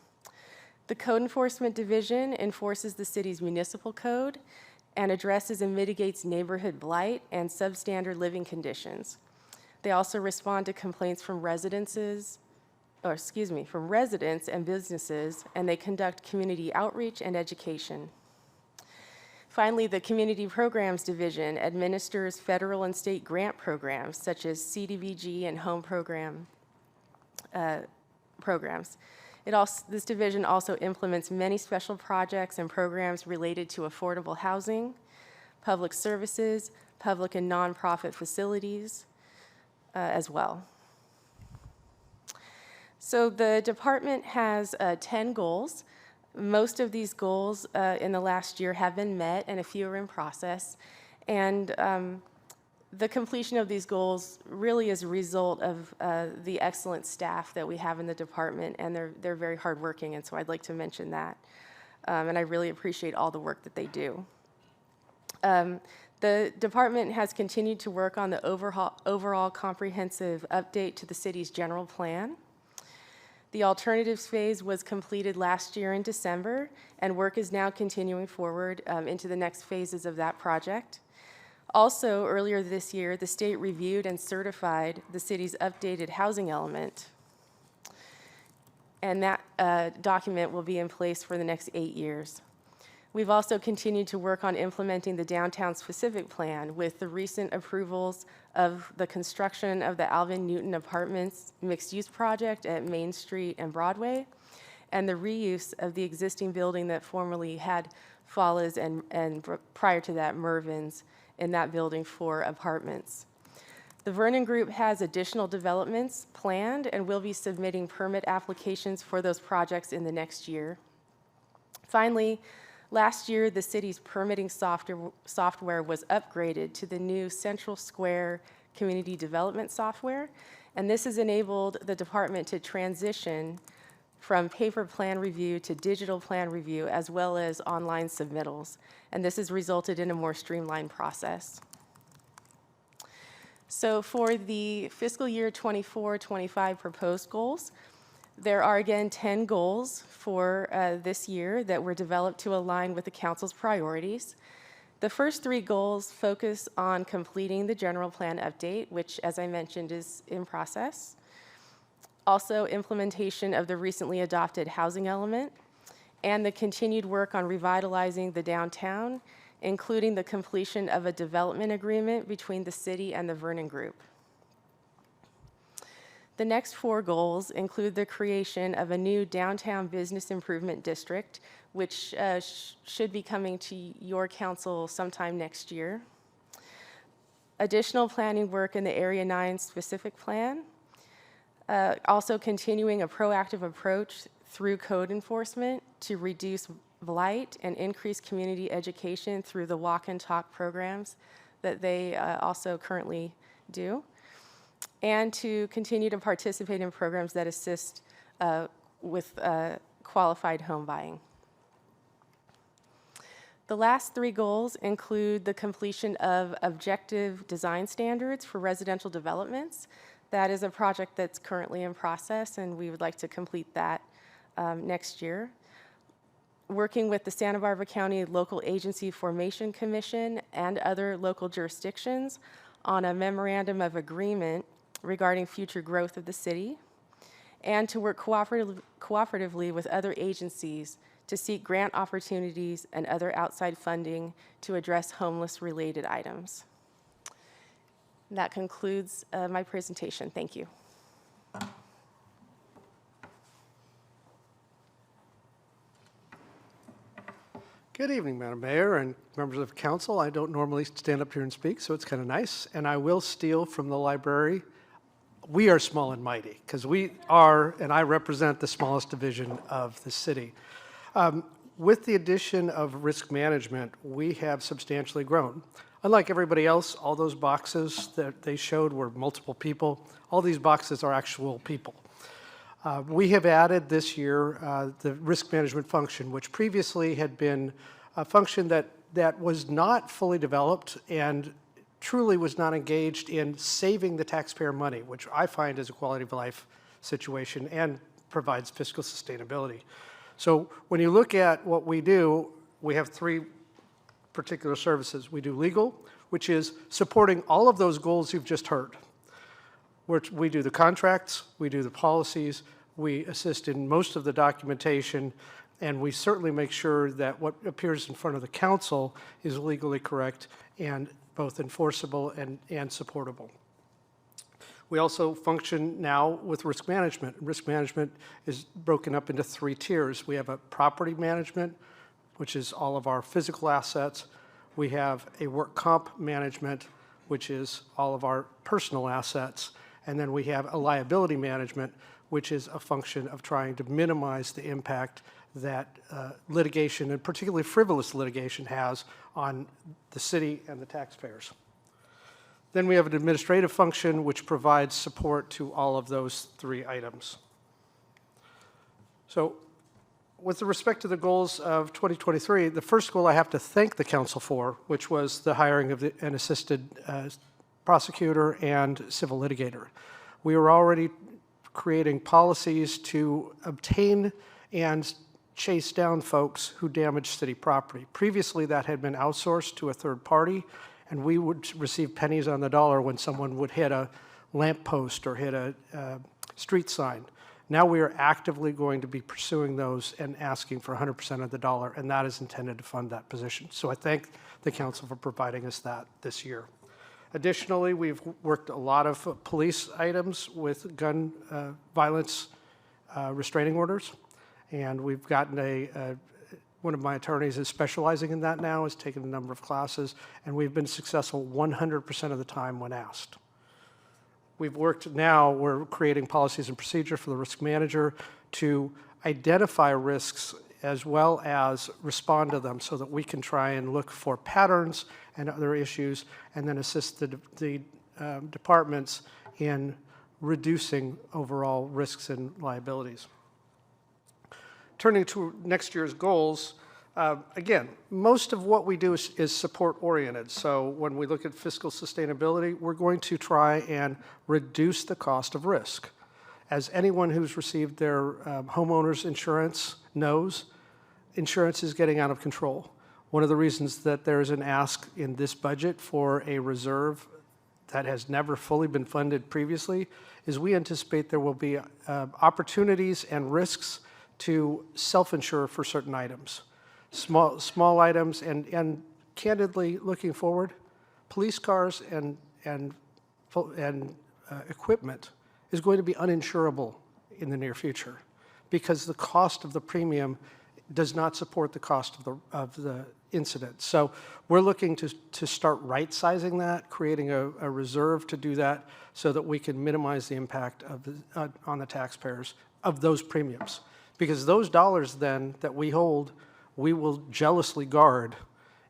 The Code Enforcement Division enforces the city's municipal code and addresses and mitigates neighborhood blight and substandard living conditions. They also respond to complaints from residents and businesses, and they conduct community outreach and education. Finally, the Community Programs Division administers federal and state grant programs such as CDBG and home program programs. This division also implements many special projects and programs related to affordable housing, public services, public and nonprofit facilities as well. So the department has 10 goals. Most of these goals in the last year have been met, and a few are in process. And the completion of these goals really is a result of the excellent staff that we have in the department, and they're very hardworking, and so I'd like to mention that. And I really appreciate all the work that they do. The department has continued to work on the overall comprehensive update to the city's general plan. The alternatives phase was completed last year in December, and work is now continuing forward into the next phases of that project. Also, earlier this year, the state reviewed and certified the city's updated housing element, and that document will be in place for the next 8 years. We've also continued to work on implementing the downtown specific plan with the recent approvals of the construction of the Alvin Newton Apartments mixed-use project at Main Street and Broadway, and the reuse of the existing building that formerly had Fallas and prior to that Mervyn's in that building for apartments. The Vernon Group has additional developments planned and will be submitting permit applications for those projects in the next year. Finally, last year, the city's permitting software was upgraded to the new Central Square Community Development Software, and this has enabled the department to transition from paper plan review to digital plan review, as well as online submittals, and this has resulted in a more streamlined process. So for the fiscal year 24-25 proposed goals, there are again 10 goals for this year that were developed to align with the council's priorities. The first 3 goals focus on completing the general plan update, which, as I mentioned, is in process. Also, implementation of the recently adopted housing element, and the continued work on revitalizing the downtown, including the completion of a development agreement between the city and the Vernon Group. The next 4 goals include the creation of a new downtown business improvement district, which should be coming to your council sometime next year. Additional planning work in the Area 9 specific plan. Also continuing a proactive approach through code enforcement to reduce blight and increase community education through the walk and talk programs that they also currently do, and to continue to participate in programs that assist with qualified home buying. The last 3 goals include the completion of objective design standards for residential developments. That is a project that's currently in process, and we would like to complete that next year. Working with the Santa Barbara County Local Agency Formation Commission and other local jurisdictions on a memorandum of agreement regarding future growth of the city, and to work cooperatively with other agencies to seek grant opportunities and other outside funding to address homeless-related items. That concludes my presentation. Thank you. Good evening, Madam Mayor and members of council. I don't normally stand up here and speak, so it's kind of nice. And I will steal from the library. We are small and mighty because we are, and I represent the smallest division of the city. With the addition of risk management, we have substantially grown. Unlike everybody else, all those boxes that they showed were multiple people. All these boxes are actual people. We have added this year the risk management function, which previously had been a function that was not fully developed and truly was not engaged in saving the taxpayer money, which I find is a quality of life situation and provides fiscal sustainability. So when you look at what we do, we have 3 particular services. We do legal, which is supporting all of those goals you've just heard. We do the contracts, we do the policies, we assist in most of the documentation, and we certainly make sure that what appears in front of the council is legally correct and both enforceable and supportable. We also function now with risk management. Risk management is broken up into 3 tiers. We have a property management, which is all of our physical assets. We have a work comp management, which is all of our personal assets. And then we have a liability management, which is a function of trying to minimize the impact that litigation, and particularly frivolous litigation, has on the city and the taxpayers. Then we have an administrative function which provides support to all of those three items. So with respect to the goals of 2023, the first goal I have to thank the council for, which was the hiring of an assisted prosecutor and civil litigator. We were already creating policies to obtain and chase down folks who damage city property. Previously, that had been outsourced to a third party, and we would receive pennies on the dollar when someone would hit a lamppost or hit a street sign. Now we are actively going to be pursuing those and asking for 100% of the dollar, and that is intended to fund that position. So I thank the council for providing us that this year. Additionally, we've worked a lot of police items with gun violence restraining orders, and we've gotten one of my attorneys is specializing in that now, has taken a number of classes, and we've been successful 100% of the time when asked. We're creating policies and procedure for the risk manager to identify risks as well as respond to them so that we can try and look for patterns and other issues and then assist the departments in reducing overall risks and liabilities. Turning to next year's goals, again, most of what we do is support-oriented. So when we look at fiscal sustainability, we're going to try and reduce the cost of risk. As anyone who's received their homeowner's insurance knows, insurance is getting out of control. One of the reasons that there is an ask in this budget for a reserve that has never fully been funded previously is we anticipate there will be opportunities and risks to self-insure for certain items. Small items, and candidly, looking forward, police cars and equipment is going to be uninsurable in the near future because the cost of the premium does not support the cost of the incident. So we're looking to start right-sizing that, creating a reserve to do that so that we can minimize the impact on the taxpayers of those premiums. Because those dollars then that we hold, we will jealously guard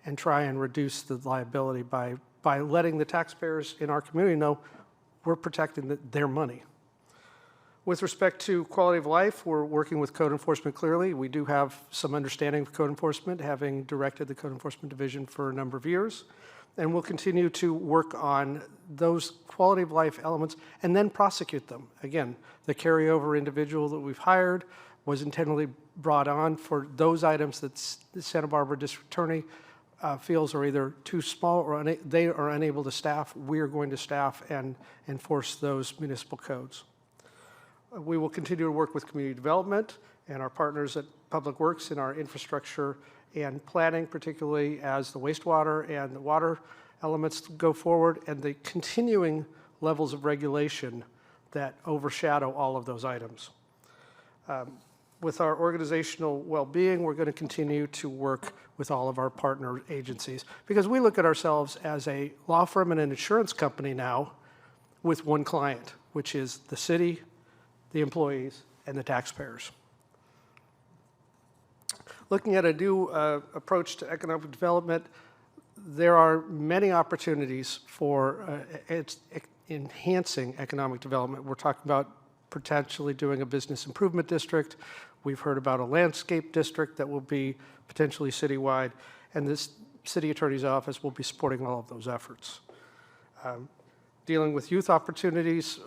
and try and reduce the liability by letting the taxpayers in our community know we're protecting their money. With respect to quality of life, we're working with code enforcement clearly. We do have some understanding of code enforcement, having directed the code enforcement division for a number of years. And we'll continue to work on those quality of life elements and then prosecute them. Again, the carryover individual that we've hired was intentionally brought on for those items that the Santa Barbara District Attorney feels are either too small or they are unable to staff. We are going to staff and enforce those municipal codes. We will continue to work with community development and our partners at Public Works in our infrastructure and planning, particularly as the wastewater and the water elements go forward and the continuing levels of regulation that overshadow all of those items. With our organizational well-being, we're going to continue to work with all of our partner agencies because we look at ourselves as a law firm and an insurance company now with one client, which is the city, the employees, and the taxpayers. Looking at a new approach to economic development, there are many opportunities for enhancing economic development. We're talking about potentially doing a business improvement district. We've heard about a landscape district that will be potentially citywide, and this city attorney's office will be supporting all of those efforts. Dealing with youth opportunities,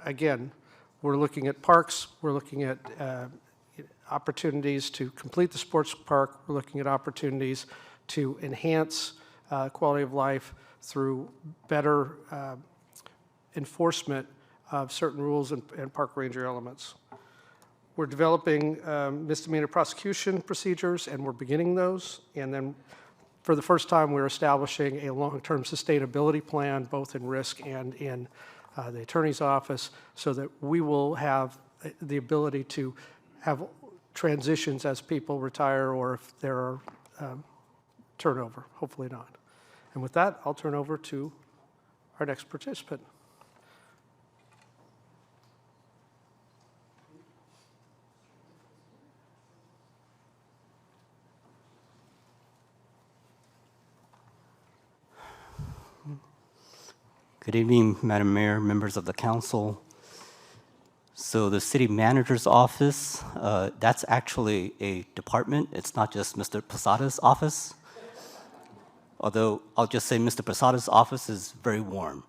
again, we're looking at parks, we're looking at opportunities to complete the sports park, we're looking at opportunities to enhance quality of life through better enforcement of certain rules and park ranger elements. We're developing misdemeanor prosecution procedures, and we're beginning those. And then for the first time, we're establishing a long-term sustainability plan, both in risk and in the attorney's office, so that we will have the ability to have transitions as people retire or if there are turnover, hopefully not. And with that, I'll turn over to our next participant. Good evening, Madam Mayor, members of the council. So the city manager's office, that's actually a department. It's not just Mr. Posada's office. Although I'll just say Mr. Posada's office is very warm.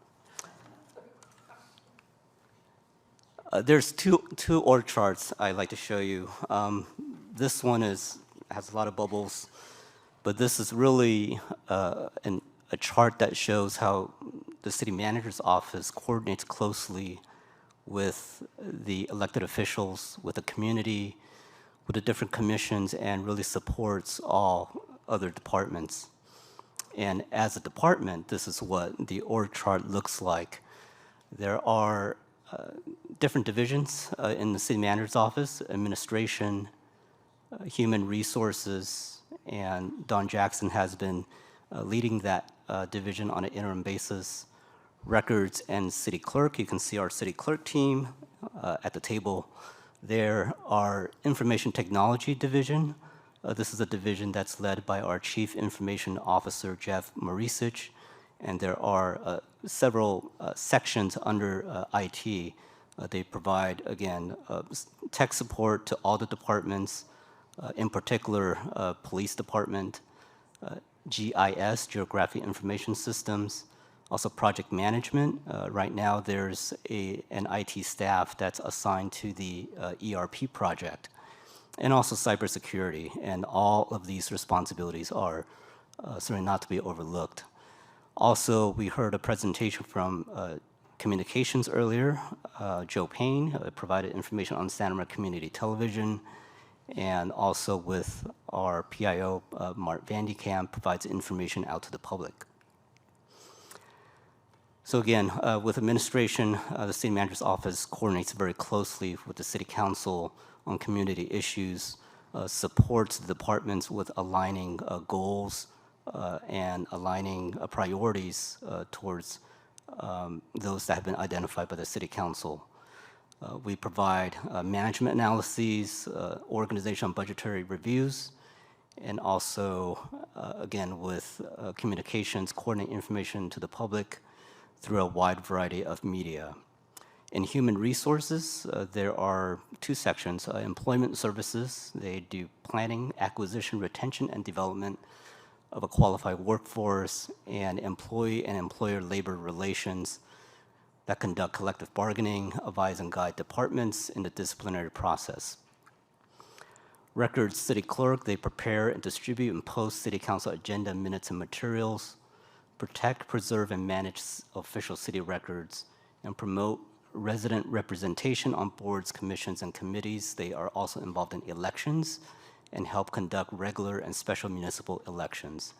There's two org charts I'd like to show you. This one has a lot of bubbles, but this is really a chart that shows how the city manager's office coordinates closely with the elected officials, with the community, with the different commissions, and really supports all other departments. And as a department, this is what the org chart looks like. There are different divisions in the city manager's office: administration, human resources, and Don Jackson has been leading that division on an interim basis. Records and city clerk, you can see our city clerk team at the table. There are information technology division. This is a division that's led by our Chief Information Officer, Jeff Marisic, and there are several sections under IT. They provide, again, tech support to all the departments, in particular, police department, GIS, Geographic Information Systems, also project management. Right now, there's an IT staff that's assigned to the ERP project, and also cybersecurity. And all of these responsibilities are certainly not to be overlooked. Also, we heard a presentation from communications earlier. Joe Payne provided information on Santa Maria Community Television, and also with our PIO, Mart Vandekamp, provides information out to the public. So again, with administration, the city manager's office coordinates very closely with the city council on community issues, supports the departments with aligning goals and aligning priorities towards those that have been identified by the city council. We provide management analyses, organization and budgetary reviews, and also, again, with communications, coordinate information to the public through a wide variety of media. In human resources, there are two sections. Employment services, they do planning, acquisition, retention, and development of a qualified workforce, and employee and employer labor relations that conduct collective bargaining, advise and guide departments in the disciplinary process. Records city clerk, they prepare and distribute and post city council agenda minutes and materials, protect, preserve, and manage official city records, and promote resident representation on boards, commissions, and committees. They are also involved in elections and help conduct regular and special municipal elections.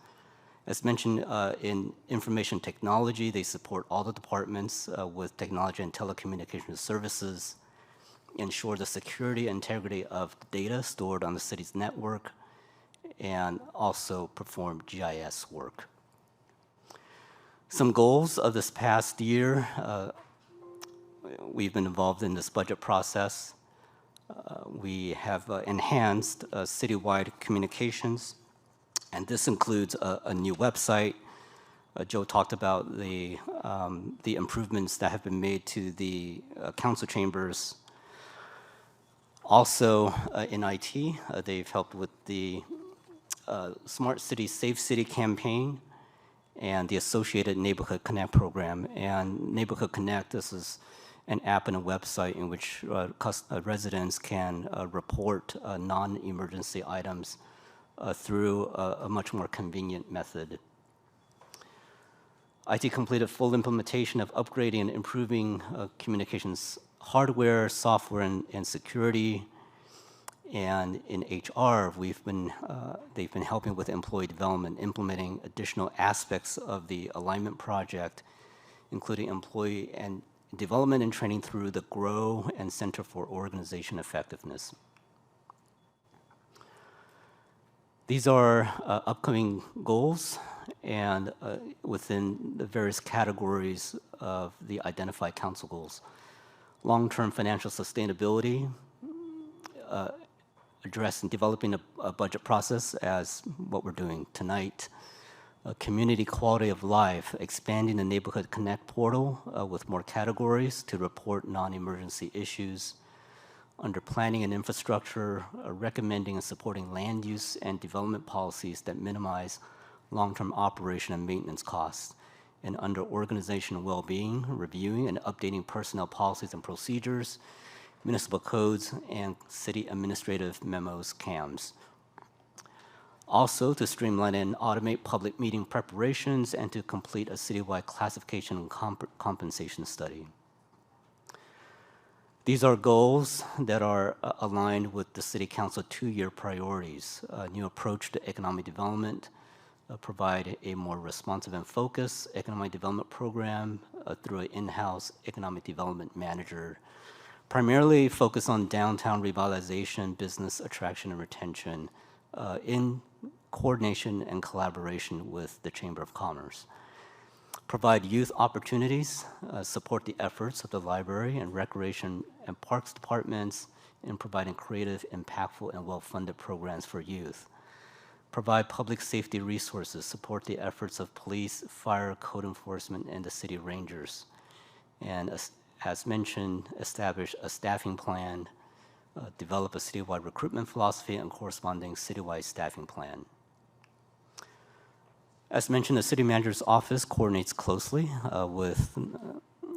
As mentioned, in information technology, they support all the departments with technology and telecommunications services, ensure the security and integrity of the data stored on the city's network, and also perform GIS work. Some goals of this past year, we've been involved in this budget process. We have enhanced citywide communications, and this includes a new website. Joe talked about the improvements that have been made to the council chambers. Also, in IT, they've helped with the Smart City, Safe City campaign and the associated Neighborhood Connect program. And Neighborhood Connect, this is an app and a website in which residents can report non-emergency items through a much more convenient method. IT completed full implementation of upgrading and improving communications hardware, software, and security. And in HR, they've been helping with employee development, implementing additional aspects of the alignment project, including employee and development and training through the GROW and Center for Organization Effectiveness. These are upcoming goals and within the various categories of the identified council goals. Long-term financial sustainability, addressing developing a budget process as what we're doing tonight. Community quality of life, expanding the Neighborhood Connect portal with more categories to report non-emergency issues. Under planning and infrastructure, recommending and supporting land use and development policies that minimize long-term operation and maintenance costs. And under organization and well-being, reviewing and updating personnel policies and procedures, municipal codes, and city administrative memos, CAMs. Also, to streamline and automate public meeting preparations and to complete a citywide classification and compensation study. These are goals that are aligned with the City Council 2-year priorities. A new approach to economic development, provide a more responsive and focused economic development program through an in-house economic development manager, primarily focus on downtown revitalization, business attraction and retention in coordination and collaboration with the Chamber of Commerce. Provide youth opportunities, support the efforts of the Library and Recreation and Parks departments in providing creative, impactful, and well-funded programs for youth. Provide public safety resources, support the efforts of police, fire, code enforcement, and the city rangers. And as mentioned, establish a staffing plan, develop a citywide recruitment philosophy and corresponding citywide staffing plan. As mentioned, the city manager's office coordinates closely with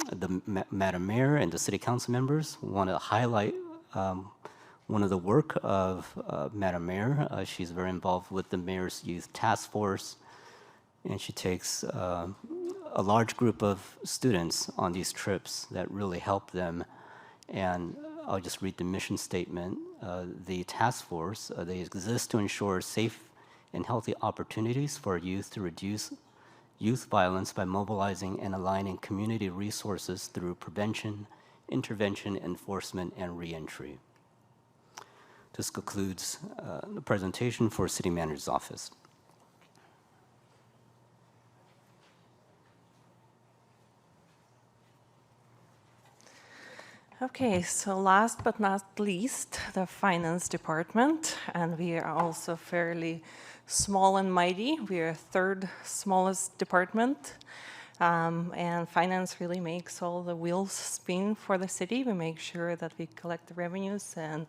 the Madam Mayor and the city council members. We want to highlight one of the work of Madam Mayor. She's very involved with the Mayor's Youth Task Force, and she takes a large group of students on these trips that really help them. And I'll just read the mission statement. The task force, they exist to ensure safe and healthy opportunities for youth to reduce youth violence by mobilizing and aligning community resources through prevention, intervention, enforcement, and reentry. This concludes the presentation for City Manager's Office. Okay, so last but not least, the Finance Department, and we are also fairly small and mighty. We are third smallest department, and finance really makes all the wheels spin for the city. We make sure that we collect the revenues and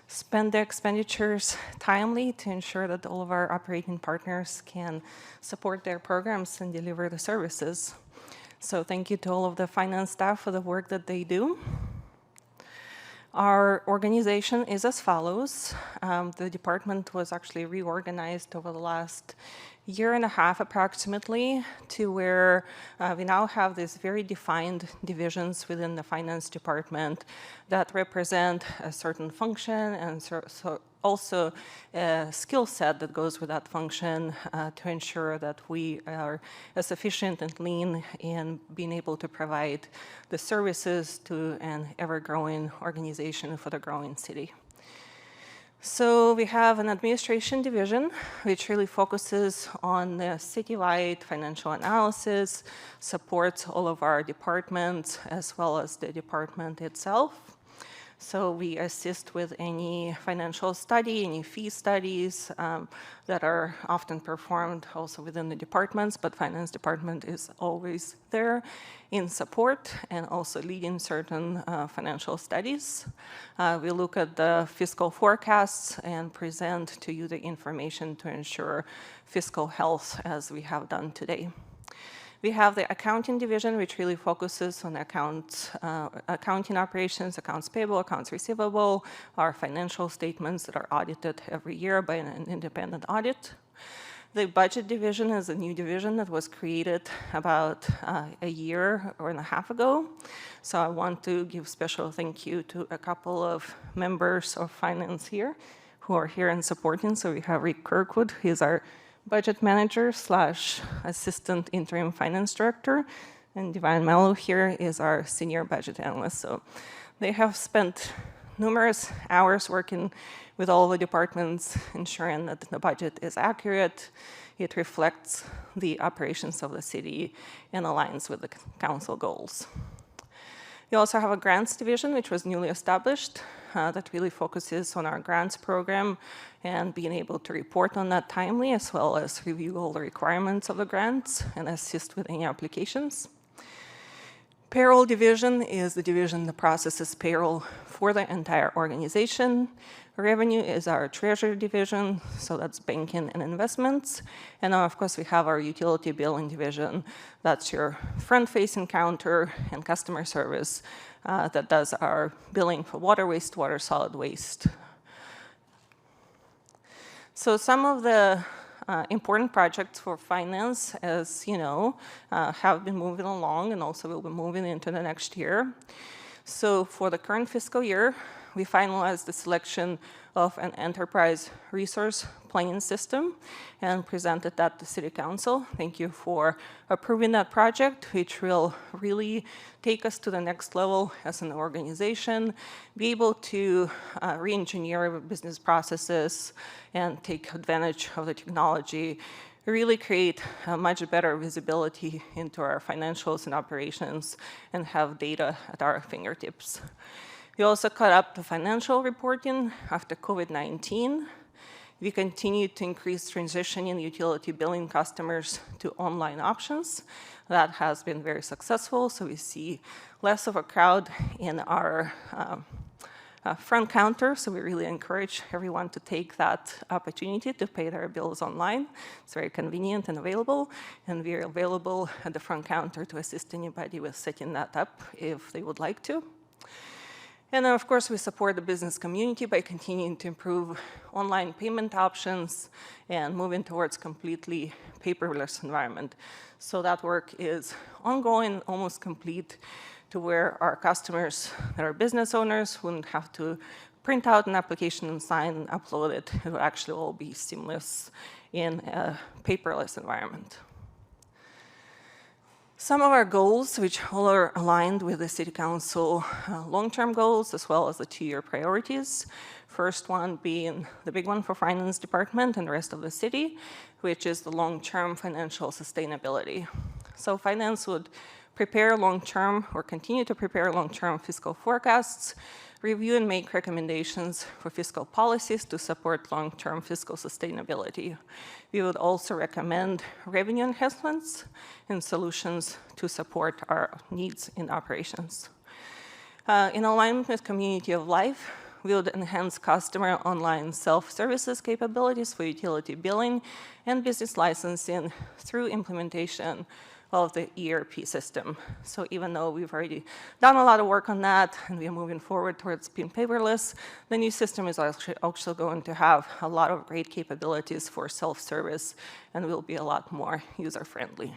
spend the expenditures timely to ensure that all of our operating partners can support their programs and deliver the services. So thank you to all of the finance staff for the work that they do. Our organization is as follows. The department was actually reorganized over the last year and a half approximately to where we now have these very defined divisions within the finance department that represent a certain function and so also a skill set that goes with that function to ensure that we are as efficient and lean in being able to provide the services to an ever-growing organization for the growing city. So we have an administration division, which really focuses on the citywide financial analysis, supports all of our departments, as well as the department itself. So we assist with any financial study, any fee studies that are often performed also within the departments, but finance department is always there in support and also leading certain financial studies. We look at the fiscal forecasts and present to you the information to ensure fiscal health as we have done today. We have the accounting division, which really focuses on accounting operations, accounts payable, accounts receivable, our financial statements that are audited every year by an independent audit. The budget division is a new division that was created about a year or and a half ago. So I want to give special thank you to a couple of members of finance here who are here and supporting. So we have Rick Kirkwood, he's our budget manager / assistant interim finance director, and Divine Mello here is our senior budget analyst. So they have spent numerous hours working with all the departments, ensuring that the budget is accurate, it reflects the operations of the city, and aligns with the council goals. We also have a grants division, which was newly established, that really focuses on our grants program and being able to report on that timely, as well as review all the requirements of the grants and assist with any applications. Payroll division is the division that processes payroll for the entire organization. Revenue is our treasury division, so that's banking and investments. And now, of course, we have our utility billing division. That's your front-facing counter and customer service that does our billing for water, wastewater, solid waste. So some of the important projects for finance, as you know, have been moving along and also will be moving into the next year. So for the current fiscal year, we finalized the selection of an enterprise resource planning system and presented that to City Council. Thank you for approving that project, which will really take us to the next level as an organization, be able to re-engineer business processes and take advantage of the technology, really create a much better visibility into our financials and operations, and have data at our fingertips. We also caught up the financial reporting after COVID-19. We continue to increase transitioning utility billing customers to online options. That has been very successful, so we see less of a crowd in our front counter, so we really encourage everyone to take that opportunity to pay their bills online. It's very convenient and available, and we are available at the front counter to assist anybody with setting that up if they would like to. And then, of course, we support the business community by continuing to improve online payment options and moving towards completely paperless environment. So that work is ongoing, almost complete, to where our customers that are business owners wouldn't have to print out an application and sign and upload it. It will actually all be seamless in a paperless environment. Some of our goals, which all are aligned with the City Council long-term goals, as well as the two-year priorities. First one being the big one for Finance Department and the rest of the city, which is the long-term financial sustainability. So finance would prepare long-term or continue to prepare long-term fiscal forecasts, review and make recommendations for fiscal policies to support long-term fiscal sustainability. We would also recommend revenue enhancements and solutions to support our needs in operations. In alignment with community of life, we would enhance customer online self-services capabilities for utility billing and business licensing through implementation of the ERP system. So even though we've already done a lot of work on that and we are moving forward towards being paperless, the new system is actually also going to have a lot of great capabilities for self-service and will be a lot more user-friendly.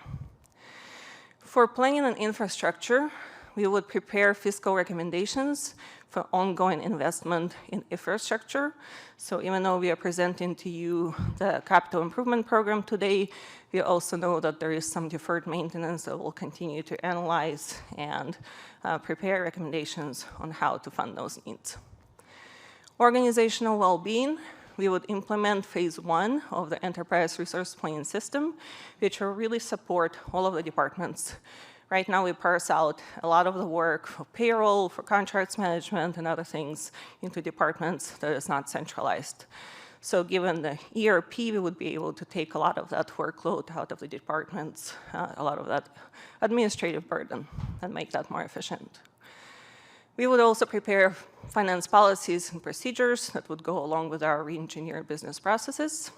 For planning and infrastructure, we would prepare fiscal recommendations for ongoing investment in infrastructure. So even though we are presenting to you the capital improvement program today, we also know that there is some deferred maintenance that we'll continue to analyze and prepare recommendations on how to fund those needs. Organizational well-being, we would implement phase 1 of the enterprise resource planning system, which will really support all of the departments. Right now, we parse out a lot of the work for payroll, for contracts management, and other things into departments that is not centralized. So given the ERP, we would be able to take a lot of that workload out of the departments, a lot of that administrative burden, and make that more efficient. We would also prepare finance policies and procedures that would go along with our re-engineered business processes.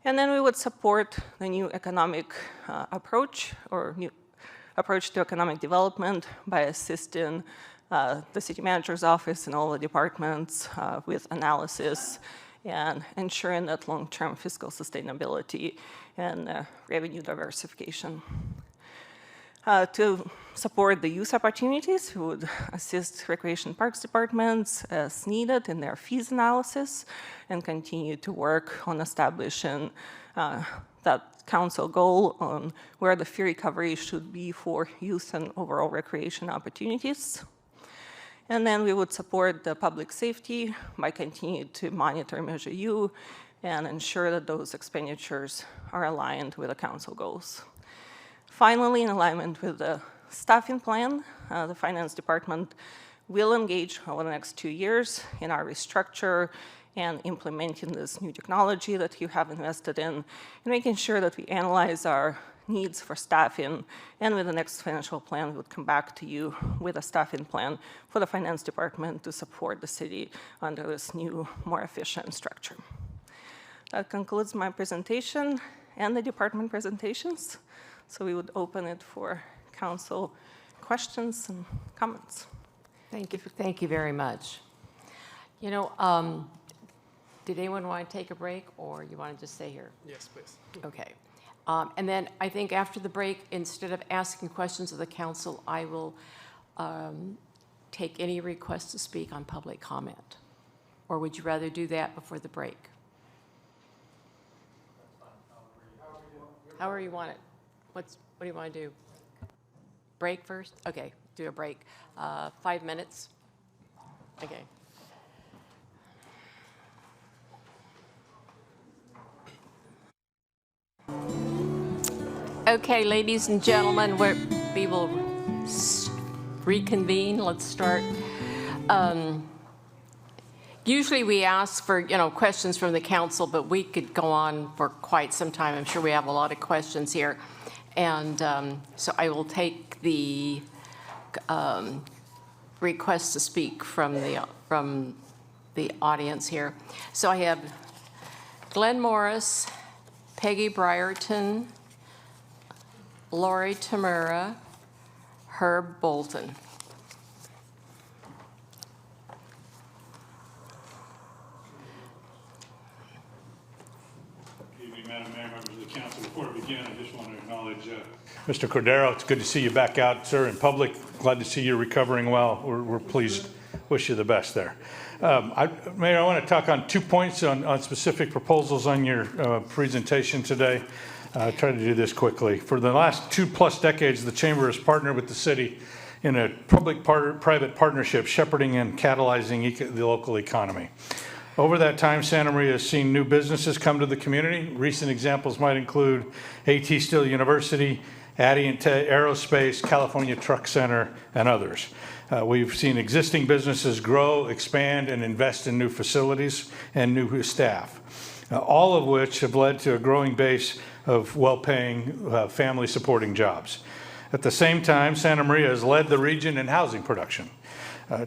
And then we would support the new economic approach, or new approach to economic development, by assisting the city manager's office and all the departments with analysis and ensuring that long-term fiscal sustainability and revenue diversification. To support the use opportunities, we would assist Recreation Parks departments as needed in their fees analysis and continue to work on establishing that council goal on where the fee recovery should be for youth and overall recreation opportunities. And then we would support the public safety by continuing to monitor Measure U and ensure that those expenditures are aligned with the council goals. Finally, in alignment with the staffing plan, the finance department will engage over the next 2 years in our restructure and implementing this new technology that you have invested in, and making sure that we analyze our needs for staffing, and with the next financial plan, we would come back to you with a staffing plan for the finance department to support the city under this new, more efficient structure. That concludes my presentation and the department presentations. So we would open it for council questions and comments. Thank you very much. You know, did anyone want to take a break, or you want to just stay here? Yes, please. Okay. And then I think after the break, instead of asking questions of the council, I will take any requests to speak on public comment. Or would you rather do that before the break? However you want it. What do you want to do? Break first? Okay, do a break. 5 minutes. Okay. Okay, ladies and gentlemen, we will reconvene. Let's start. Usually we ask for, questions from the council, but we could go on for quite some time. I'm sure we have a lot of questions here. And so I will take the request to speak from the audience here. So I have Glenn Morris, Peggy Brierton, Lori Tamura, Herb Bolton. Good evening, Madam Mayor, members of the council. Before we begin, I just want to acknowledge Mr. Cordero. It's good to see you back out, sir, in public. Glad to see you're recovering well. We're pleased. Wish you the best there. Mayor, I want to talk on 2 points on specific proposals on your presentation today. Try to do this quickly. For the last 2+ decades, the Chamber has partnered with the city in a public-private partnership, shepherding and catalyzing the local economy. Over that time, Santa Maria has seen new businesses come to the community. Recent examples might include AT Steel University, Adient Aerospace, California Truck Center, and others. We've seen existing businesses grow, expand, and invest in new facilities and new staff, all of which have led to a growing base of well-paying, family-supporting jobs. At the same time, Santa Maria has led the region in housing production.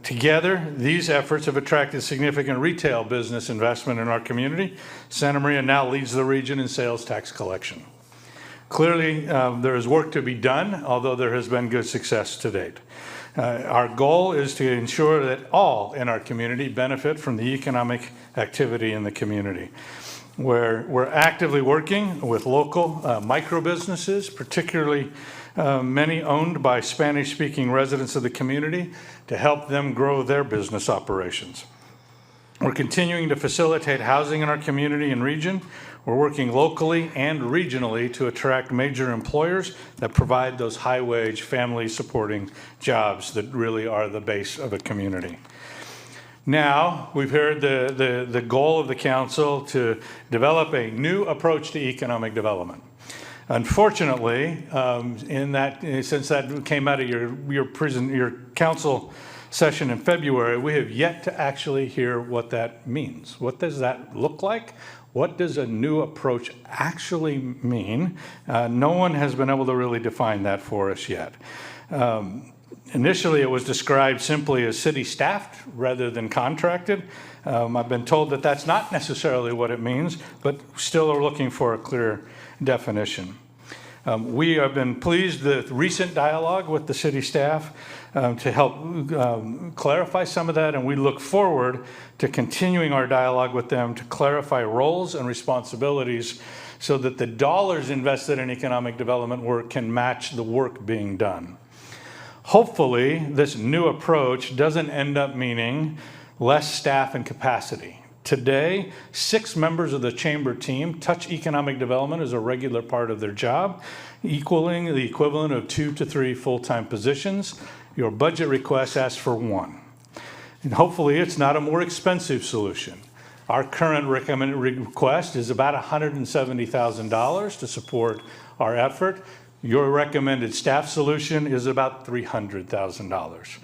Together, these efforts have attracted significant retail business investment in our community. Santa Maria now leads the region in sales tax collection. Clearly, there is work to be done, although there has been good success to date. Our goal is to ensure that all in our community benefit from the economic activity in the community. We're actively working with local micro businesses, particularly many owned by Spanish-speaking residents of the community, to help them grow their business operations. We're continuing to facilitate housing in our community and region. We're working locally and regionally to attract major employers that provide those high-wage, family-supporting jobs that really are the base of a community. Now, we've heard the goal of the council to develop a new approach to economic development. Unfortunately, since that came out of your council session in February, we have yet to actually hear what that means. What does that look like? What does a new approach actually mean? No one has been able to really define that for us yet. Initially, it was described simply as city staffed rather than contracted. I've been told that that's not necessarily what it means, but still are looking for a clear definition. We have been pleased with recent dialogue with the city staff to help clarify some of that, and we look forward to continuing our dialogue with them to clarify roles and responsibilities so that the dollars invested in economic development work can match the work being done. Hopefully, this new approach doesn't end up meaning less staff and capacity. Today, 6 members of the chamber team touch economic development as a regular part of their job, equaling the equivalent of 2 to 3 full-time positions. Your budget request asks for 1. And hopefully it's not a more expensive solution. Our current recommended request is about $170,000 to support our effort. Your recommended staff solution is about $300,000.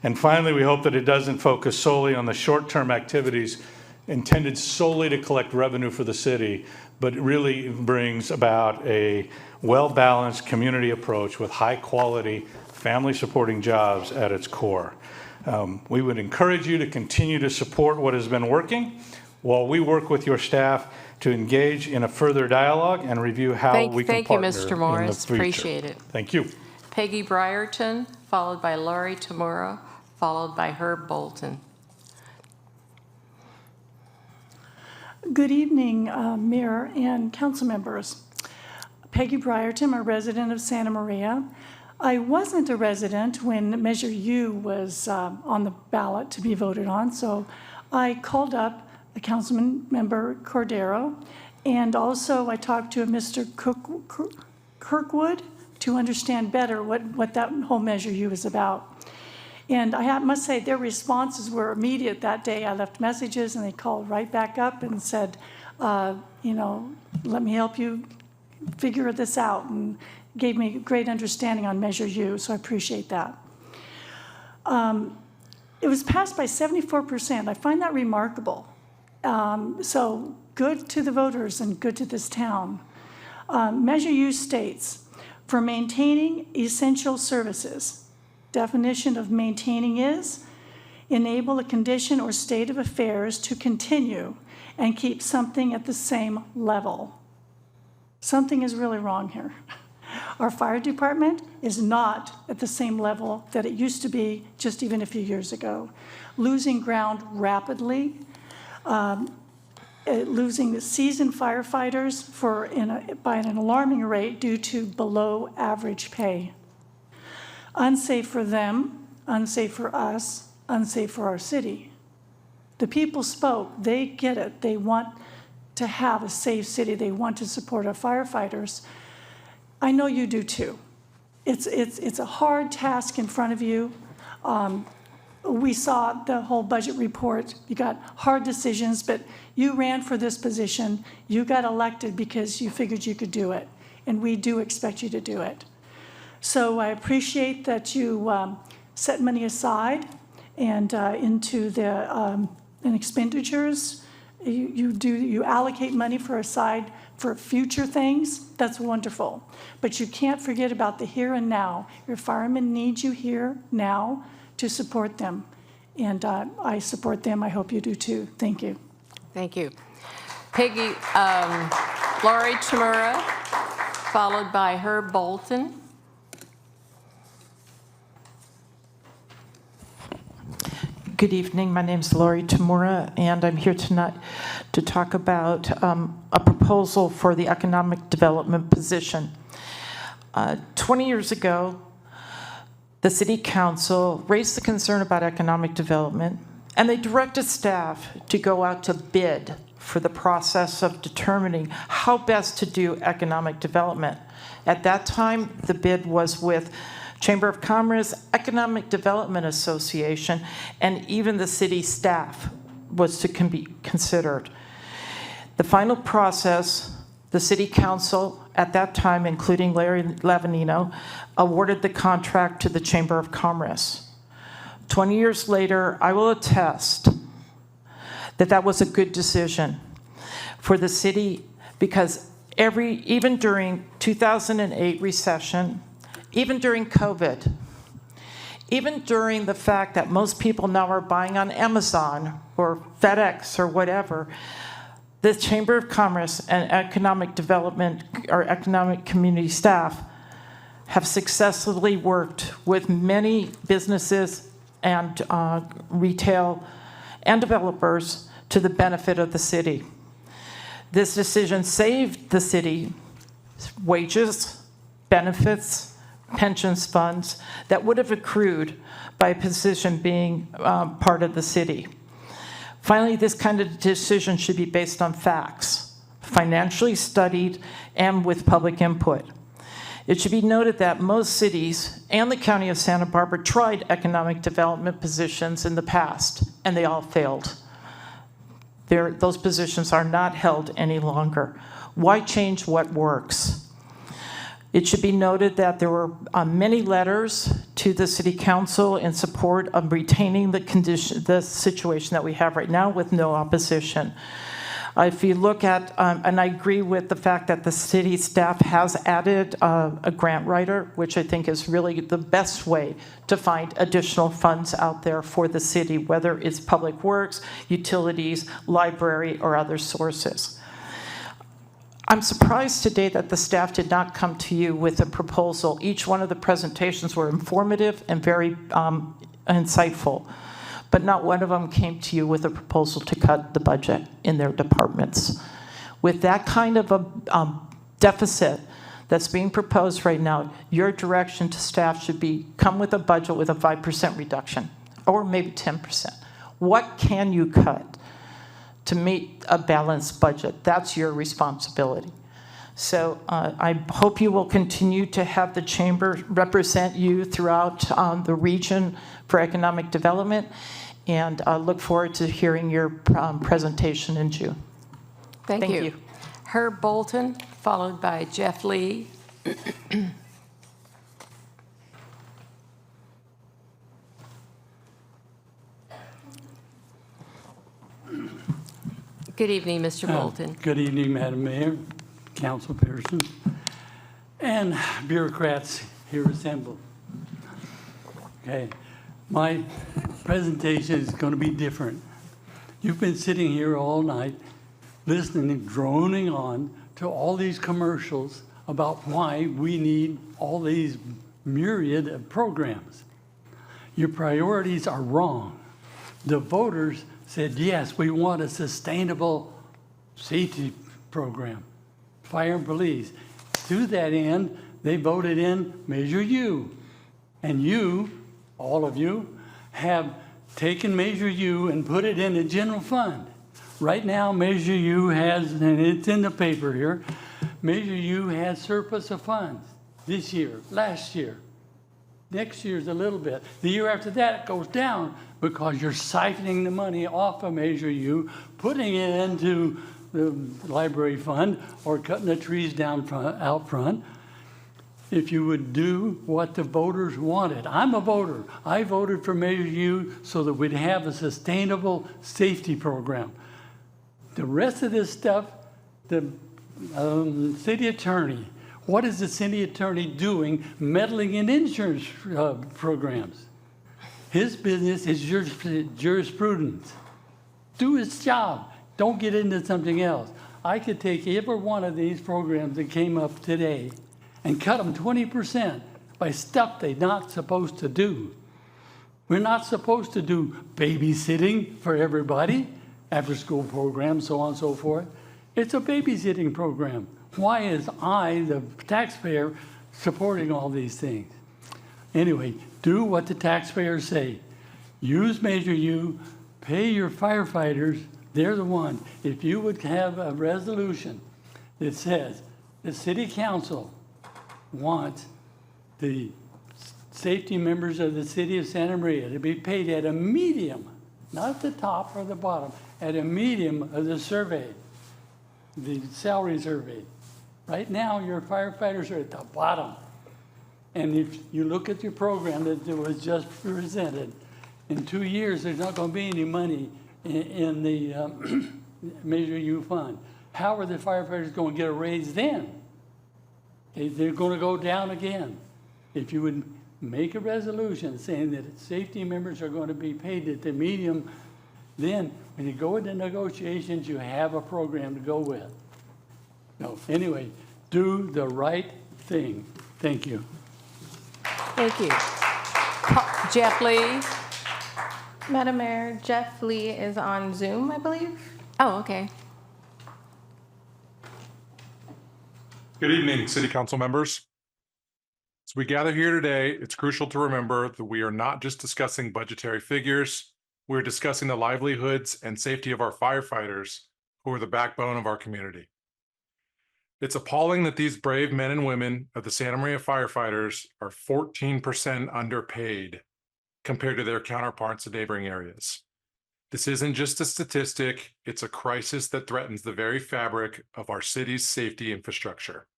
And finally, we hope that it doesn't focus solely on the short-term activities intended solely to collect revenue for the city, but really brings about a well-balanced community approach with high-quality, family-supporting jobs at its core. We would encourage you to continue to support what has been working while we work with your staff to engage in a further dialogue and review how we can partner in the future. Thank you, Mr. Morris. Appreciate it. Thank you. Peggy Brierton, followed by Laurie Tamura, followed by Herb Bolton. Good evening, Mayor and council members. Peggy Brierton, a resident of Santa Maria. I wasn't a resident when Measure U was on the ballot to be voted on, so I called up the councilman member Cordero, and also I talked to Mr. Kirkwood to understand better what that whole Measure U is about. And I must say their responses were immediate that day. I left messages and they called right back up and said, let me help you figure this out, and gave me great understanding on Measure U, so I appreciate that. It was passed by 74%. I find that remarkable. So good to the voters and good to this town. Measure U states, for maintaining essential services, definition of maintaining is enable a condition or state of affairs to continue and keep something at the same level. Something is really wrong here. Our fire department is not at the same level that it used to be just even a few years ago. Losing ground rapidly, losing the seasoned firefighters by an alarming rate due to below average pay. Unsafe for them, unsafe for us, unsafe for our city. The people spoke, they get it. They want to have a safe city. They want to support our firefighters. I know you do too. It's a hard task in front of you. We saw the whole budget report. You got hard decisions, but you ran for this position. You got elected because you figured you could do it, and we do expect you to do it. So I appreciate that you set money aside and into the in expenditures. You allocate money aside for future things. That's wonderful. But you can't forget about the here and now. Your firemen need you here now to support them. And I support them. I hope you do too. Thank you. Thank you. Peggy, Laurie Tamura, followed by Herb Bolton. Good evening. My name is Laurie Tamura, and I'm here tonight to talk about a proposal for the economic development position. 20 years ago, the City Council raised the concern about economic development, and they directed staff to go out to bid for the process of determining how best to do economic development. At that time, the bid was with Chamber of Commerce, Economic Development Association, and even the city staff was to be considered. The final process, the City Council at that time, including Larry Lavanino, awarded the contract to the Chamber of Commerce. 20 years later, I will attest that that was a good decision for the city, because even during 2008 recession, even during COVID, even during the fact that most people now are buying on Amazon or FedEx or whatever, the Chamber of Commerce and Economic Development or Economic Community staff have successfully worked with many businesses and retail and developers to the benefit of the city. This decision saved the city wages, benefits, pensions funds that would have accrued by a position being part of the city. Finally, this kind of decision should be based on facts, financially studied, and with public input. It should be noted that most cities and the County of Santa Barbara tried economic development positions in the past, and they all failed. Those positions are not held any longer. Why change what works? It should be noted that there were many letters to the City Council in support of retaining the situation that we have right now with no opposition. If you look at, and I agree with the fact that the city staff has added a grant writer, which I think is really the best way to find additional funds out there for the city, whether it's public works, utilities, library, or other sources. I'm surprised today that the staff did not come to you with a proposal. Each one of the presentations were informative and very insightful, but not one of them came to you with a proposal to cut the budget in their departments. With that kind of a deficit that's being proposed right now, your direction to staff should be come with a budget with a 5% reduction, or maybe 10%. What can you cut to meet a balanced budget? That's your responsibility. So I hope you will continue to have the chamber represent you throughout the region for economic development, and look forward to hearing your presentation in June. Thank you. Herb Bolton, followed by Jeff Lee. Good evening, Mr. Bolton. Good evening, Madam Mayor, Council Pearson, and bureaucrats here assembled. Okay, my presentation is going to be different. You've been sitting here all night listening and droning on to all these commercials about why we need all these myriad of programs. Your priorities are wrong. The voters said, yes, we want a sustainable safety program, fire and police. To that end, they voted in Measure U. And you, all of you, have taken Measure U and put it in the general fund. Right now, Measure U has, and it's in the paper here, Measure U has surplus of funds this year, last year. Next year's a little bit. The year after that, it goes down because you're siphoning the money off of Measure U, putting it into the library fund, or cutting the trees down out front. If you would do what the voters wanted. I'm a voter. I voted for Measure U so that we'd have a sustainable safety program. The rest of this stuff, the city attorney, what is the city attorney doing meddling in insurance programs? His business is jurisprudence. Do his job. Don't get into something else. I could take every one of these programs that came up today and cut them 20% by stuff they're not supposed to do. We're not supposed to do babysitting for everybody, after-school programs, so on and so forth. It's a babysitting program. Why is I, the taxpayer, supporting all these things? Anyway, do what the taxpayers say. Use Measure U, pay your firefighters, they're the ones. If you would have a resolution that says the city council wants the safety members of the city of Santa Maria to be paid at a medium, not at the top or the bottom, at a medium of the survey, the salary survey. Right now, your firefighters are at the bottom. And if you look at your program that was just presented, in 2 years, there's not going to be any money in the Measure U fund. How are the firefighters going to get a raise then? They're going to go down again. If you would make a resolution saying that safety members are going to be paid at the medium, then when you go into negotiations, you have a program to go with. No, anyway, do the right thing. Thank you. Thank you. Jeff Lee. Madam Mayor, Jeff Lee is on Zoom, I believe. Oh, okay. Good evening, City Council members. As we gather here today, it's crucial to remember that we are not just discussing budgetary figures, we're discussing the livelihoods and safety of our firefighters, who are the backbone of our community. It's appalling that these brave men and women of the Santa Maria firefighters are 14% underpaid compared to their counterparts in neighboring areas. This isn't just a statistic, it's a crisis that threatens the very fabric of our city's safety infrastructure.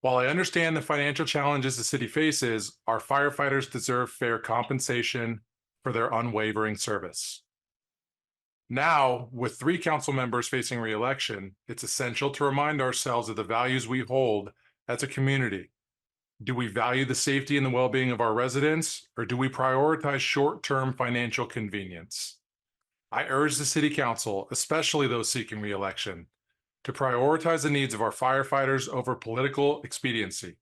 While I understand the financial challenges the city faces, our firefighters deserve fair compensation for their unwavering service. Now, with 3 council members facing re-election, it's essential to remind ourselves of the values we hold as a community. Do we value the safety and the well-being of our residents, or do we prioritize short-term financial convenience? I urge the City Council, especially those seeking re-election, to prioritize the needs of our firefighters over political expediency.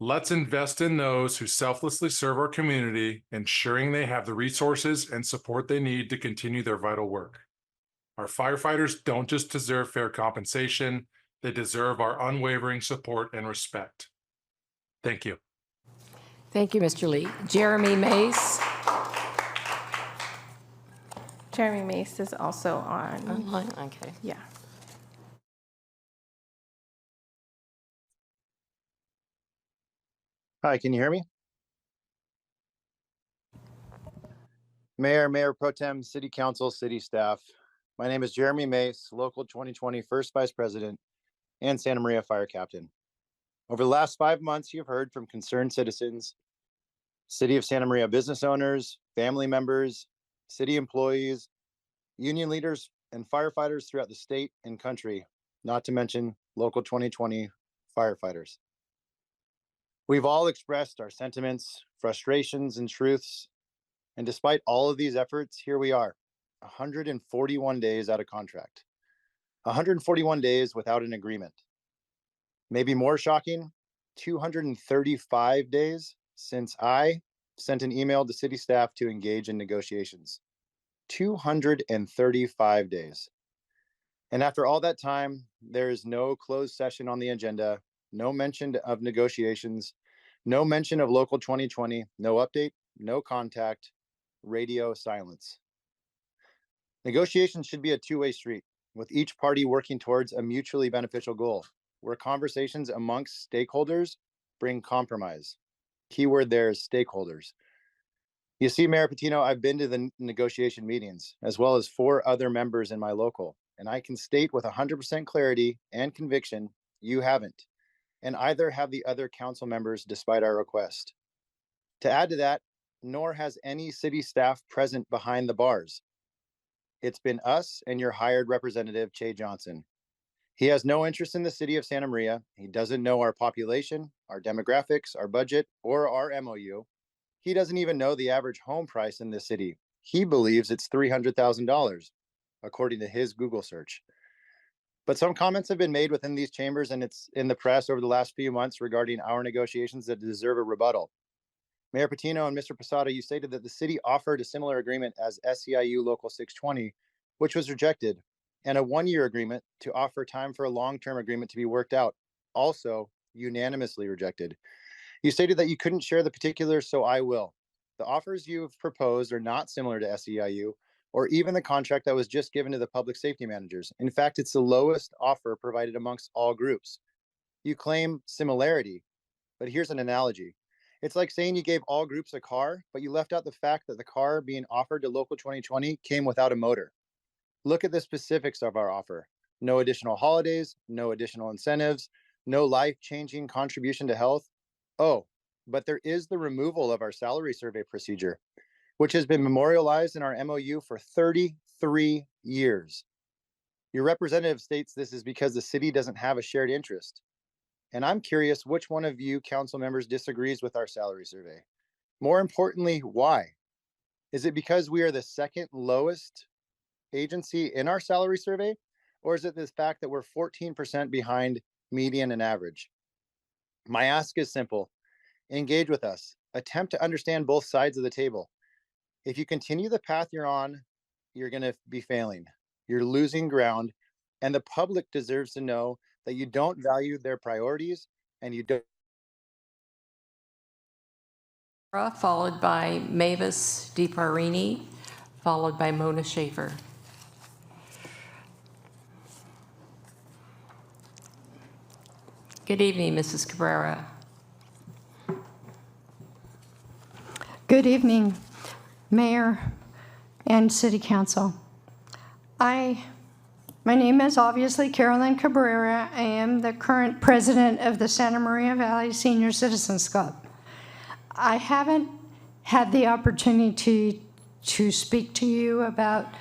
Let's invest in those who selflessly serve our community, ensuring they have the resources and support they need to continue their vital work. Our firefighters don't just deserve fair compensation, they deserve our unwavering support and respect. Thank you. Thank you, Mr. Lee. Jeremy Mace. Jeremy Mace is also on. Online, okay. Yeah. Hi, can you hear me? Mayor, Mayor Pro Tem, City Council, City staff. My name is Jeremy Mace, Local 2020 First Vice President and Santa Maria Fire Captain. Over the last 5 months, you've heard from concerned citizens, City of Santa Maria business owners, family members, city employees, union leaders, and firefighters throughout the state and country, not to mention Local 2020 firefighters. We've all expressed our sentiments, frustrations, and truths. And despite all of these efforts, here we are, 141 days out of contract, 141 days without an agreement. Maybe more shocking, 235 days since I sent an email to city staff to engage in negotiations. 235 days. And after all that time, there is no closed session on the agenda, no mention of negotiations, no mention of Local 2020, no update, no contact, radio silence. Negotiations should be a two-way street, with each party working towards a mutually beneficial goal, where conversations amongst stakeholders bring compromise. Keyword there is stakeholders. You see, Mayor Patino, I've been to the negotiation meetings, as well as 4 other members in my local, and I can state with 100% clarity and conviction, you haven't, and either have the other council members despite our request. To add to that, nor has any city staff present behind the bars. It's been us and your hired representative, Che Johnson. He has no interest in the city of Santa Maria. He doesn't know our population, our demographics, our budget, or our MOU. He doesn't even know the average home price in this city. He believes it's $300,000, according to his Google search. But some comments have been made within these chambers and it's in the press over the last few months regarding our negotiations that deserve a rebuttal. Mayor Patino and Mr. Posada, you stated that the city offered a similar agreement as SEIU Local 620, which was rejected, and a 1-year agreement to offer time for a long-term agreement to be worked out, also unanimously rejected. You stated that you couldn't share the particulars, so I will. The offers you've proposed are not similar to SEIU or even the contract that was just given to the public safety managers. In fact, it's the lowest offer provided amongst all groups. You claim similarity, but here's an analogy. It's like saying you gave all groups a car, but you left out the fact that the car being offered to Local 2020 came without a motor. Look at the specifics of our offer. No additional holidays, no additional incentives, no life-changing contribution to health. Oh, but there is the removal of our salary survey procedure, which has been memorialized in our MOU for 33 years. Your representative states this is because the city doesn't have a shared interest. And I'm curious which one of you council members disagrees with our salary survey. More importantly, why? Is it because we are the second lowest agency in our salary survey? Or is it the fact that we're 14% behind median and average? My ask is simple. Engage with us. Attempt to understand both sides of the table. If you continue the path you're on, you're going to be failing. You're losing ground, and the public deserves to know that you don't value their priorities and you don't. Followed by Mavis DiParini, followed by Mona Schaefer. Good evening, Mrs. Cabrera. Good evening, Mayor and City Council. My name is obviously Carolyn Cabrera. I am the current president of the Santa Maria Valley Senior Citizens Club. I haven't had the opportunity to speak to you about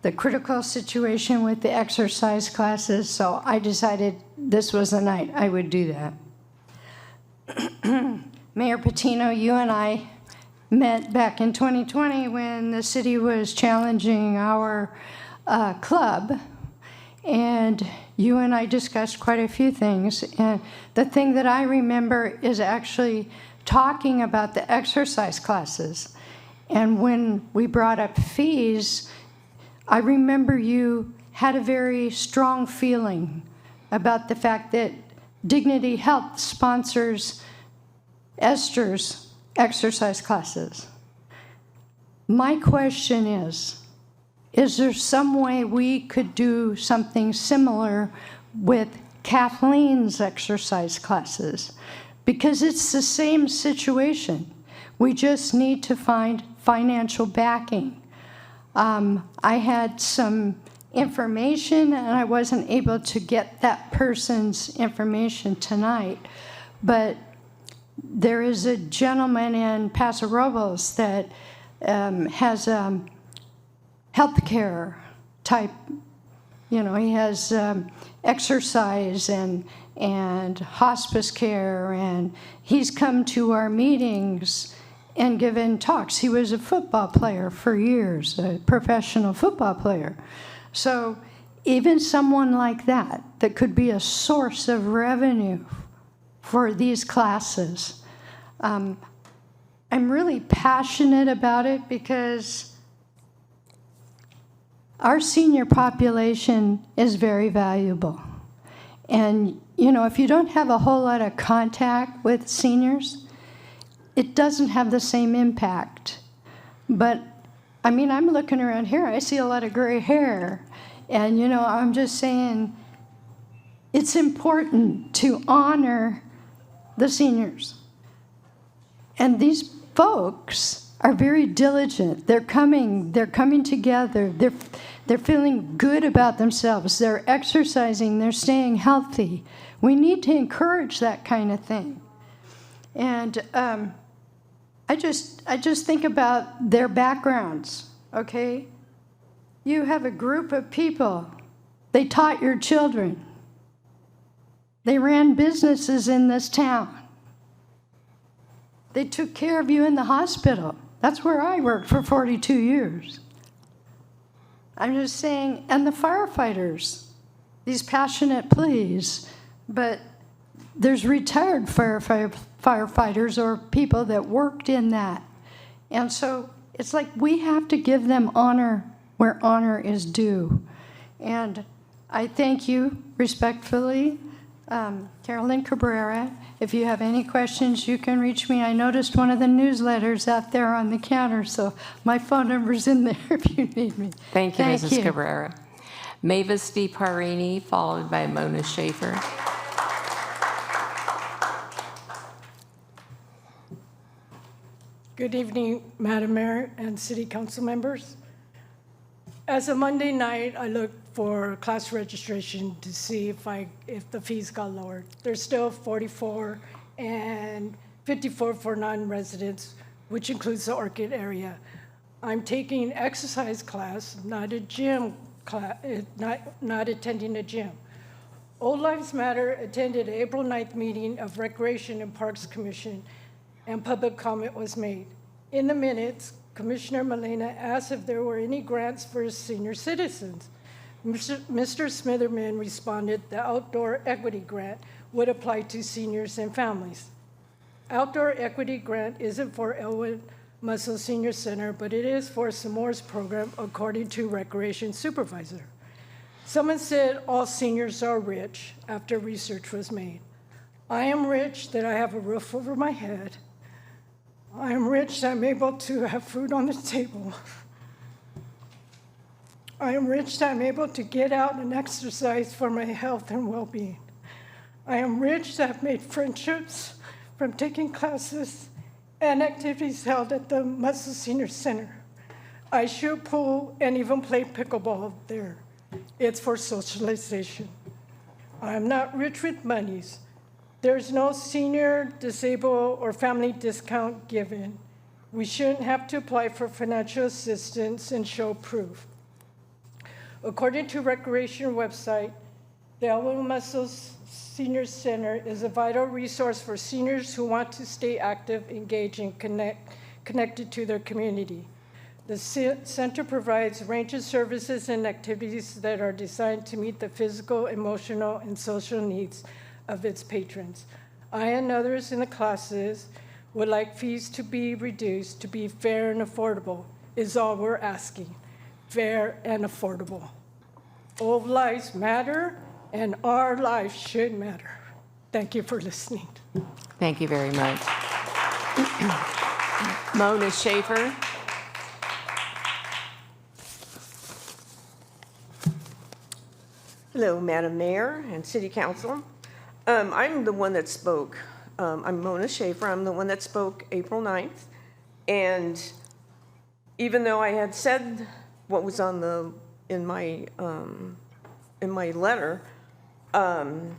the critical situation with the exercise classes, so I decided this was the night I would do that. Mayor Patino, you and I met back in 2020 when the city was challenging our club, and you and I discussed quite a few things. And the thing that I remember is actually talking about the exercise classes. And when we brought up fees, I remember you had a very strong feeling about the fact that Dignity Health sponsors Esther's exercise classes. My question is there some way we could do something similar with Kathleen's exercise classes? Because it's the same situation. We just need to find financial backing. I had some information and I wasn't able to get that person's information tonight, but there is a gentleman in Paso Robles that has healthcare type, you know, he has exercise and hospice care, and he's come to our meetings and given talks. He was a football player for years, a professional football player. So even someone like that could be a source of revenue for these classes. I'm really passionate about it because our senior population is very valuable. And, you know, if you don't have a whole lot of contact with seniors, it doesn't have the same impact. But, I mean, I'm looking around here, I see a lot of gray hair. And, you know, I'm just saying it's important to honor the seniors. And these folks are very diligent. They're coming together. They're feeling good about themselves. They're exercising. They're staying healthy. We need to encourage that kind of thing. And I just think about their backgrounds, okay? You have a group of people. They taught your children. They ran businesses in this town. They took care of you in the hospital. That's where I worked for 42 years. I'm just saying, and the firefighters, these passionate pleas, but there's retired firefighters or people that worked in that. And so it's like we have to give them honor where honor is due. And I thank you respectfully, Carolyn Cabrera. If you have any questions, you can reach me. I noticed one of the newsletters out there on the counter, so my phone number's in there if you need me. Thank you, Mrs. Cabrera. Mavis DiParini, followed by Mona Schaefer. Good evening, Madam Mayor and City Council members. As of Monday night, I looked for class registration to see if the fees got lowered. There's still 44 and 54 for non-residents, which includes the Orchid area. I'm taking exercise class, not a gym class, not attending a gym. Old Lives Matter attended April 9th meeting of Recreation and Parks Commission, and public comment was made. In the minutes, Commissioner Molina asked if there were any grants for senior citizens. Mr. Smitherman responded the Outdoor Equity Grant would apply to seniors and families. Outdoor Equity Grant isn't for Elwood Muscle Senior Center, but it is for S'mores program, according to Recreation Supervisor. Someone said all seniors are rich after research was made. I am rich that I have a roof over my head. I am rich that I'm able to have food on the table. I am rich that I'm able to get out and exercise for my health and well-being. I am rich that I've made friendships from taking classes and activities held at the Muscle Senior Center. I shoot pool and even play pickleball there. It's for socialization. I'm not rich with monies. There's no senior, disabled, or family discount given. We shouldn't have to apply for financial assistance and show proof. According to Recreation website, the Alamo Muscle Senior Center is a vital resource for seniors who want to stay active, engaged, and connected to their community. The center provides a range of services and activities that are designed to meet the physical, emotional, and social needs of its patrons. I and others in the classes would like fees to be reduced to be fair and affordable, is all we're asking. Fair and affordable. All lives matter, and our lives should matter. Thank you for listening. Thank you very much. Mona Schaefer. Hello, Madam Mayor and City Council. I'm the one that spoke. I'm Mona Schaefer. I'm the one that spoke April 9th. And even though I had said what was on in my letter, the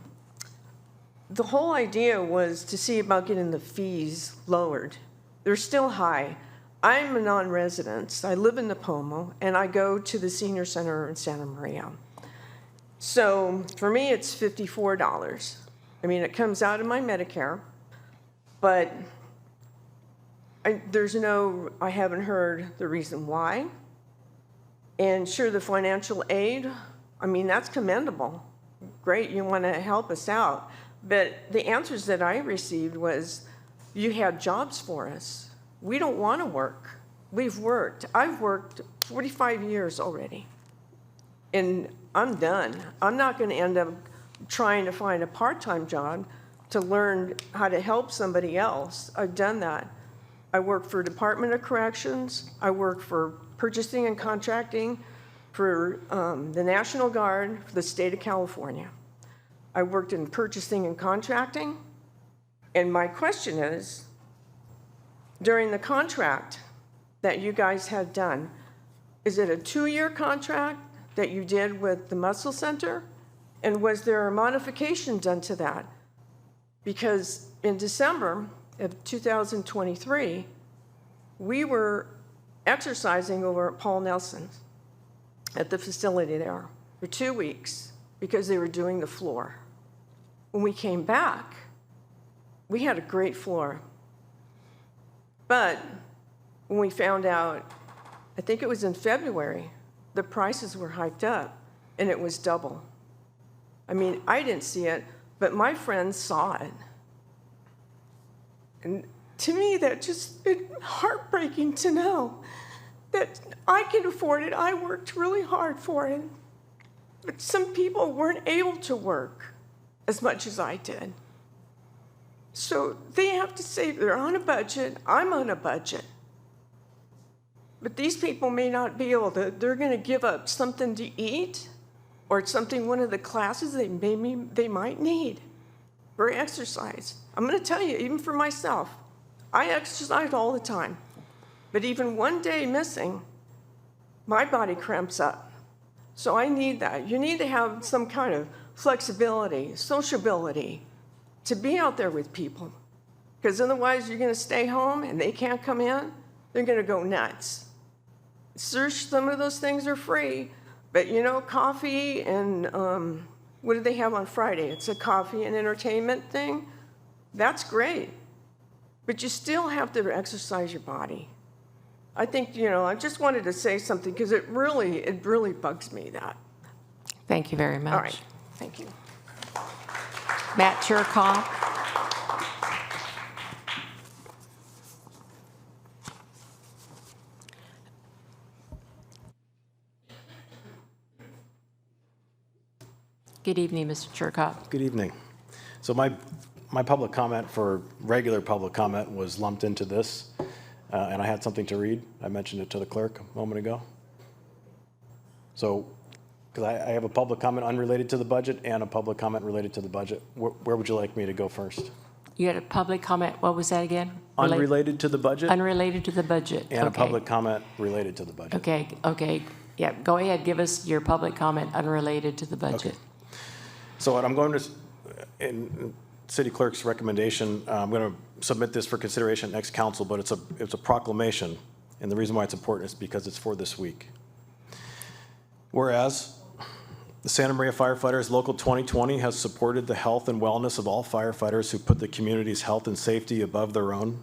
whole idea was to see about getting the fees lowered. They're still high. I'm a non-resident. I live in Napomo, and I go to the senior center in Santa Maria. So for me, it's $54. I mean, it comes out of my Medicare, but I haven't heard the reason why. And sure, the financial aid, I mean, that's commendable. Great, you want to help us out. But the answers that I received was, you had jobs for us. We don't want to work. We've worked. I've worked 45 years already. And I'm done. I'm not going to end up trying to find a part-time job to learn how to help somebody else. I've done that. I work for Department of Corrections. I work for purchasing and contracting for the National Guard for the state of California. I worked in purchasing and contracting. And my question is, during the contract that you guys had done, is it a 2-year contract that you did with the Muscle Center? And was there a modification done to that? Because in December of 2023, we were exercising over at Paul Nelson's at the facility there for 2 weeks because they were doing the floor. When we came back, we had a great floor. But when we found out, I think it was in February, the prices were hiked up, and it was double. I mean, I didn't see it, but my friends saw it. And to me, that just been heartbreaking to know that I can afford it. I worked really hard for it. But some people weren't able to work as much as I did. So they have to say they're on a budget. I'm on a budget. But these people may not be able to, they're going to give up something to eat or something, one of the classes they might need for exercise. I'm going to tell you, even for myself, I exercise all the time. But even one day missing, my body cramps up. So I need that. You need to have some kind of flexibility, sociability, to be out there with people. Because otherwise you're going to stay home and they can't come in. They're going to go nuts. Some of those things are free, but you know, coffee and what do they have on Friday? It's a coffee and entertainment thing. That's great, but you still have to exercise your body. I think, you know, I just wanted to say something because it really bugs me that. Thank you very much. All right, thank you. Matt Cherkoff. Good evening, Mr. Cherkoff. Good evening. So my public comment for regular public comment was lumped into this, and I had something to read. I mentioned it to the clerk a moment ago. So Because I have a public comment unrelated to the budget and a public comment related to the budget. Where would you like me to go first? You had a public comment, what was that again? Unrelated to the budget Unrelated to the budget. and a Okay. public comment related to the budget. Okay, yeah, go ahead, give us your public comment unrelated to the budget. So what I'm going to, in city clerk's recommendation, I'm going to submit this for consideration at next council, but it's a proclamation. And the reason why it's important is because it's for this week. Whereas the Santa Maria Firefighters Local 2020 has supported the health and wellness of all firefighters who put the community's health and safety above their own.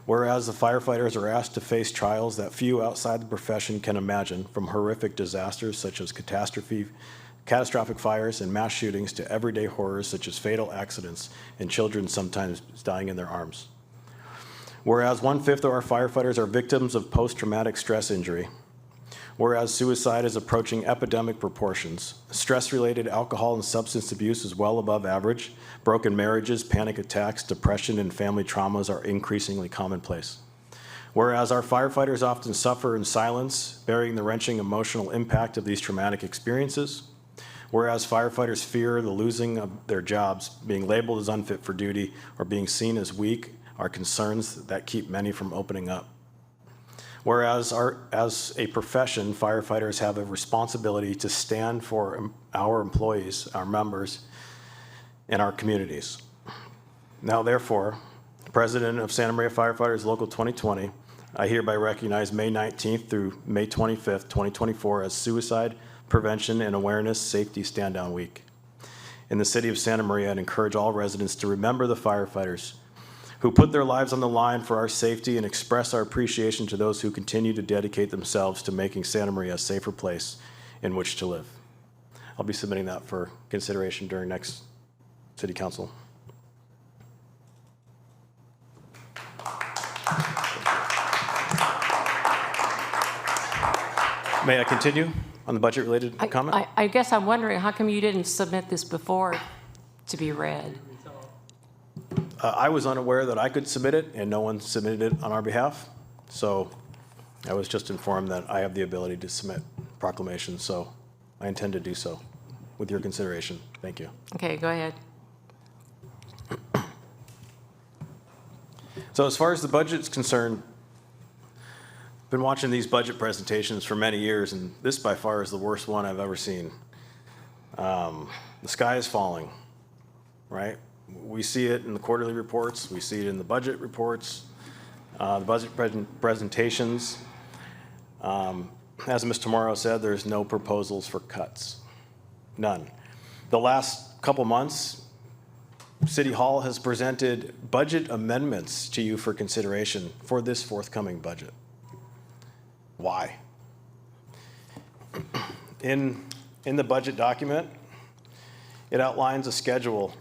Whereas the firefighters are asked to face trials that few outside the profession can imagine, from horrific disasters such as catastrophic fires and mass shootings to everyday horrors such as fatal accidents and children sometimes dying in their arms. Whereas 1/5 of our firefighters are victims of post-traumatic stress injury. Whereas suicide is approaching epidemic proportions. Stress-related alcohol and substance abuse is well above average. Broken marriages, panic attacks, depression, and family traumas are increasingly commonplace. Whereas our firefighters often suffer in silence, bearing the wrenching emotional impact of these traumatic experiences. Whereas firefighters fear the losing of their jobs, being labeled as unfit for duty, or being seen as weak are concerns that keep many from opening up. Whereas as a profession, firefighters have a responsibility to stand for our employees, our members, and our communities. Now, therefore, President of Santa Maria Firefighters Local 2020, I hereby recognize May 19th through May 25th, 2024 as Suicide Prevention and Awareness Safety Stand-Down Week. In the city of Santa Maria, I'd encourage all residents to remember the firefighters who put their lives on the line for our safety and express our appreciation to those who continue to dedicate themselves to making Santa Maria a safer place in which to live. I'll be submitting that for consideration during next city council. May I continue on the budget-related comment? I guess I'm wondering, how come you didn't submit this before to be read? I was unaware that I could submit it, and no one submitted it on our behalf. So I was just informed that I have the ability to submit proclamations, so I intend to do so with your consideration. Thank you. Okay, go ahead. So as far as the budget's concerned, I've been watching these budget presentations for many years, and this by far is the worst one I've ever seen. The sky is falling, right? We see it in the quarterly reports. We see it in the budget reports, the budget presentations. As Ms. Tamaro said, there's no proposals for cuts. None. The last couple months, City Hall has presented budget amendments to you for consideration for this forthcoming budget. Why? In the budget document, it outlines a schedule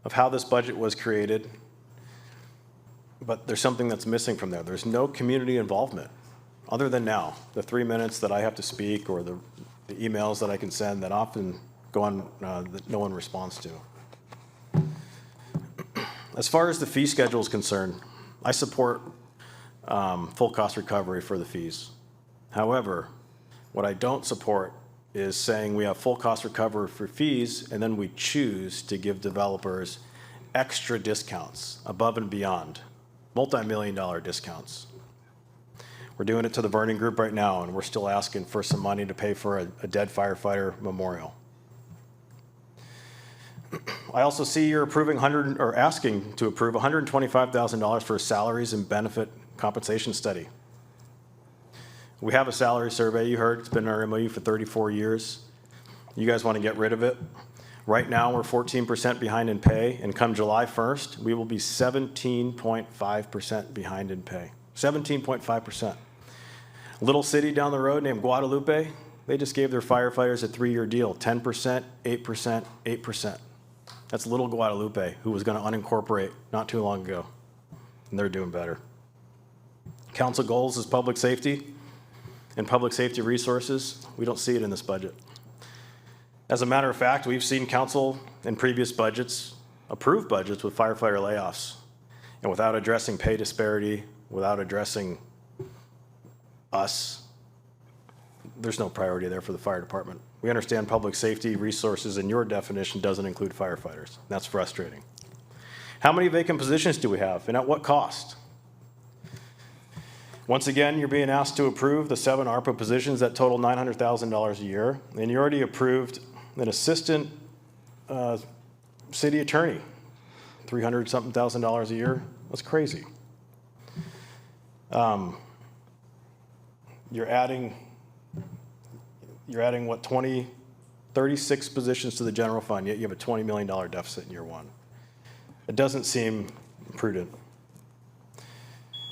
of how this budget was created, but there's something that's missing from there. There's no community involvement, other than now, the 3 minutes that I have to speak or the emails that I can send that often go on that no one responds to. As far as the fee schedule is concerned, I support full cost recovery for the fees. However, what I don't support is saying we have full cost recovery for fees and then we choose to give developers extra discounts above and beyond, multi-million-dollar discounts. We're doing it to the Vernon Group right now, and we're still asking for some money to pay for a dead firefighter memorial. I also see you're asking to approve $125,000 for salaries and benefit compensation study. We have a salary survey, you heard, it's been in our MOU for 34 years. You guys want to get rid of it? Right now, we're 14% behind in pay, and come July 1st, we will be 17.5% behind in pay. 17.5%. Little city down the road named Guadalupe, they just gave their firefighters a 3-year deal, 10%, 8%, 8%. That's Little Guadalupe, who was going to unincorporate not too long ago, and they're doing better. Council goals is public safety and public safety resources. We don't see it in this budget. As a matter of fact, we've seen council in previous budgets approve budgets with firefighter layoffs, and without addressing pay disparity, without addressing us, there's no priority there for the fire department. We understand public safety resources in your definition doesn't include firefighters. That's frustrating. How many vacant positions do we have, and at what cost? Once again, you're being asked to approve the 7 ARPA positions that total $900,000 a year, and you already approved an assistant city attorney, $300-something thousand a year. That's crazy. You're adding what, 36 positions to the general fund, yet you have a $20 million deficit in year one. It doesn't seem prudent.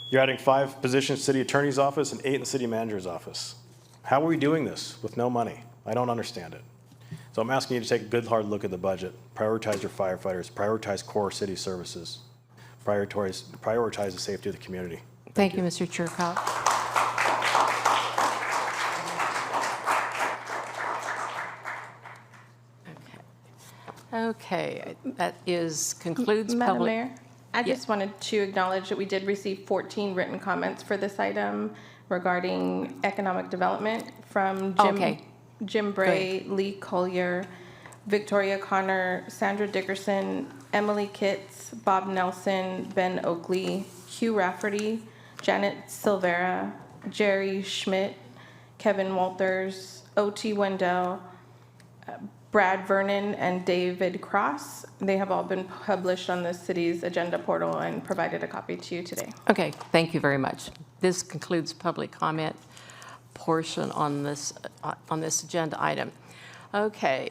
You're adding 5 positions to city attorney's office and 8 in the city manager's office. How are we doing this with no money? I don't understand it. So I'm asking you to take a good hard look at the budget, prioritize your firefighters, prioritize core city services, prioritize the safety of the community. Thank you, Mr. Chirkov. Okay, that concludes Madam public. Mayor, I just wanted to acknowledge that we did receive 14 written comments for this item regarding economic development from Jim Bray, Lee Collier, Victoria Connor, Sandra Dickerson, Emily Kitts, Bob Nelson, Ben Oakley, Hugh Rafferty, Janet Silvera, Jerry Schmidt, Kevin Walters, O.T. Wendell, Brad Vernon, and David Cross. They have all been published on the city's agenda portal and provided a copy to you today. Okay, thank you very much. This concludes public comment portion on this agenda item. Okay,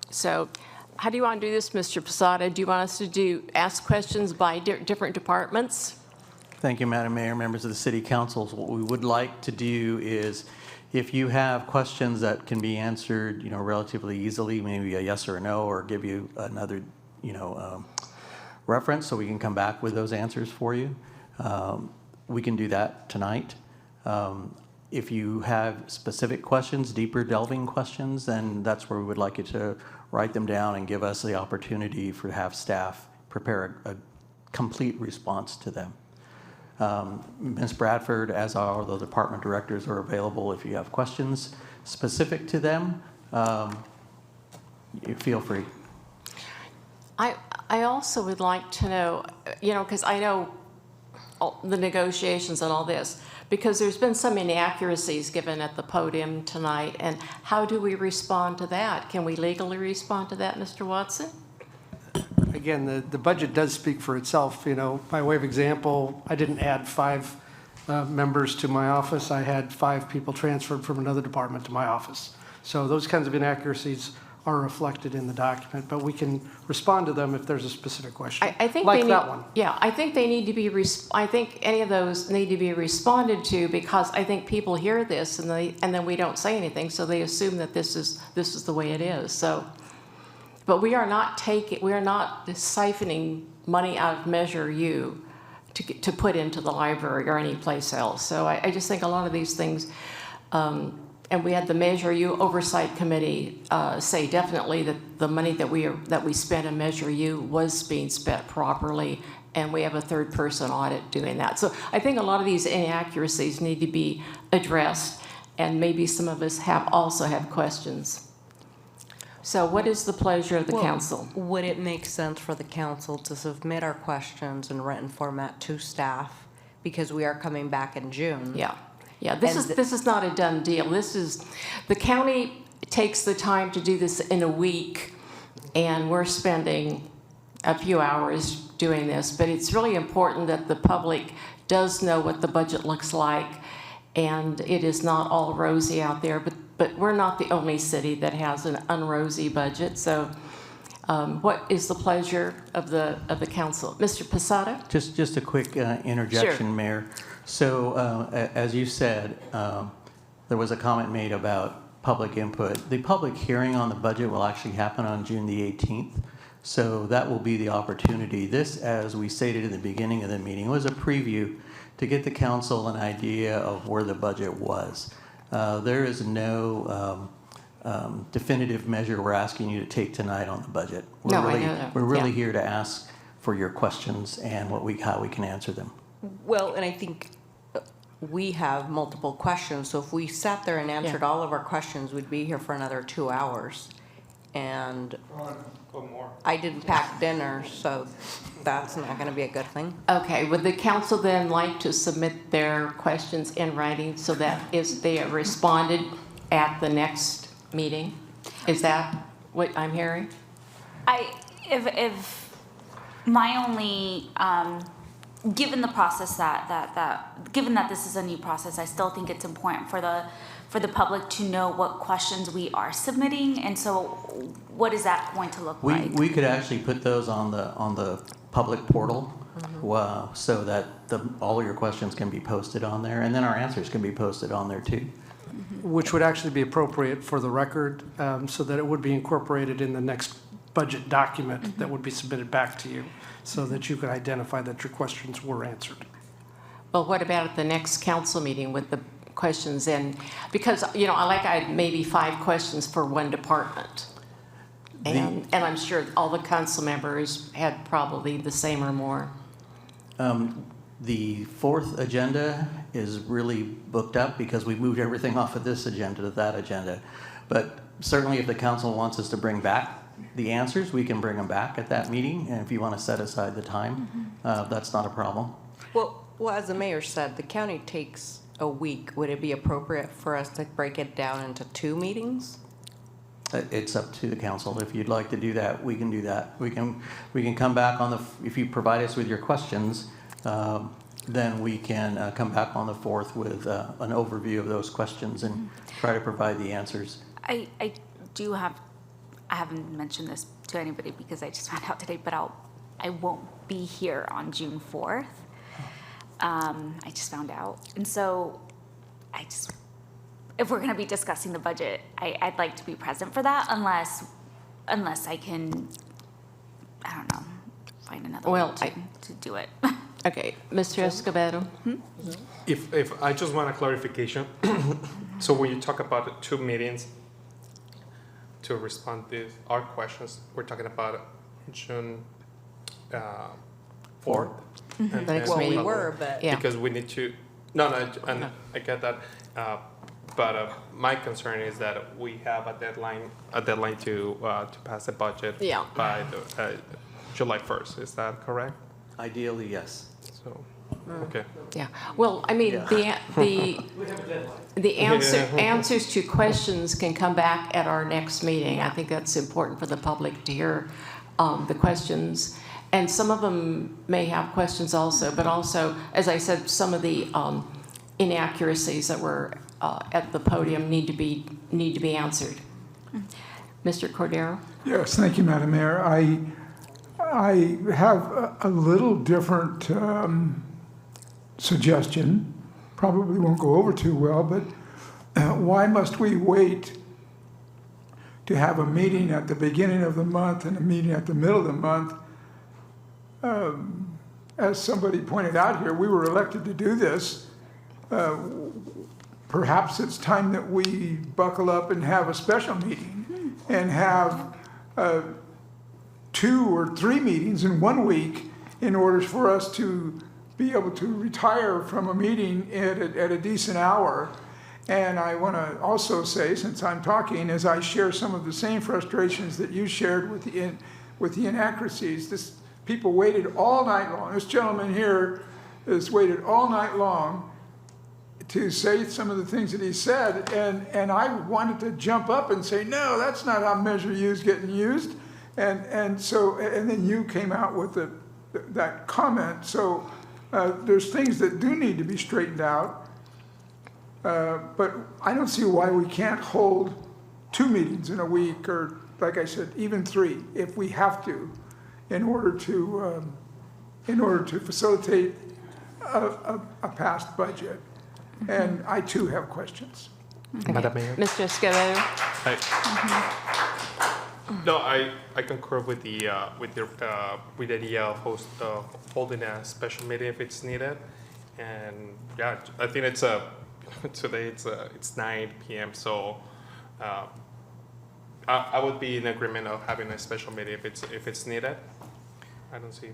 so how do you want to do this, Mr. Posada? Do you want us to ask questions by different departments? Thank you, Madam Mayor, members of the City Council. What we would like to do is, if you have questions that can be answered, relatively easily, maybe a yes or a no, or give you another, reference, so we can come back with those answers for you. We can do that tonight. If you have specific questions, deeper delving questions, then that's where we would like you to write them down and give us the opportunity to have staff prepare a complete response to them. Ms. Bradford, as are the department directors, are available if you have questions specific to them. You feel free. I also would like to know, because I know the negotiations and all this, because there's been some inaccuracies given at the podium tonight, and how do we respond to that? Can we legally respond to that, Mr. Watson? Again, the budget does speak for itself. By way of example, I didn't add 5 members to my office. I had 5 people transferred from another department to my office. So those kinds of inaccuracies are reflected in the document, but we can respond to them if there's a specific question. I think like that one. Yeah, I think they need to be. I think any of those need to be responded to, because I think people hear this and then we don't say anything, so they assume that this is the way it is. So. But we are not siphoning money out of Measure U to put into the library or any place else. So I just think a lot of these things, and we had the Measure U Oversight Committee say definitely that the money that we spent in Measure U was being spent properly, and we have a third-person audit doing that. So I think a lot of these inaccuracies need to be addressed, and maybe some of us also have questions. So what is the pleasure of the council? Would it make sense for the council to submit our questions in written format to staff, because we are coming back in June? Yeah. This is not a done deal. The county takes the time to do this in a week, and we're spending a few hours doing this. But it's really important that the public does know what the budget looks like, and it is not all rosy out there. But we're not the only city that has an unrosy budget. So what is the pleasure of the council? Mr. Posada? Just a quick interjection, Sure. Mayor. So as you said, there was a comment made about public input. The public hearing on the budget will actually happen on June the 18th. So that will be the opportunity. This, as we stated in the beginning of the meeting, was a preview to get the council an idea of where the budget was. There is no definitive measure we're asking you to take tonight on the budget. I know that. We're really Yeah. here to ask for your questions and how we can answer them. Well, and I think we have multiple questions. So if we sat there and answered all of our questions, we'd be here for another 2 hours. And I didn't pack dinner, so that's not going to be a good thing. Okay, would the council then like to submit their questions in writing so that if they are responded at the next meeting? Is that what I'm hearing? If my only, given the process given that this is a new process, I still think it's important for the public to know what questions we are submitting, and so what is that going to look like? We could actually put those on the public portal, so that all of your questions can be posted on there, and then our answers can be posted on there too. Which would actually be appropriate for the record, so that it would be incorporated in the next budget document that would be submitted back to you, so that you could identify that your questions were answered. Well, what about at the next council meeting with the questions in? Because, I had maybe 5 questions for one department. And I'm sure all the council members had probably the same or more. The 4th agenda is really booked up because we moved everything off of this agenda to that agenda. But certainly if the council wants us to bring back the answers, we can bring them back at that meeting. And if you want to set aside the time, that's not a problem. Well, as the mayor said, the county takes a week. Would it be appropriate for us to break it down into 2 meetings? It's up to the council. If you'd like to do that, we can do that. We can come back if you provide us with your questions, then we can come back on the 4th with an overview of those questions and try to provide the answers. I haven't mentioned this to anybody because I just found out today, but I won't be here on June 4th. I just found out. And so if we're going to be discussing the budget, I'd like to be present for that unless I can, I don't know, find another way to do it. Okay, Mr. Escobedo? If I just want a clarification. So when you talk about the 2 meetings to respond to our questions, we're talking about June 4th. Well, we were, but because we need to. No, and I get that. But my concern is that we have a deadline to pass the budget by July 1st. Is that correct? Ideally, yes. So, okay. Yeah. Well, I mean, the answers to questions can come back at our next meeting. I think that's important for the public to hear the questions. And some of them may have questions also, but also, as I said, some of the inaccuracies that were at the podium need to be answered. Mr. Cordero? Yes, thank you, Madam Mayor. I have a little different suggestion. Probably won't go over too well, but why must we wait to have a meeting at the beginning of the month and a meeting at the middle of the month? As somebody pointed out here, we were elected to do this. Perhaps it's time that we buckle up and have a special meeting and have 2 or 3 meetings in 1 week in order for us to be able to retire from a meeting at a decent hour. And I want to also say, since I'm talking, as I share some of the same frustrations that you shared with the inaccuracies. People waited all night long. This gentleman here has waited all night long to say some of the things that he said, and I wanted to jump up and say, no, that's not how Measure U is getting used. And then you came out with that comment. So there's things that do need to be straightened out. But I don't see why we can't hold 2 meetings in a week, or like I said, even 3 if we have to, in order to facilitate a passed budget. And I too have questions. Madam Mayor. Mr. Escobedo? No, I concur with the idea of holding a special meeting if it's needed, and yeah, I think it's today it's 9 p.m. So I would be in agreement of having a special meeting if it's needed. I don't see.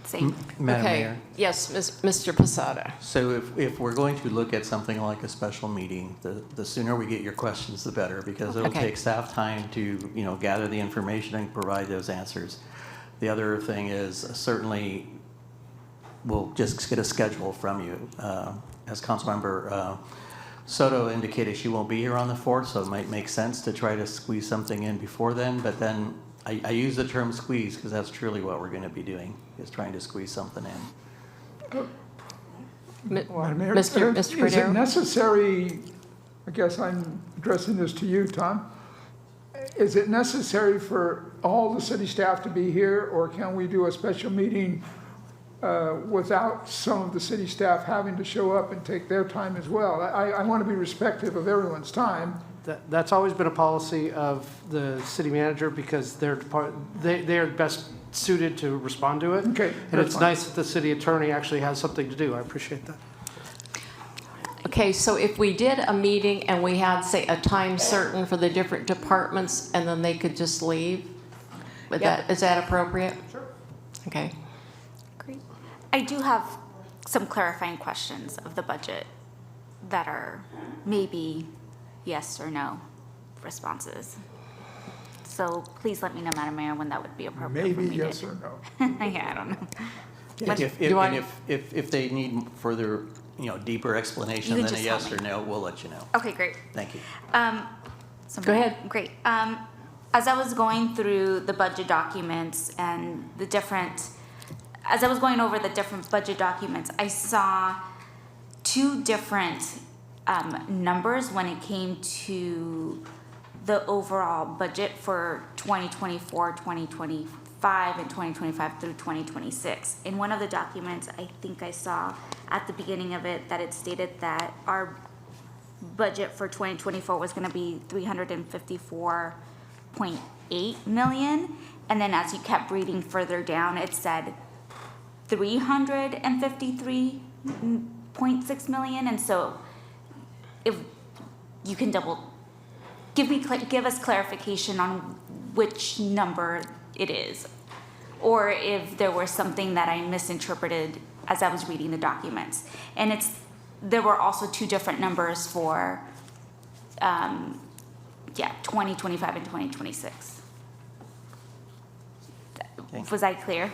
same. Madam Okay. Mayor. Yes, Mr. Posada. So if we're going to look at something like a special meeting, the sooner we get your questions, the better, because it'll Okay. take staff time to, gather the information and provide those answers. The other thing is certainly we'll just get a schedule from you. As Councilmember Soto indicated, she won't be here on the 4th, so it might make sense to try to squeeze something in before then, but then I use the term squeeze because that's truly what we're going to be doing, is trying to squeeze something in. Madam Mayor, Mr. Is it Cordero? necessary, I guess I'm addressing this to you, Tom. Is it necessary for all the city staff to be here, or can we do a special meeting without some of the city staff having to show up and take their time as well? I want to be respectful of everyone's time. That's always been a policy of the city manager because they are best suited to respond to it. Okay, And that's it's fine. nice that the city attorney actually has something to do. I appreciate that. Okay, so if we did a meeting and we had, say, a time certain for the different departments, and then they could just leave, is that appropriate? Sure. Okay. Great. I do have some clarifying questions of the budget that are maybe yes or no responses. So please let me know, Madam Mayor, when that would be appropriate for Maybe me yes to. or no. Yeah, I don't know. But If do I- if they need further, deeper explanation You can than a just yes tell or no, we'll let you know. Okay, great. Thank you. Go ahead. Great. As I was going through the budget documents and as I was going over the different budget documents, I saw two different numbers when it came to the overall budget for 2024, 2025, and 2025 through 2026. In one of the documents, I think I saw at the beginning of it that it stated that our budget for 2024 was going to be 354.8 million. And then as you kept reading further down, it said 353.6 million. And so if you can give us clarification on which number it is, or if there was something that I misinterpreted as I was reading the documents. And there were also two different numbers for 2025 and 2026. Was I clear?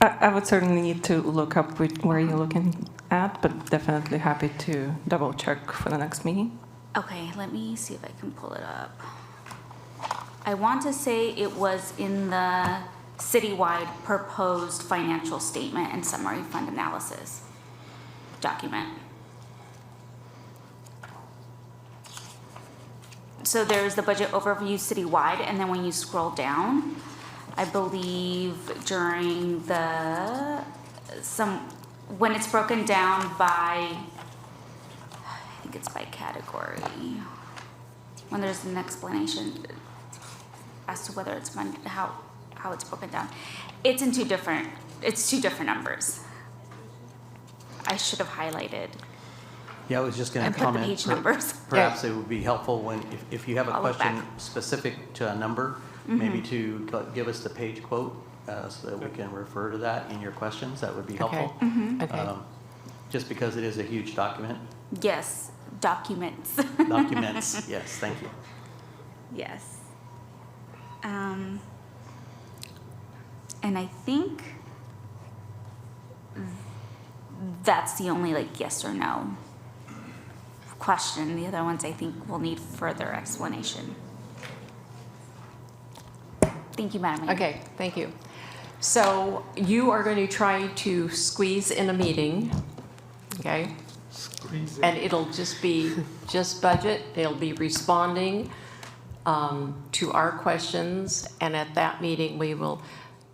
I would certainly need to look up where you're looking at, but definitely happy to double check for the next meeting. Okay, let me see if I can pull it up. I want to say it was in the citywide proposed financial statement and summary fund analysis document. So there's the budget overview citywide, and then when you scroll down, I believe during when it's broken down by, I think it's by category, when there's an explanation as to whether it's how it's broken down. It's two different numbers. I should have highlighted. Yeah, I was just going And to put the comment. page numbers. Perhaps it would be helpful if you have a I'll look question back. specific to a number, maybe to give us the page quote so that we can refer to that in your questions. That would be helpful. Okay. Just because it is a huge document. Yes, documents. Documents, yes, thank you. Yes. And I think that's the only yes or no question. The other ones I think will need further explanation. Thank you, Madam Mayor. Okay, thank you. So you are going to try to squeeze in a meeting, okay? And it'll just be budget. It'll be responding to our questions, and at that meeting,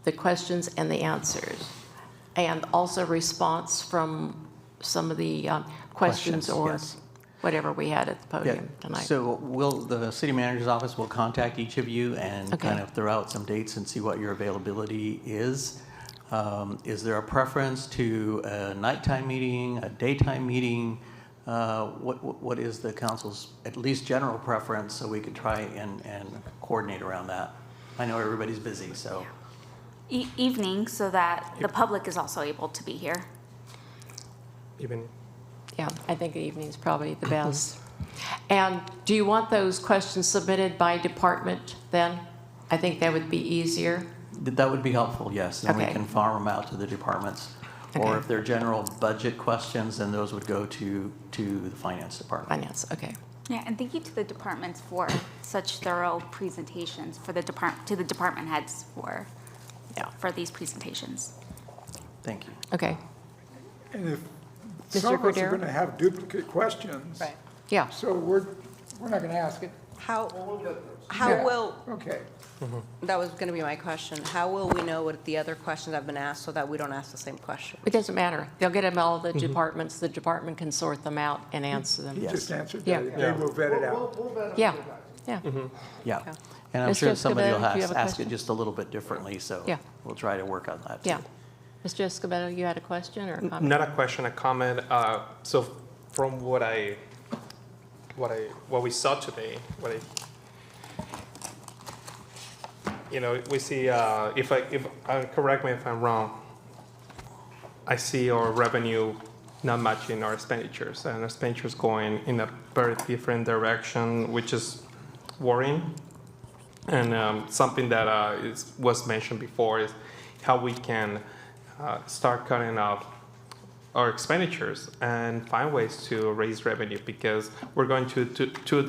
the questions and the answers, and also response from some of the questions or yes. whatever we had at the podium tonight. So the city manager's office will contact each of you and Okay. kind of throw out some dates and see what your availability is. Is there a preference to a nighttime meeting, a daytime meeting? What is the council's at least general preference so we could try and coordinate around that? I know everybody's busy, so. evening so that the public is also able to be here. Even Yeah, I think the evening is probably the best. And do you want those questions submitted by department then? I think that would be easier. That would be helpful, yes, and we Okay. can farm them out to the departments. Or Okay. if they're general budget questions, then those would go to the finance department. Finance, okay. Yeah, and thank you to the departments for such thorough presentations, to the department heads for these presentations. Thank you. Okay. And if Mr. some of us are Cordero? going to have duplicate questions. Right. Yeah. So we're not going to ask it. How Yeah. will, Okay. that was going to be my question. How will we know what the other questions have been asked so that we don't ask the same question? It doesn't matter. They'll get them all the departments. The department can sort them out and answer them. You just answered Yeah. that. They will vet it out. Yeah, yeah. Yeah, and I'm Mr. sure somebody will Escobedo, do you have a ask it question? just a little bit differently, so Yeah. we'll try to work on that too. Yeah. Mr. Escobedo, you had a question or a comment? not a question, a comment. So from what we saw today, we see, correct me if I'm wrong, I see our revenue not matching our expenditures, and our expenditures going in a very different direction, which is worrying. And something that was mentioned before is how we can start cutting off our expenditures and find ways to raise revenue, because we're going to two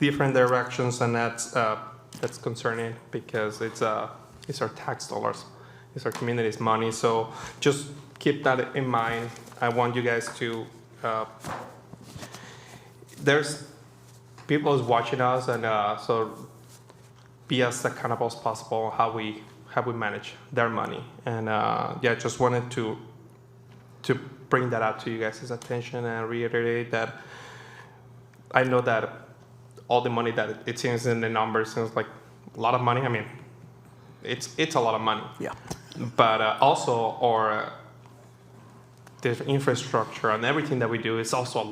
different directions, and that's concerning, because it's our tax dollars, it's our community's money. So just keep that in mind. I want you guys to, there's people is watching us, and so be as accountable as possible how we manage their money. And just wanted to bring that out to you guys' attention and reiterate that I know that all the money that it seems in the numbers seems like a lot of money. I mean, it's a lot of money. Yeah. But also the infrastructure and everything that we do is also a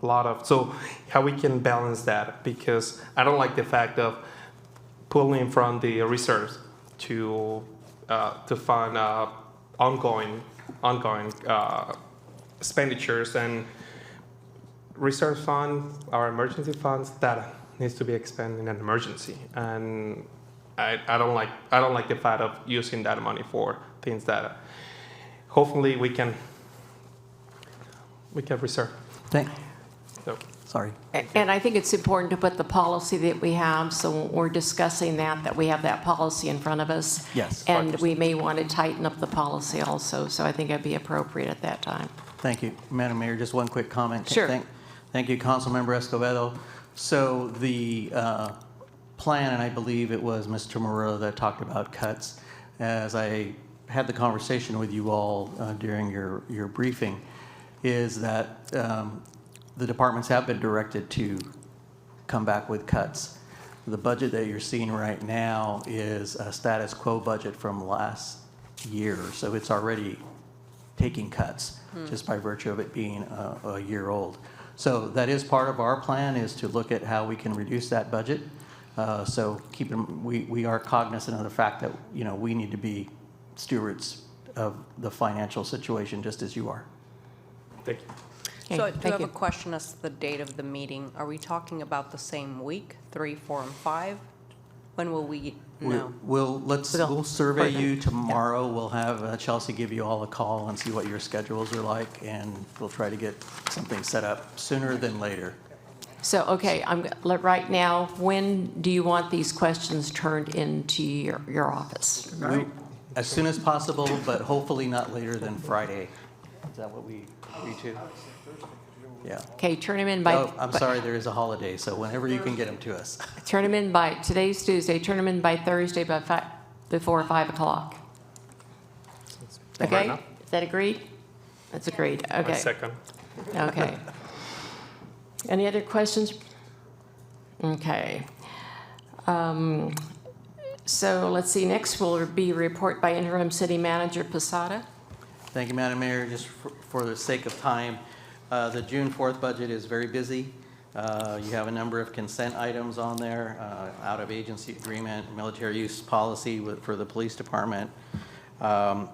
lot of. So how we can balance that, because I don't like the fact of pulling from the reserves to fund ongoing expenditures, and reserve fund, our emergency funds, that needs to be expended in an emergency. And I don't like the fact of using that money for things that hopefully we can reserve. So. Sorry. And I think it's important to put the policy that we have, so when we're discussing that we have that policy in front of us. Yes. And we may want to tighten up the policy also, so I think it'd be appropriate at that time. Thank you. Madam Mayor, just one quick comment. Sure. Thank you, Councilmember Escobedo. So the plan, and I believe it was Mr. Moreau that talked about cuts, as I had the conversation with you all during your briefing, is that the departments have been directed to come back with cuts. The budget that you're seeing right now is a status quo budget from last year, so it's already taking cuts just by virtue of it being a year old. So that is part of our plan, is to look at how we can reduce that budget. So we are cognizant of the fact that we need to be stewards of the financial situation just as you are. Thank you. So I do have a question as to the date of the meeting. Are we talking about the same week, 3, 4, and 5? When will we know? We'll survey you tomorrow. We'll have Chelsea give you all a call and see what your schedules are like, and we'll try to get something set up sooner than later. So, okay, right now, when do you want these questions turned into your office? As soon as possible, but hopefully not later than Friday. Is that what we agree to? Yeah. Okay, turn them in by... Oh, I'm sorry, there is a holiday, so whenever you can get them to us. Turn them in by, today's Tuesday, turn them in by Thursday before 5 o'clock. Okay, is that agreed? That's agreed, okay. My second. Okay. Any other questions? Okay. So let's see, next will be a report by Interim City Manager Posada. Thank you, Madam Mayor. Just for the sake of time, the June 4th budget is very busy. You have a number of consent items on there, out-of-agency agreement, military use policy for the police department.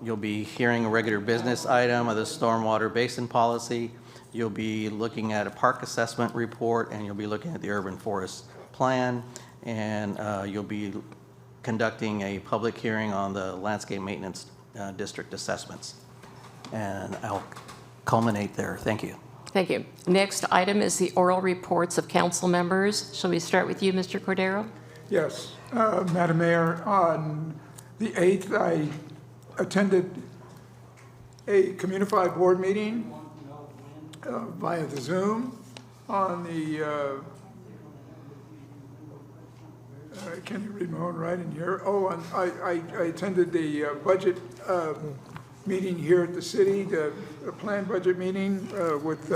You'll be hearing a regular business item of the stormwater basin policy. You'll be looking at a park assessment report, and you'll be looking at the urban forest plan, and you'll be conducting a public hearing on the landscape maintenance district assessments. And I'll culminate there. Thank you. Thank you. Next item is the oral reports of council members. Shall we start with you, Mr. Cordero? Yes, Madam Mayor, on the 8th, I attended a Communified board meeting via the Zoom on the, can you read my own writing here? Oh, and I attended the budget meeting here at the city, the planned budget meeting with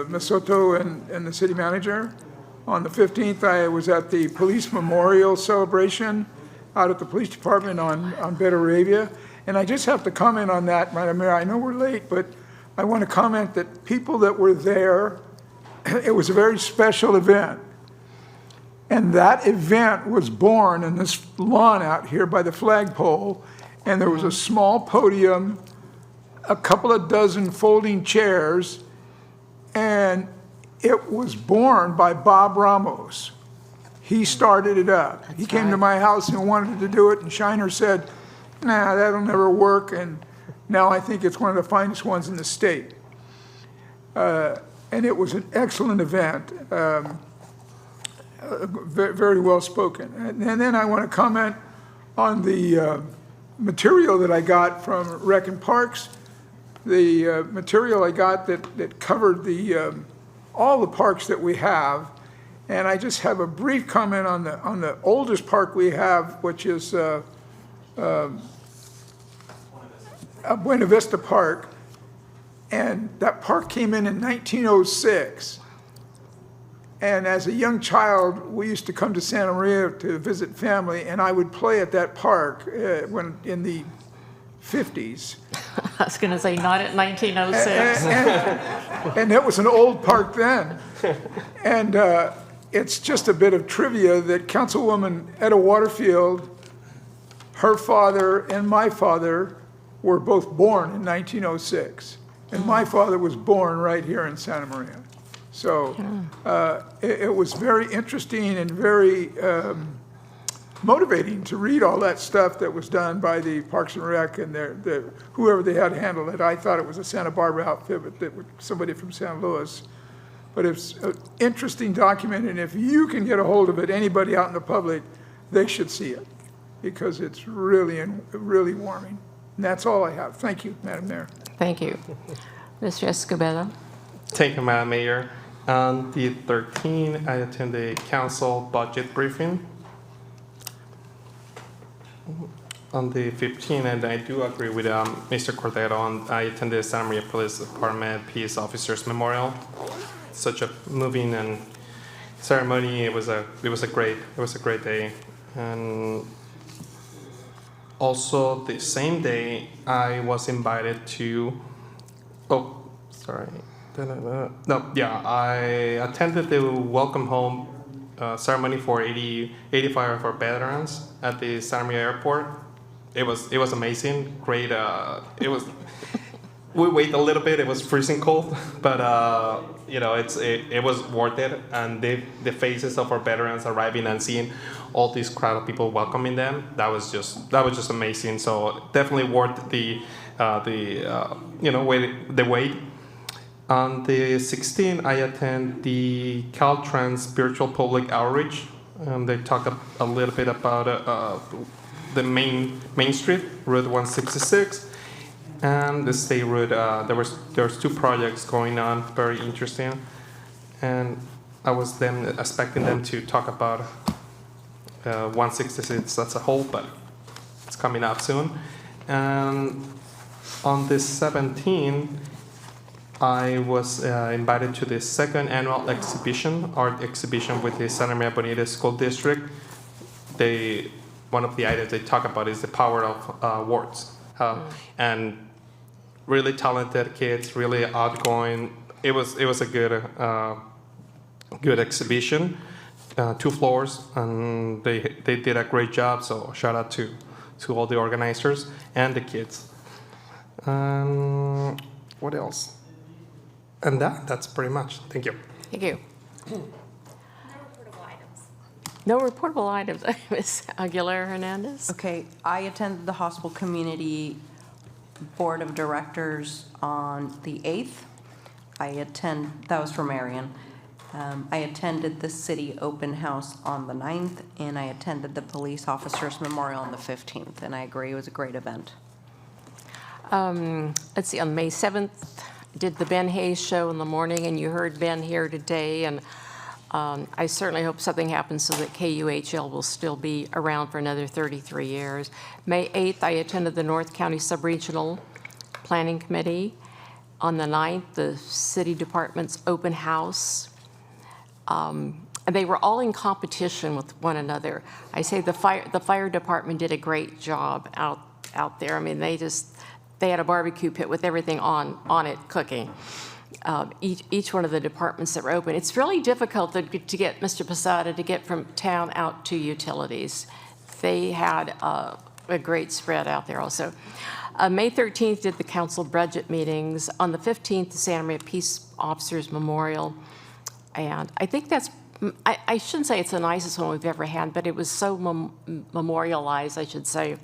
Ms. Soto and the city manager. On the 15th, I was at the police memorial celebration out at the police department on Betteravia. And I just have to comment on that, Madam Mayor. I know we're late, but I want to comment that people that were there, it was a very special event. And that event was born in this lawn out here by the flagpole. And there was a small podium, a couple of dozen folding chairs, and it was born by Bob Ramos. He started it up. He came to my house and wanted to do it, and Shiner said, nah, that'll never work, and now I think it's one of the finest ones in the state. And it was an excellent event, very well spoken. And then I want to comment on the material that I got from Rec and Parks, the material I got that covered all the parks that we have. And I just have a brief comment on the oldest park we have, which is Buena Vista Park. And that park came in 1906. And as a young child, we used to come to Santa Maria to visit family, and I would play at that park when in the 50s. I was going to say, not at 1906. And it was an old park then. And it's just a bit of trivia that Councilwoman Etta Waterfield, her father and my father were both born in 1906. And my father was born right here in Santa Maria. So it was very interesting and very motivating to read all that stuff that was done by the Parks and Rec and whoever they had handled it. I thought it was a Santa Barbara outfit, but somebody from San Luis. But it's an interesting document, and if you can get a hold of it, anybody out in the public, they should see it, because it's really warming. And that's all I have. Thank you, Madam Mayor. Thank you. Mr. Escobedo. Thank you, Madam Mayor. On the 13th, I attended a council budget briefing. On the 15th, and I do agree with Mr. Cordero, I attended the Santa Maria Police Department Peace Officers Memorial. Such a moving and ceremony. It was a great day. And also the same day, I was invited to. I attended the welcome home ceremony for 85 of our veterans at the Santa Maria Airport. It was amazing, great. We wait a little bit. It was freezing cold, but it was worth it. And the faces of our veterans arriving and seeing all this crowd of people welcoming them, that was just amazing. So definitely worth the wait. On the 16th, I attend the Caltrans Spiritual Public Outreach. They talk a little bit about the main Street, Route 166, and the state route. There's two projects going on, very interesting, and I was expecting them to talk about 166 as a whole, but it's coming up soon. And on the 17th, I was invited to the second annual art exhibition with the Santa Maria Bonita School District. One of the items they talk about is the power of words. And really talented kids, really outgoing. It was a good good exhibition, 2 floors, and they did a great job. So shout out to all the organizers and the kids. What else? And that's pretty much. Thank you. Thank you. No reportable items. Ms. Aguilera Hernandez? Okay, I attended the Hospital Community Board of Directors on the 8th. That was for Marion. I attended the city open house on the 9th, and I attended the Police Officers Memorial on the 15th, and I agree it was a great event. Let's see, on May 7th, did the Ben Hayes show in the morning, and you heard Ben here today, and I certainly hope something happens so that KUHL will still be around for another 33 years. May 8th, I attended the North County Subregional Planning Committee. On the 9th, the City Department's open house. And they were all in competition with one another. I say the fire department did a great job out there. I mean, they had a barbecue pit with everything on it cooking. Each one of the departments that were open. It's really difficult to get Mr. Posada to get from town out to utilities. They had a great spread out there also. May 13th did the council budget meetings. On the 15th, the Santa Maria Peace Officers Memorial. And I think that's, I shouldn't say it's the nicest one we've ever had, but it was so memorialized, I should say.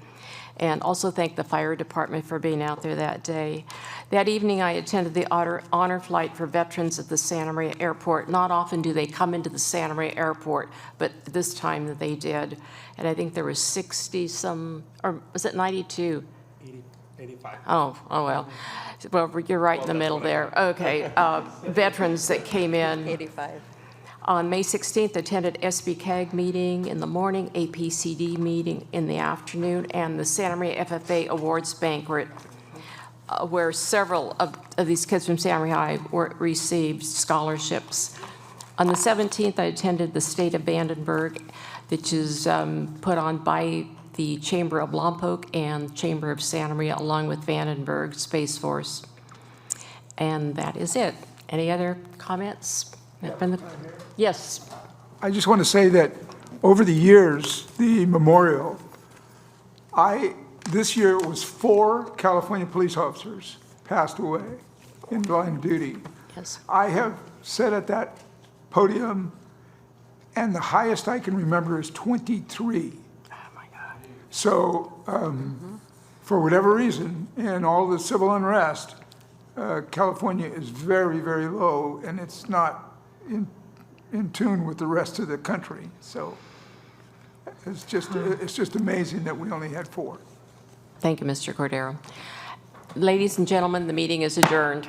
And also thank the fire department for being out there that day. That evening, I attended the honor flight for veterans at the Santa Maria Airport. Not often do they come into the Santa Maria Airport, but this time they did. And I think there was 60 some, or was it 92? 85. Oh well. Well, you're right in the middle there. Okay, veterans that came in. 85. On May 16th, attended SBCAG meeting in the morning, APCD meeting in the afternoon, and the Santa Maria FFA Awards Banquet, where several of these kids from Santa Maria High received scholarships. On the 17th, I attended the State of Vandenberg, which is put on by the Chamber of Lompoc and Chamber of Santa Maria, along with Vandenberg Space Force. And that is it. Any other comments? Yes. I just want to say that over the years, the memorial, this year it was 4 California police officers passed away in line of duty. Yes. I have sat at that podium, and the highest I can remember is 23. Oh my God. So for whatever reason, in all the civil unrest, California is very, very low, and it's not in tune with the rest of the country. So it's just amazing that we only had 4. Thank you, Mr. Cordero. Ladies and gentlemen, the meeting is adjourned.